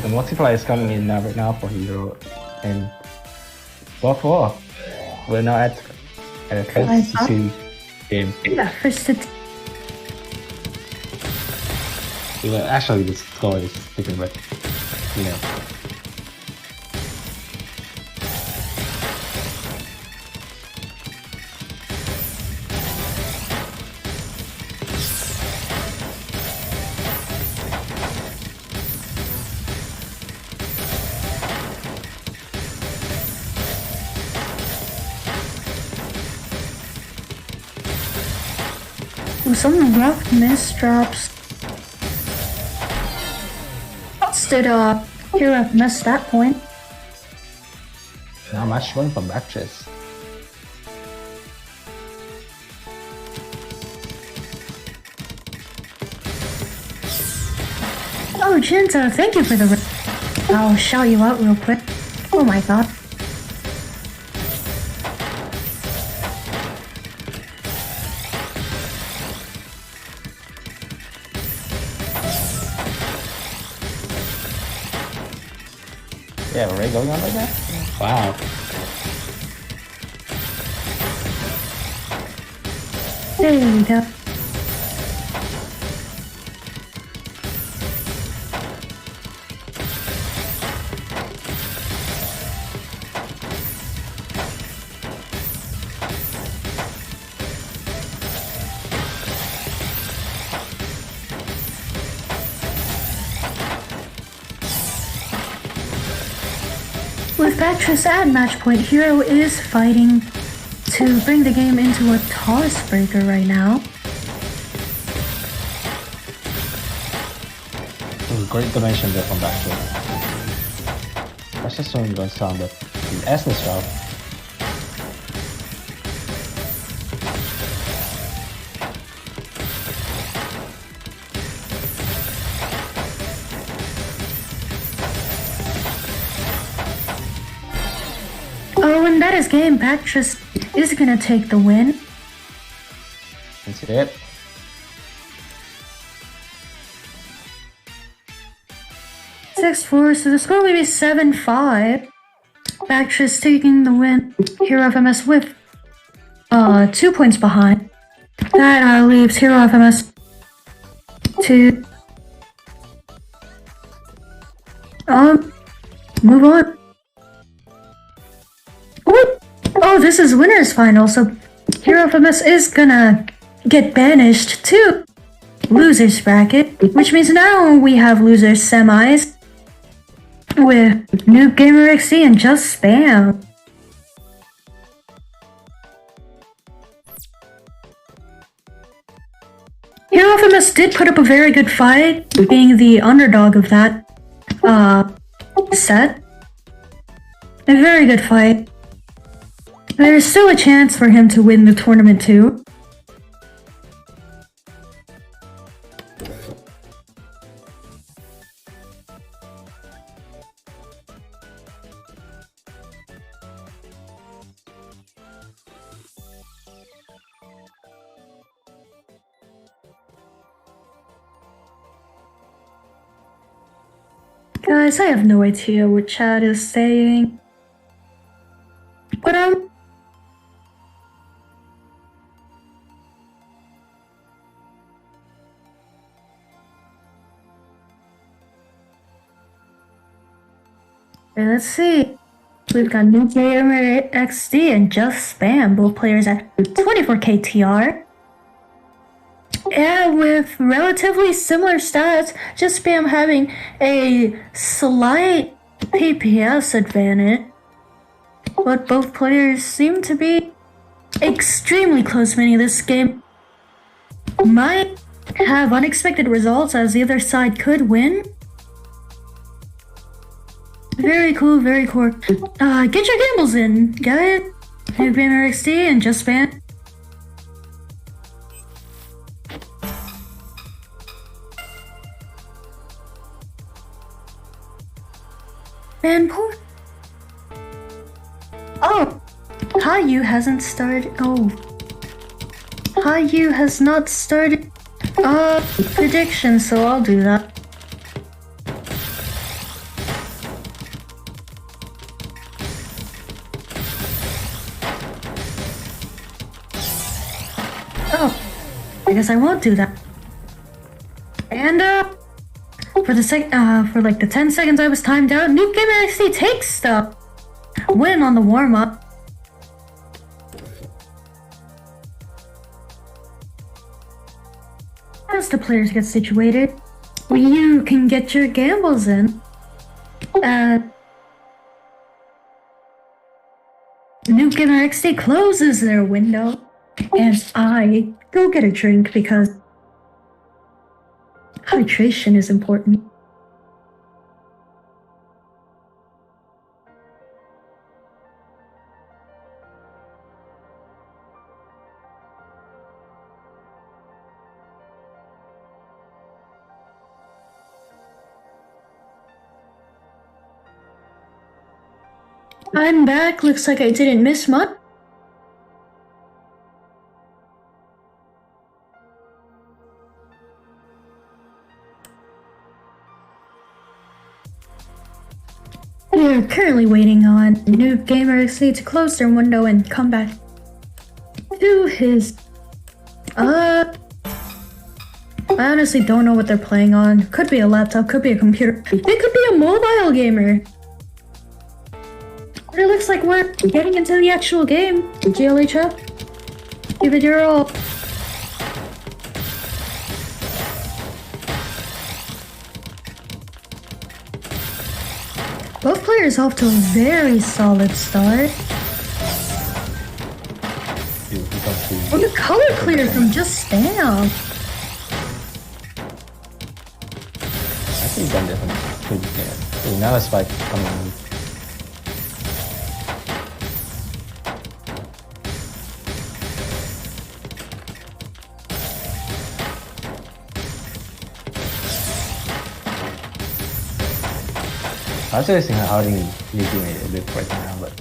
[SPEAKER 5] the multiplier is coming in now right now for Hero, and 4-4. We're now at a close game.
[SPEAKER 1] Yeah, first it.
[SPEAKER 5] Well, actually, the score is different, but you know.
[SPEAKER 1] Some rough miss drops. Did Hero miss that point?
[SPEAKER 5] Not much showing from Actress.
[SPEAKER 1] Oh, Jinta, thank you for the. I'll shout you out real quick. Oh my god.
[SPEAKER 5] Yeah, already going on like that? Wow.
[SPEAKER 1] There we go. With Bactress at match point, Hero is fighting to bring the game into a TAWS breaker right now.
[SPEAKER 5] Great donation there from Bactress. That's just showing going strong, but the Essence job.
[SPEAKER 1] Oh, and that is game. Bactress is gonna take the win.
[SPEAKER 5] That's it.
[SPEAKER 1] Six-4, so the score will be 7-5. Bactress taking the win. Hero FMS with 2 points behind. That leaves Hero FMS to move on. Oh, this is winners final, so Hero FMS is gonna get banished to losers bracket, which means now we have losers semis with Noob Gamer XD and Just Spam. Infamous did put up a very good fight, being the underdog of that set. A very good fight. There's still a chance for him to win the tournament too. Guys, I have no idea what chat is saying. But let's see. We've got Noob Gamer XD and Just Spam, both players at 24k TR. Yeah, with relatively similar stats, Just Spam having a slight PPS advantage. But both players seem to be extremely close, meaning this game might have unexpected results as either side could win. Very cool, very cool. Get your gambles in, guys. Noob Gamer XD and Just Spam. And poor. Oh, Hayu hasn't started. Oh, Hayu has not started prediction, so I'll do that. Oh, I guess I won't do that. And for like the 10 seconds I was timed out, Noob Gamer XD takes the win on the warm-up. As the players get situated, you can get your gambles in. Noob Gamer XD closes their window, and I go get a drink because hydration is important. I'm back. Looks like I didn't miss much. We're currently waiting on Noob Gamer XD to close their window and come back to his... I honestly don't know what they're playing on. Could be a laptop, could be a computer. It could be a mobile gamer. But it looks like we're getting into the actual game. GLHF, give it your all. Both players off to a very solid start. Oh, the color clear from Just Spam.
[SPEAKER 5] I think that definitely could get. So now a spike coming in. I was just thinking how using it a bit right now, but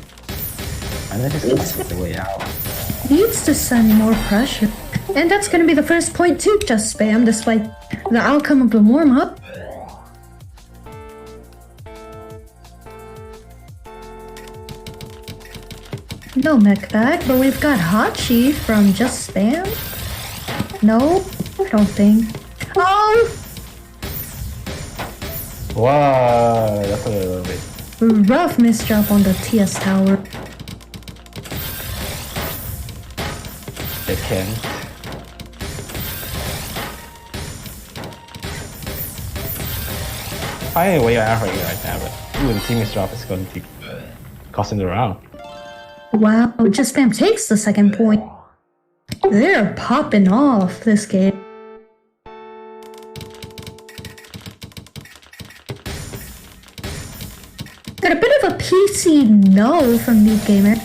[SPEAKER 5] I know just the way out.
[SPEAKER 1] Needs to send more pressure. And that's gonna be the first point to Just Spam, despite the outcome of the warm-up. No mech back, but we've got Hachi from Just Spam. No, I don't think. Oh!
[SPEAKER 5] Wow, that's a little bit.
[SPEAKER 1] Rough misdrop on the TS tower.
[SPEAKER 5] They can. finding a way out for you right now, but even team Mr. Off is going to cost him the round.
[SPEAKER 1] Wow, Just Spam takes the second point. They're popping off this game. Got a bit of a PC no from Noob Gamer.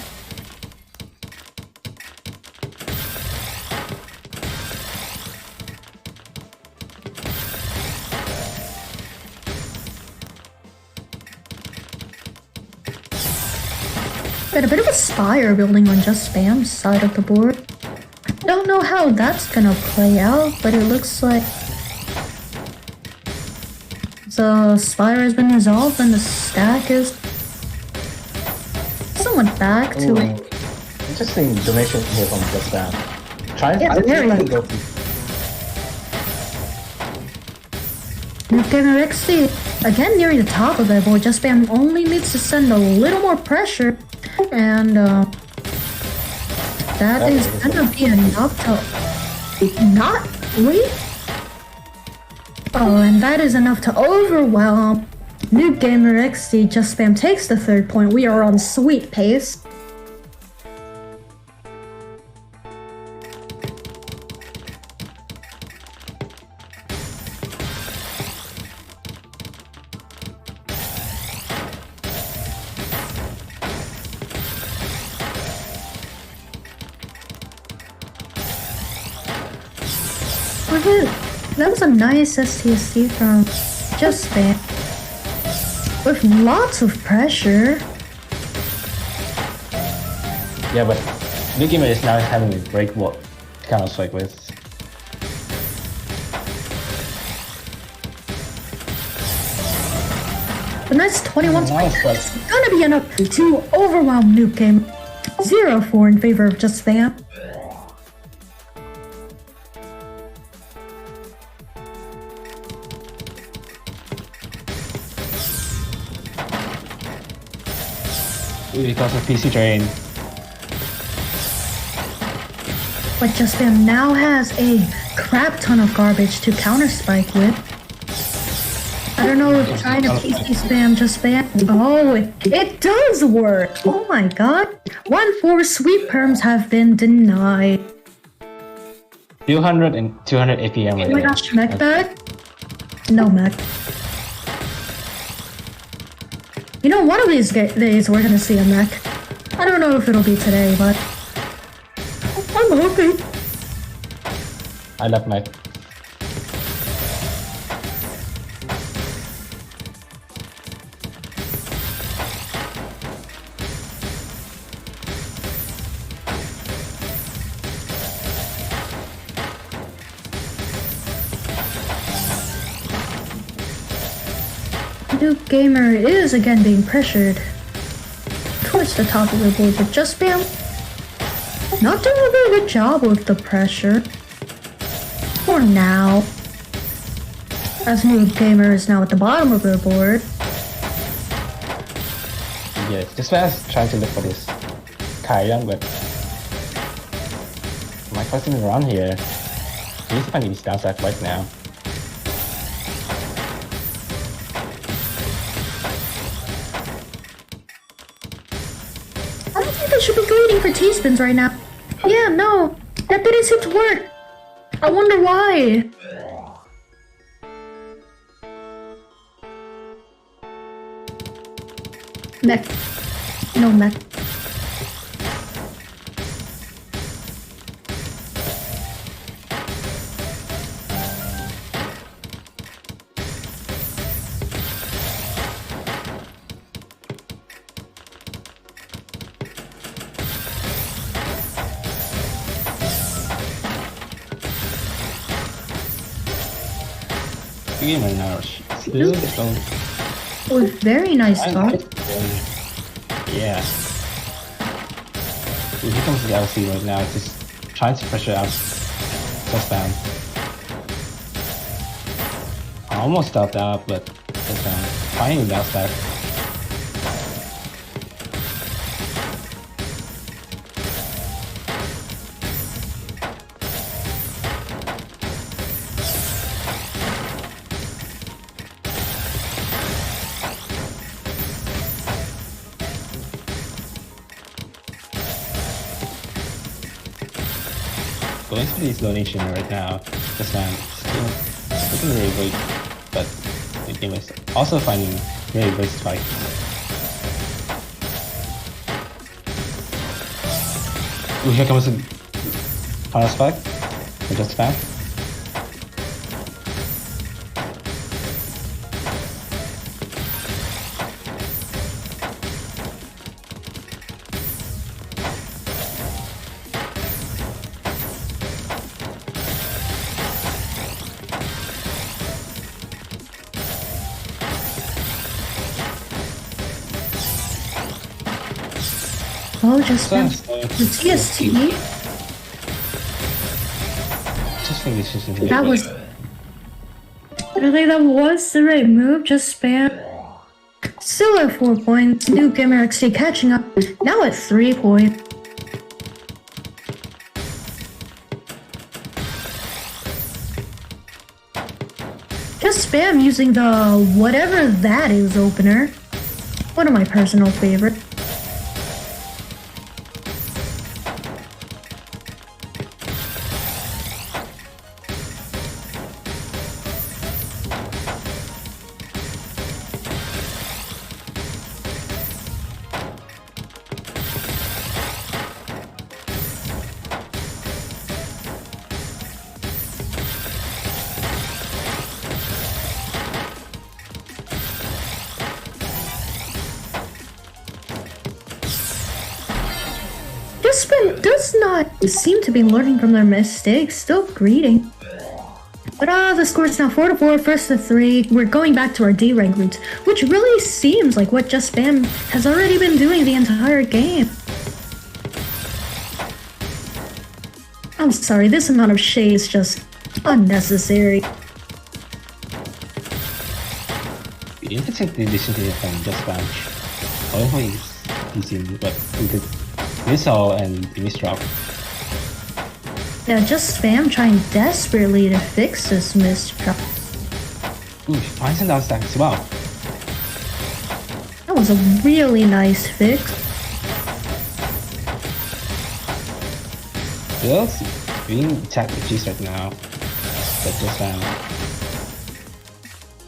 [SPEAKER 1] Got a bit of a spire building on Just Spam's side of the board. Don't know how that's gonna play out, but it looks like the spire has been resolved and the stack is somewhat back to it.
[SPEAKER 5] Interesting donation here from Just Spam. Try
[SPEAKER 1] Yeah,
[SPEAKER 5] I don't
[SPEAKER 1] very
[SPEAKER 5] think
[SPEAKER 1] good.
[SPEAKER 5] go.
[SPEAKER 1] Noob Gamer XD again nearing the top of the board. Just Spam only needs to send a little more pressure, and that is gonna be enough to not wait. Oh, and that is enough to overwhelm Noob Gamer XD. Just Spam takes the third point. We are on sweet pace. That was a nice STSD from Just Spam. With lots of pressure.
[SPEAKER 5] Yeah, but New Gamer is now having a break what kind of strike with.
[SPEAKER 1] The nice 21
[SPEAKER 5] Nice, but
[SPEAKER 1] is gonna be enough to overwhelm Noob Gamer. 0-4 in favor of Just Spam.
[SPEAKER 5] because of PC drain.
[SPEAKER 1] But Just Spam now has a crap ton of garbage to counter spike with. I don't know if trying to PC spam Just Spam. Oh, it does work! Oh my god. 1-4 sweep perms have been denied.
[SPEAKER 5] 200 and 200 APM right
[SPEAKER 1] Oh my
[SPEAKER 5] there.
[SPEAKER 1] gosh, mech back? No mech. You know, one of these days we're gonna see a mech. I don't know if it'll be today, but I'm hoping.
[SPEAKER 5] I love my.
[SPEAKER 1] Duke Gamer is again being pressured towards the top of the board, but Just Spam not doing a very good job with the pressure. For now. As Duke Gamer is now at the bottom of the board.
[SPEAKER 5] Yeah, this man's trying to look for this Kyrian, but my question is around here. He's finding his downside right now.
[SPEAKER 1] I don't think they should be waiting for T-spins right now. Yeah, no, that didn't seem to work. I wonder why. Mech. No mech.
[SPEAKER 5] Gamer now still don't.
[SPEAKER 1] With very nice talk.
[SPEAKER 5] Yeah. Here comes the LC right now, just trying to pressure out Just Spam. I almost stopped out, but Just Spam finding the stack. going to this donation right now. This man is looking really great, but the game is also finding very great spikes. Ooh, here comes a final spike. I just found.
[SPEAKER 1] Oh, just the TST.
[SPEAKER 5] Just think this is
[SPEAKER 1] That was. Really, that was the right move. Just spam. Still at 4 points. New Gamer XD catching up. Now at 3 points. Just spam using the whatever that is opener. One of my personal favorites. Does not seem to be learning from their mistakes, still greeting. But the score is now 4-4, first to 3. We're going back to our D rank roots, which really seems like what Just Spam has already been doing the entire game. I'm sorry, this amount of shade is just unnecessary.
[SPEAKER 5] Interesting decision from Just Spam. Always easy, but we could missile and misdrop.
[SPEAKER 1] Yeah, Just Spam trying desperately to fix this misdrop.
[SPEAKER 5] Ooh, finds an down stack as well.
[SPEAKER 1] That was a really nice fix.
[SPEAKER 5] Bill's being attacked with G's right now, but Just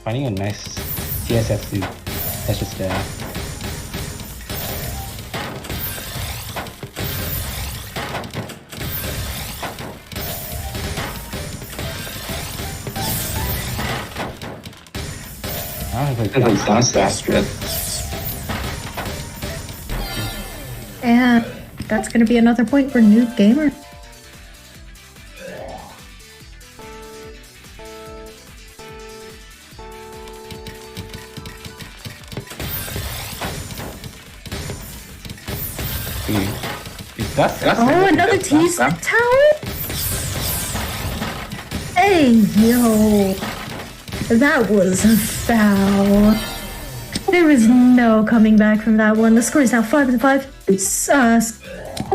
[SPEAKER 5] finding a nice TSS to that's just there.
[SPEAKER 1] And that's gonna be another point for New Gamer. Oh, another tease tower? Hey, yo. That was a foul. There is no coming back from that one. The score is now 5-5.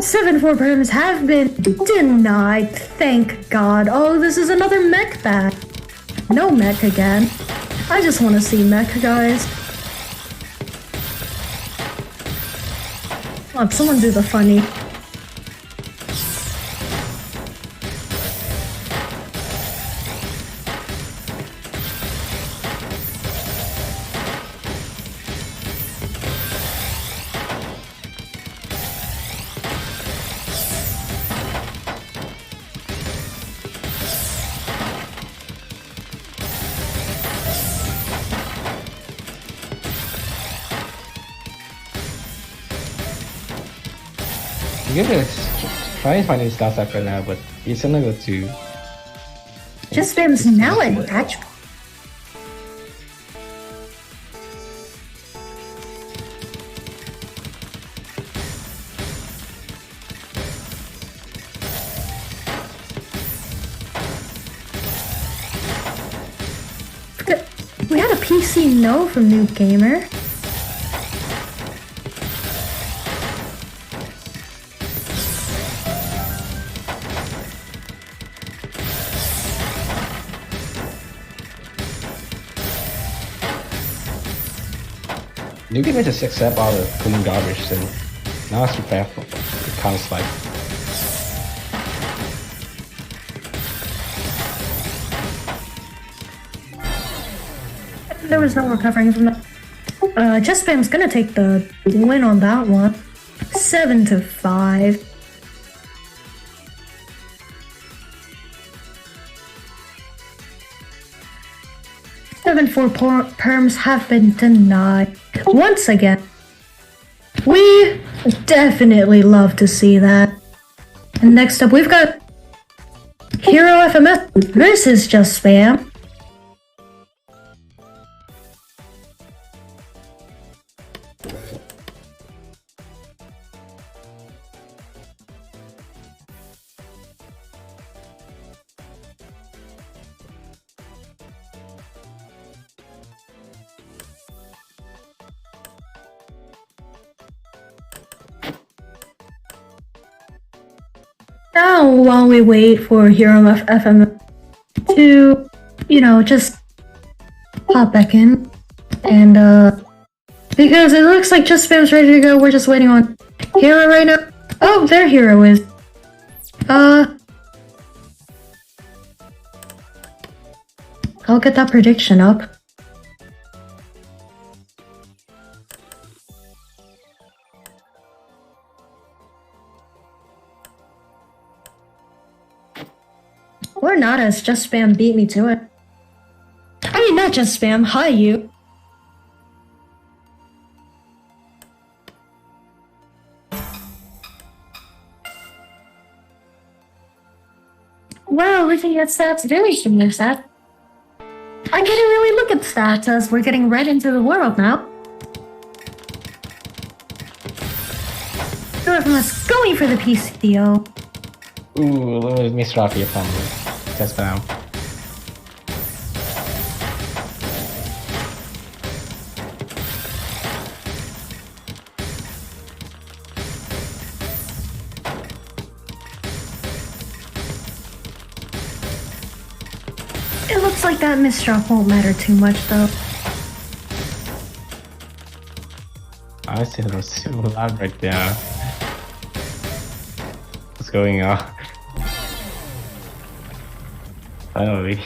[SPEAKER 1] 7-4 perms have been denied. Thank God. Oh, this is another mech back. No mech again. I just want to see mech, guys. Come on, someone do the funny.
[SPEAKER 5] I'm gonna try and find his star stack right now, but he's gonna go to.
[SPEAKER 1] Just Spam's now at match. We had a PC no from New Gamer.
[SPEAKER 5] New Gamer just accept all the clean garbage, so now it's prepare for the counter spike.
[SPEAKER 1] There was no recovering from that. Just Spam's gonna take the win on that one. 7-5. Four perms have been denied once again. We definitely love to see that. And next up, we've got Hero FMS versus Just Spam. Now, while we wait for Hero FM to, just pop back in, and because it looks like Just Spam's ready to go, we're just waiting on Hero right now. Oh, there Hero is. I'll get that prediction up. Or not, as Just Spam beat me to it. I mean, not Just Spam, hi you. Wow, looking at stats very similar stats. I can't really look at stats as we're getting right into the world now. Go from us going for the PCO.
[SPEAKER 5] Ooh, let me drop your phone. Just now.
[SPEAKER 1] It looks like that misdrop won't matter too much though.
[SPEAKER 5] Honestly, it was so loud right there. What's going on? Finally.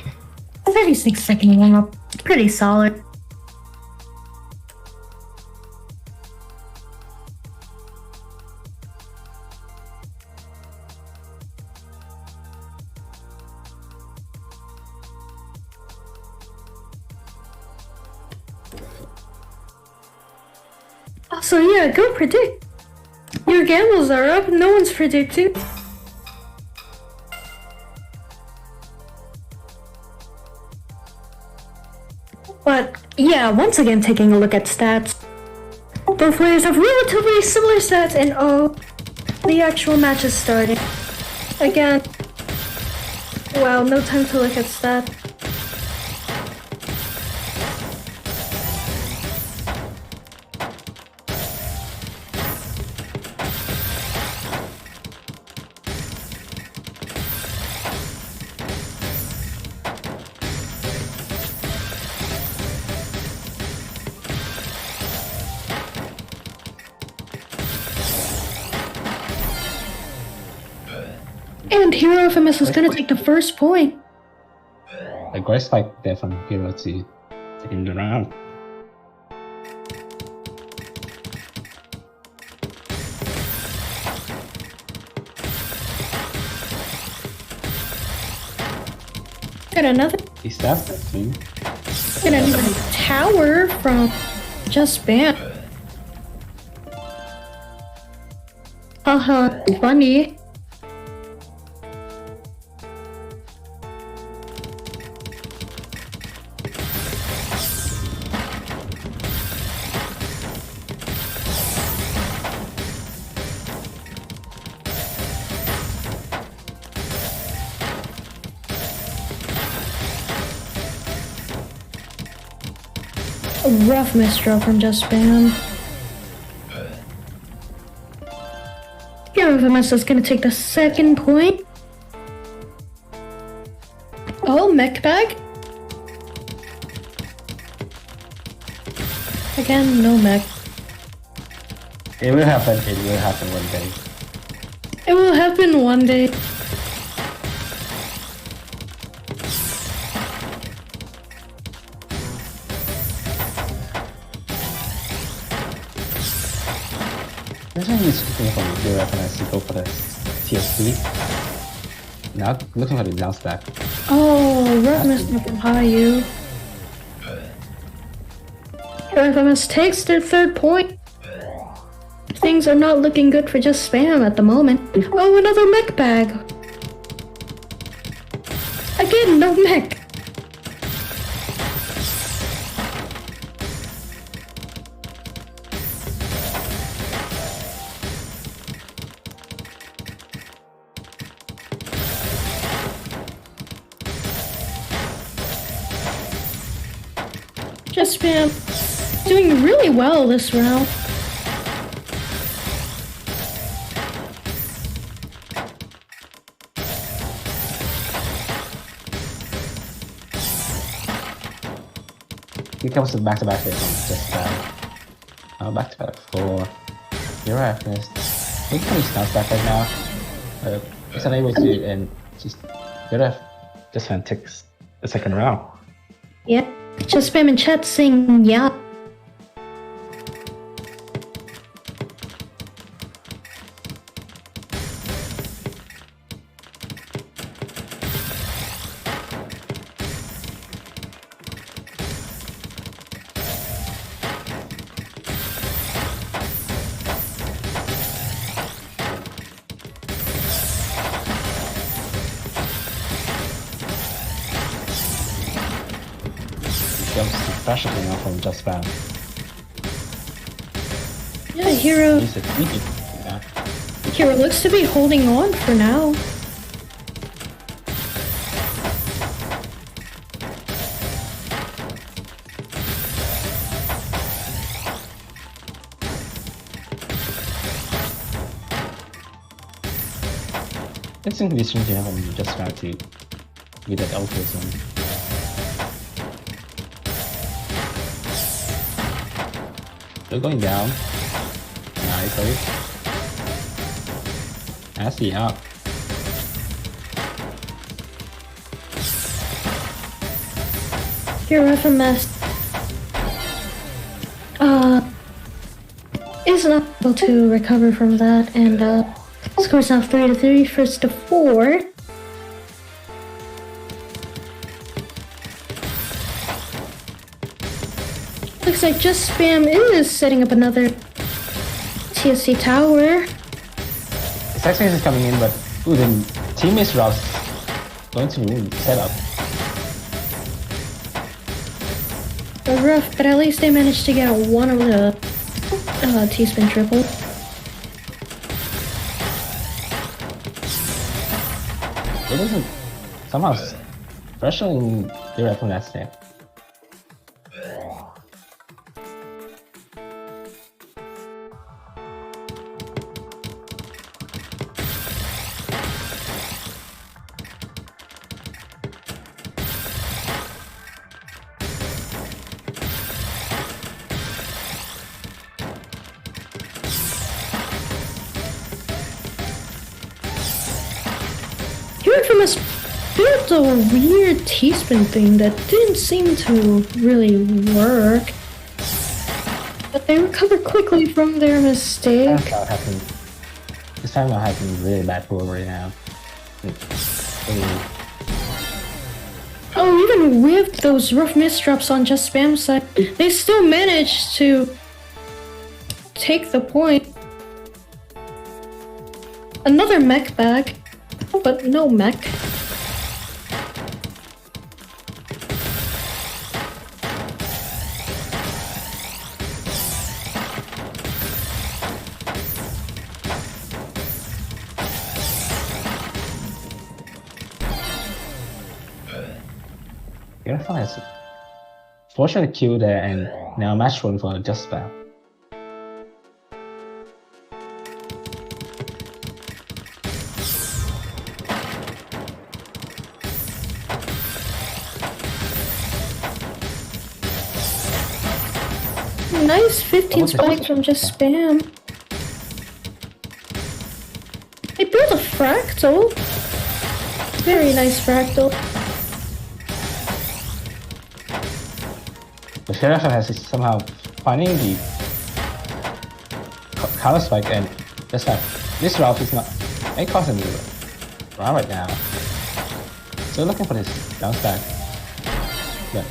[SPEAKER 1] 36-second warm up. Pretty solid. So yeah, go predict. Your gambles are up, no one's predicting. But yeah, once again taking a look at stats. Both players have relatively similar stats and the actual match is starting. Again. Wow, no time to look at stats. And Hero FMS is gonna take the first point.
[SPEAKER 5] A great spike there from Hero to second round.
[SPEAKER 1] Got another.
[SPEAKER 5] He's that too.
[SPEAKER 1] Got another tower from Just Spam. Haha, funny. A rough misdraw from Just Spam. Hero FMS is gonna take the second point. Oh, mech bag. Again, no mech.
[SPEAKER 5] It will happen. It will happen one day.
[SPEAKER 1] It will happen one day.
[SPEAKER 5] he's looking for the reference to go for the TSP. Now looking for the bounce back.
[SPEAKER 1] Oh, Rough Misstep from Hayu. FMS takes their third point. Things are not looking good for Just Spam at the moment. Oh, another mech bag. Again, no mech. Just Spam doing really well this round.
[SPEAKER 5] Here comes the back-to-back hit from Just back-to-back for your reference. I think he's bounce back right now. He's unable to, and just Just Spam takes the second round.
[SPEAKER 1] Yeah, Just Spam in chat saying yeah.
[SPEAKER 5] Pressure now from Just Spam.
[SPEAKER 1] Yeah, Hero
[SPEAKER 5] He's a sneaky. Yeah.
[SPEAKER 1] Hero looks to be holding on for now.
[SPEAKER 5] It's going to be strange enough from Just Spam to get that alpha zone. They're going down. Nicely. That's the up.
[SPEAKER 1] Hero FMS is not able to recover from that, and scores now 3-3, first to 4. Looks like Just Spam is setting up another TSC tower.
[SPEAKER 5] Sex is coming in, but ooh, the teammates Rouse going to set up.
[SPEAKER 1] They're rough, but at least they managed to get one of the T-spin triple.
[SPEAKER 5] It doesn't somehow pressuring direct from that stand.
[SPEAKER 1] Infamous built a weird T-spin thing that didn't seem to really work. But they recovered quickly from their mistake.
[SPEAKER 5] This time not having really bad pull right now.
[SPEAKER 1] Oh, even with those rough misdrops on Just Spam side, they still managed to take the point. Another mech bag, but no mech.
[SPEAKER 5] Beautiful has fortunate kill there and now match point for Just Spam.
[SPEAKER 1] Nice 15 spikes from Just Spam. They built a fractal. Very nice fractal.
[SPEAKER 5] The Sheriff has somehow finding the counter spike and That's fine. This route is not. It causing me round right now. So looking for this down stack. But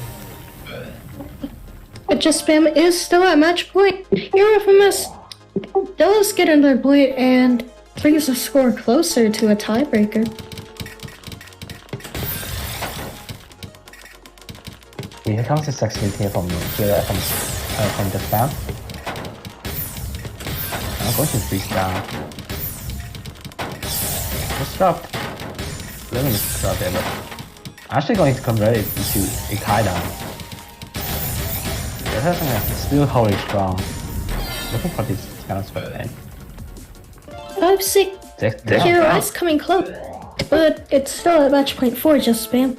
[SPEAKER 1] But Just Spam is still at match point. Eurofamous does get another point and brings the score closer to a tiebreaker.
[SPEAKER 5] here comes the success here from the spam. I'm going to freeze down. Just drop. Let me just drop it, but I'm actually going to convert it into a tie down. The other thing is still holding strong. Looking for this kind of spot end.
[SPEAKER 1] 5-6. Hero is coming close, but it's still at match point 4, Just Spam.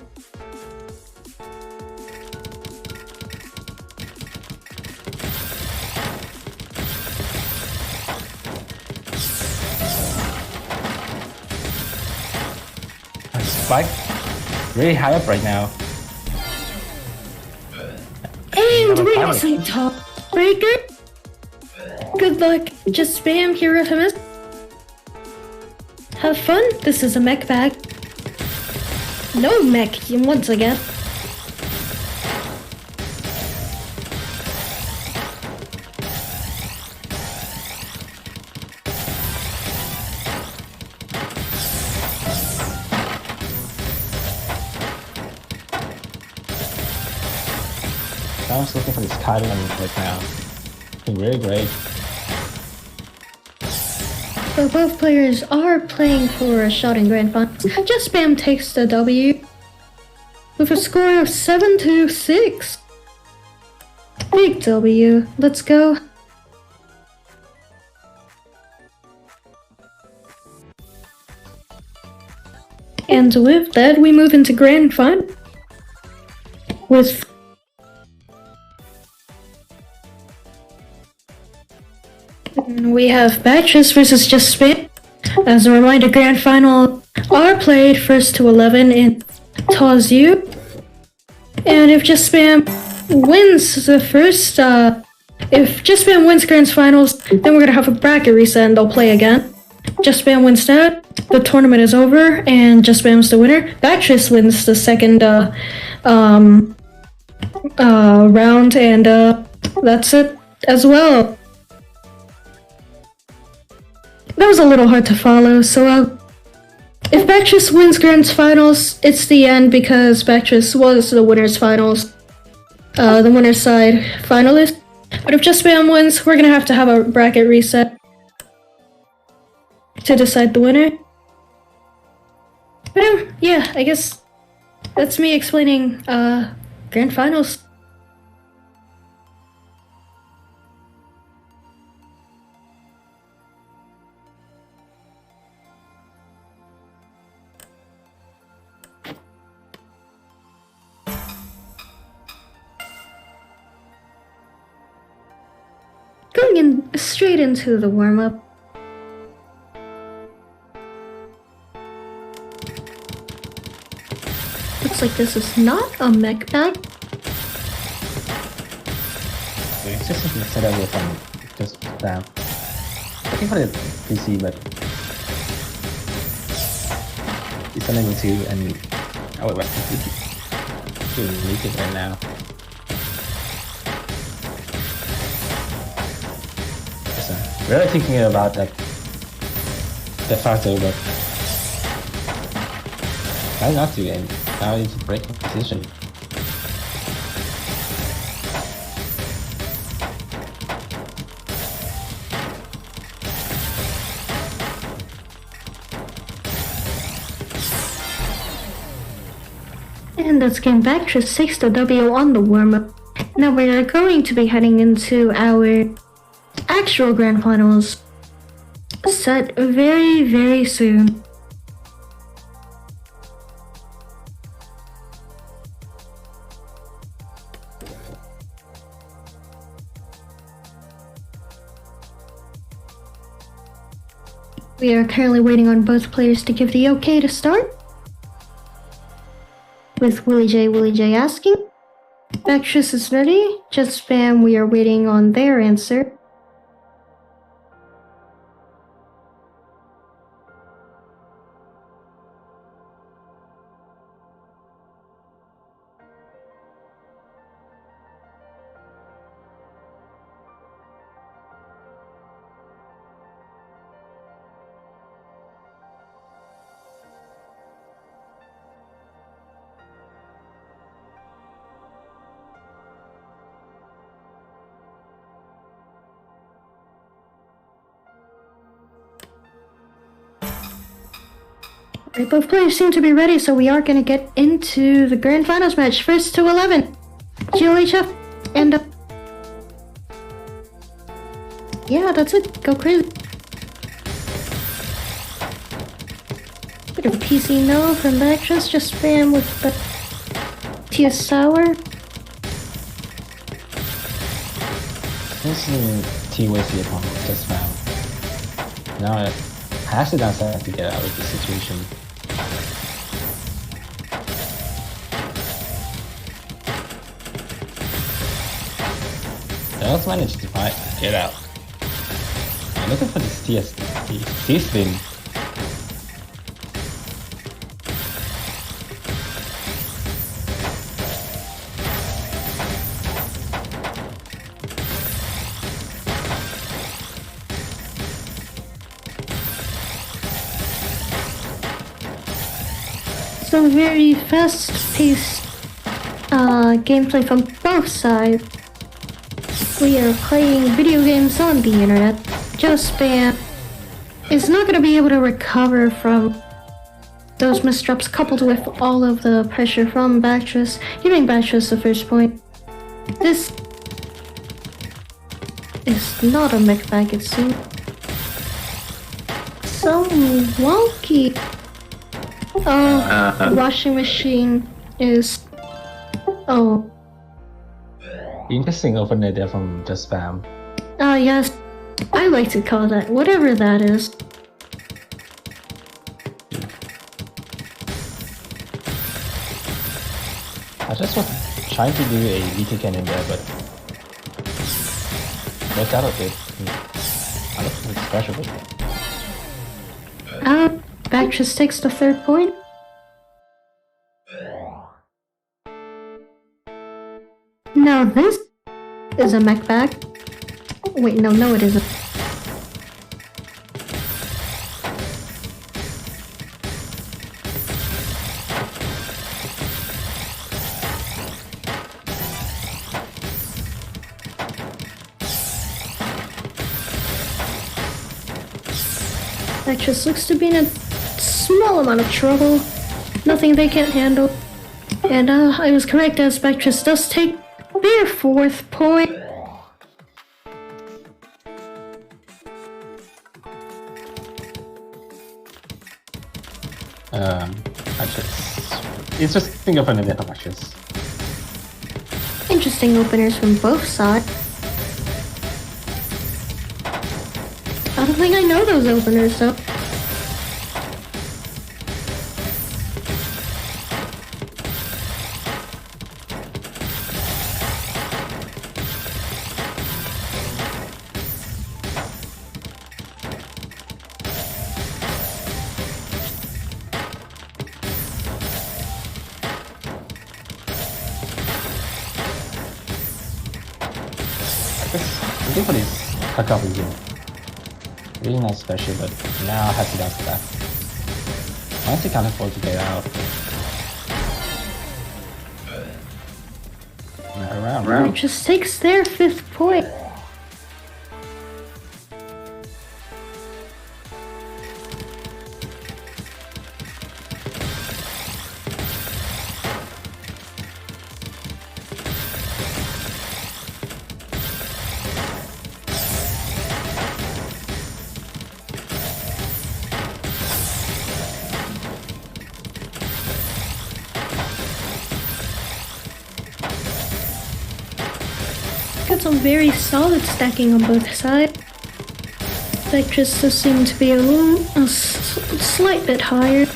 [SPEAKER 5] Spike really high up right now.
[SPEAKER 1] And we got some top breaker. Good luck, Just Spam, Hero Famous. Have fun. This is a mech bag. No mech once again.
[SPEAKER 5] I was looking for this card right now. Looking really great.
[SPEAKER 1] So both players are playing for a shot in Grand Finals. Just Spam takes the W with a score of 7-6. Big W. Let's go. And with that, we move into Grand Final with we have Batches versus Just Spam. As a reminder, Grand Final are played 1st to 11 in TAWS U. And if Just Spam wins the first, if Just Spam wins Grand Finals, then we're gonna have a bracket reset and they'll play again. Just Spam wins that, the tournament is over, and Just Spam's the winner. Batches wins the second round, and that's it as well. That was a little hard to follow, so if Batches wins Grand Finals, it's the end because Batches was the winner's finals, the winner's side finalist. But if Just Spam wins, we're gonna have to have a bracket reset to decide the winner. But yeah, I guess that's me explaining Grand Finals. Going in straight into the warm-up. Looks like this is not a mech bag.
[SPEAKER 5] It's just a setup with just spam. Looking for the PC, but it's unable to, and I would to leak it right now. Really thinking about that factor, but try not to, and now it's breaking position.
[SPEAKER 1] And that's game back to 6-W on the warm-up. Now we are going to be heading into our actual Grand Finals set very, very soon. We are currently waiting on both players to give the okay to start. With Willie J asking. Batches is ready. Just Spam, we are waiting on their answer. Right, both players seem to be ready, so we are going to get into the grand finals match. First to 11, GLHF, and yeah, that's it. Go crazy. Bit of PC no from Backtress, just spam with the TS Sour.
[SPEAKER 5] This is T-Wasty opponent just found. Now it has to downstairs to get out of the situation. Let's manage to get out. I'm looking for this C-spin.
[SPEAKER 1] Some very fast-paced gameplay from both sides. We are playing video games on the internet. Joe Spam is not going to be able to recover from those misdrops, coupled with all of the pressure from Backtress, giving Backtress the first point. This is not a mech bag, it seems. So wonky. Oh, washing machine is... Oh.
[SPEAKER 5] Interesting opener there from Just Spam.
[SPEAKER 1] Yes. I like to call that, whatever that is.
[SPEAKER 5] I just was trying to do a VT cannon there, but worked out of it. I don't think it's special.
[SPEAKER 1] Backtress takes the third point. Now this is a mech bag. Wait, no, it isn't. Backtress looks to be in a small amount of trouble. Nothing they can't handle. And I was correct, as Backtress does take their fourth point.
[SPEAKER 5] It's just think of an event matches.
[SPEAKER 1] Interesting openers from both sides. I don't think I know those openers, though.
[SPEAKER 5] I think for this Kakao is really nice special, but now I have to bounce back. Once you can't afford to get out. Round.
[SPEAKER 1] It just takes their fifth point. Got some very solid stacking on both sides. Backtress does seem to be a slight bit higher.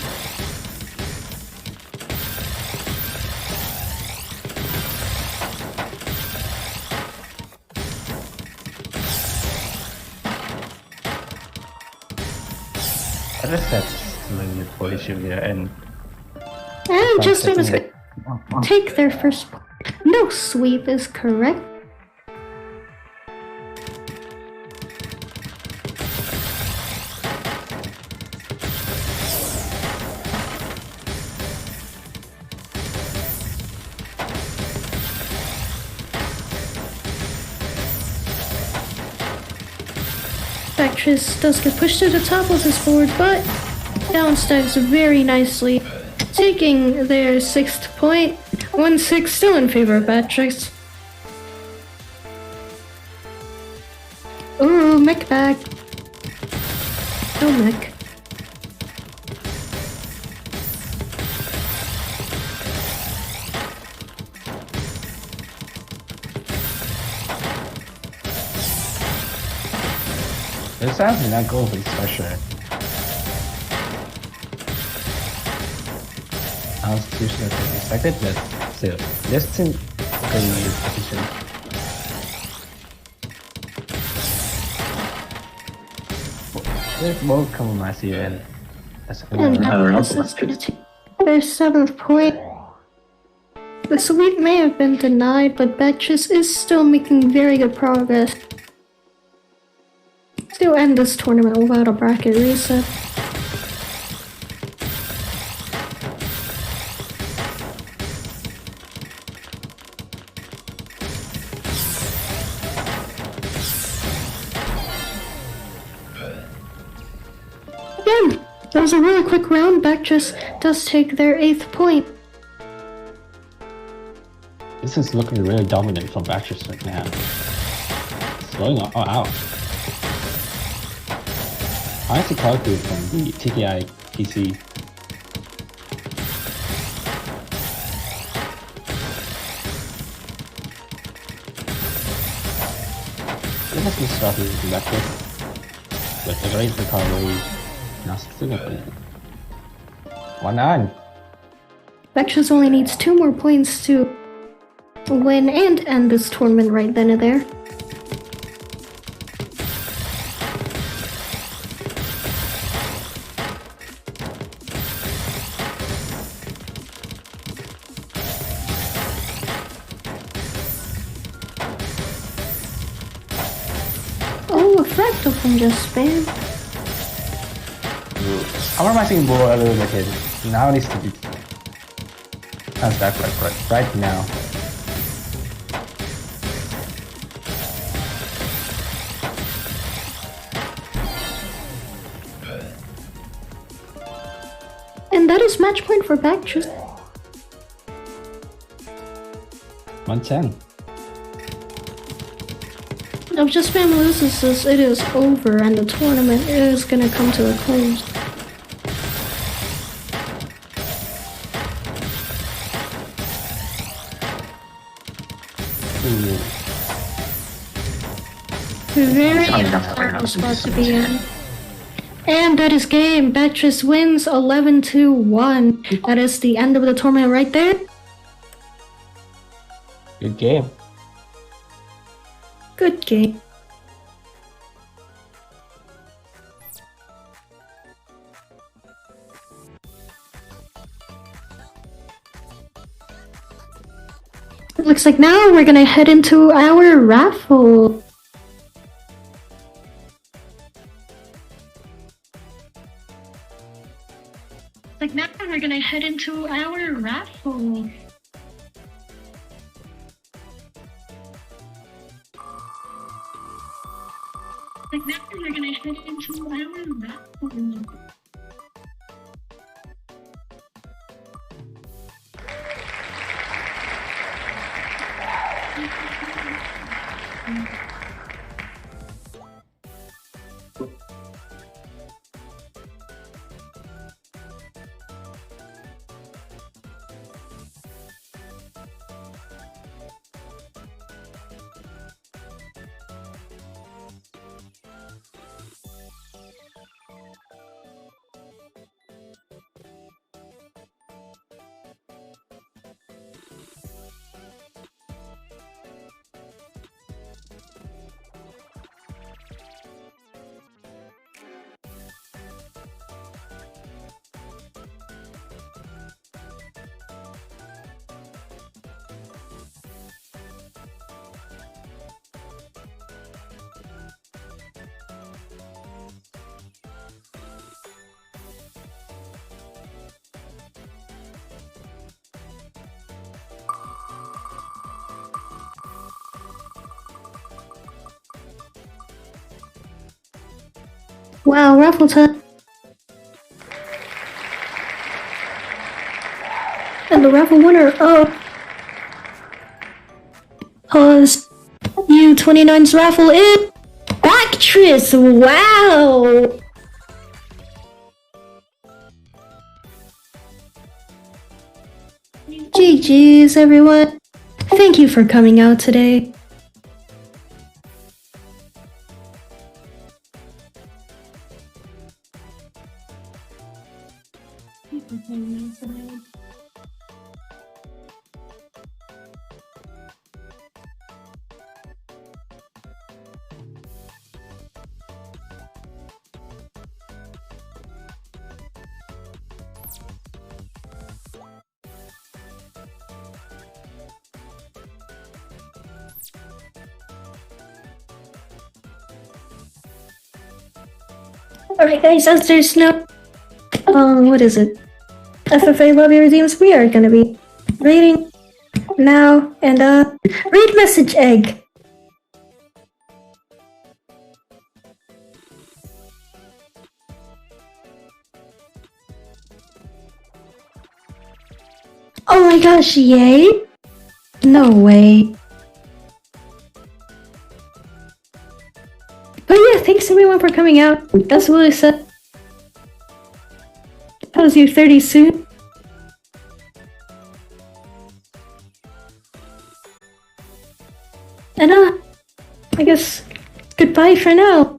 [SPEAKER 5] I just had some for issue here, and
[SPEAKER 1] Just was take their first point. No sweep is correct. Backtress does get pushed to the top of this board, but downstacks very nicely, taking their 6th point. 1-6 still in favor of Beatrice. Ooh, mech back. No mech.
[SPEAKER 5] This sounds did not go for this pressure. I was too sure to expect it, but still, this isn't going to use position. They're both compromise here, and that's
[SPEAKER 1] And Beatrice is gonna take their 7th point. The sweep may have been denied, but Beatrice is still making very good progress. Still end this tournament without a bracket reset. Again, that was a really quick round. Beatrice does take their 8th point.
[SPEAKER 5] This is looking really dominant from Beatrice right now. It's going all out. I have to calculate from the TKI PC. This has been started with Beatrice, but the great recovery not significant. 1-9.
[SPEAKER 1] Beatrice only needs 2 more points to win and end this tournament right then and there. Oh, a fractal from just spam.
[SPEAKER 5] Compromising ball a little bit. Now it needs to be that's that right now.
[SPEAKER 1] And that is match point for Beatrice.
[SPEAKER 5] 110.
[SPEAKER 1] If Just Spam loses this, it is over and the tournament is gonna come to a close. Very important spot to be in. And that is game. Beatrice wins 11-1. That is the end of the tournament right there.
[SPEAKER 5] Good game.
[SPEAKER 1] Good game. Looks like now we're gonna head into our raffle. Like now we're gonna head into our raffle. Like now we're gonna head into our raffle. Wow, raffle time. And the raffle winner of TAWS U29's raffle is Actress! Wow! GG's, everyone. Thank you for coming out today. Alright guys, as there's no what is it? FFA lobby redeems, we are gonna be reading now and read message egg. Oh my gosh, yay? No way. But yeah, thanks everyone for coming out. That's what I said. TAWS U30 soon. And I guess goodbye for now.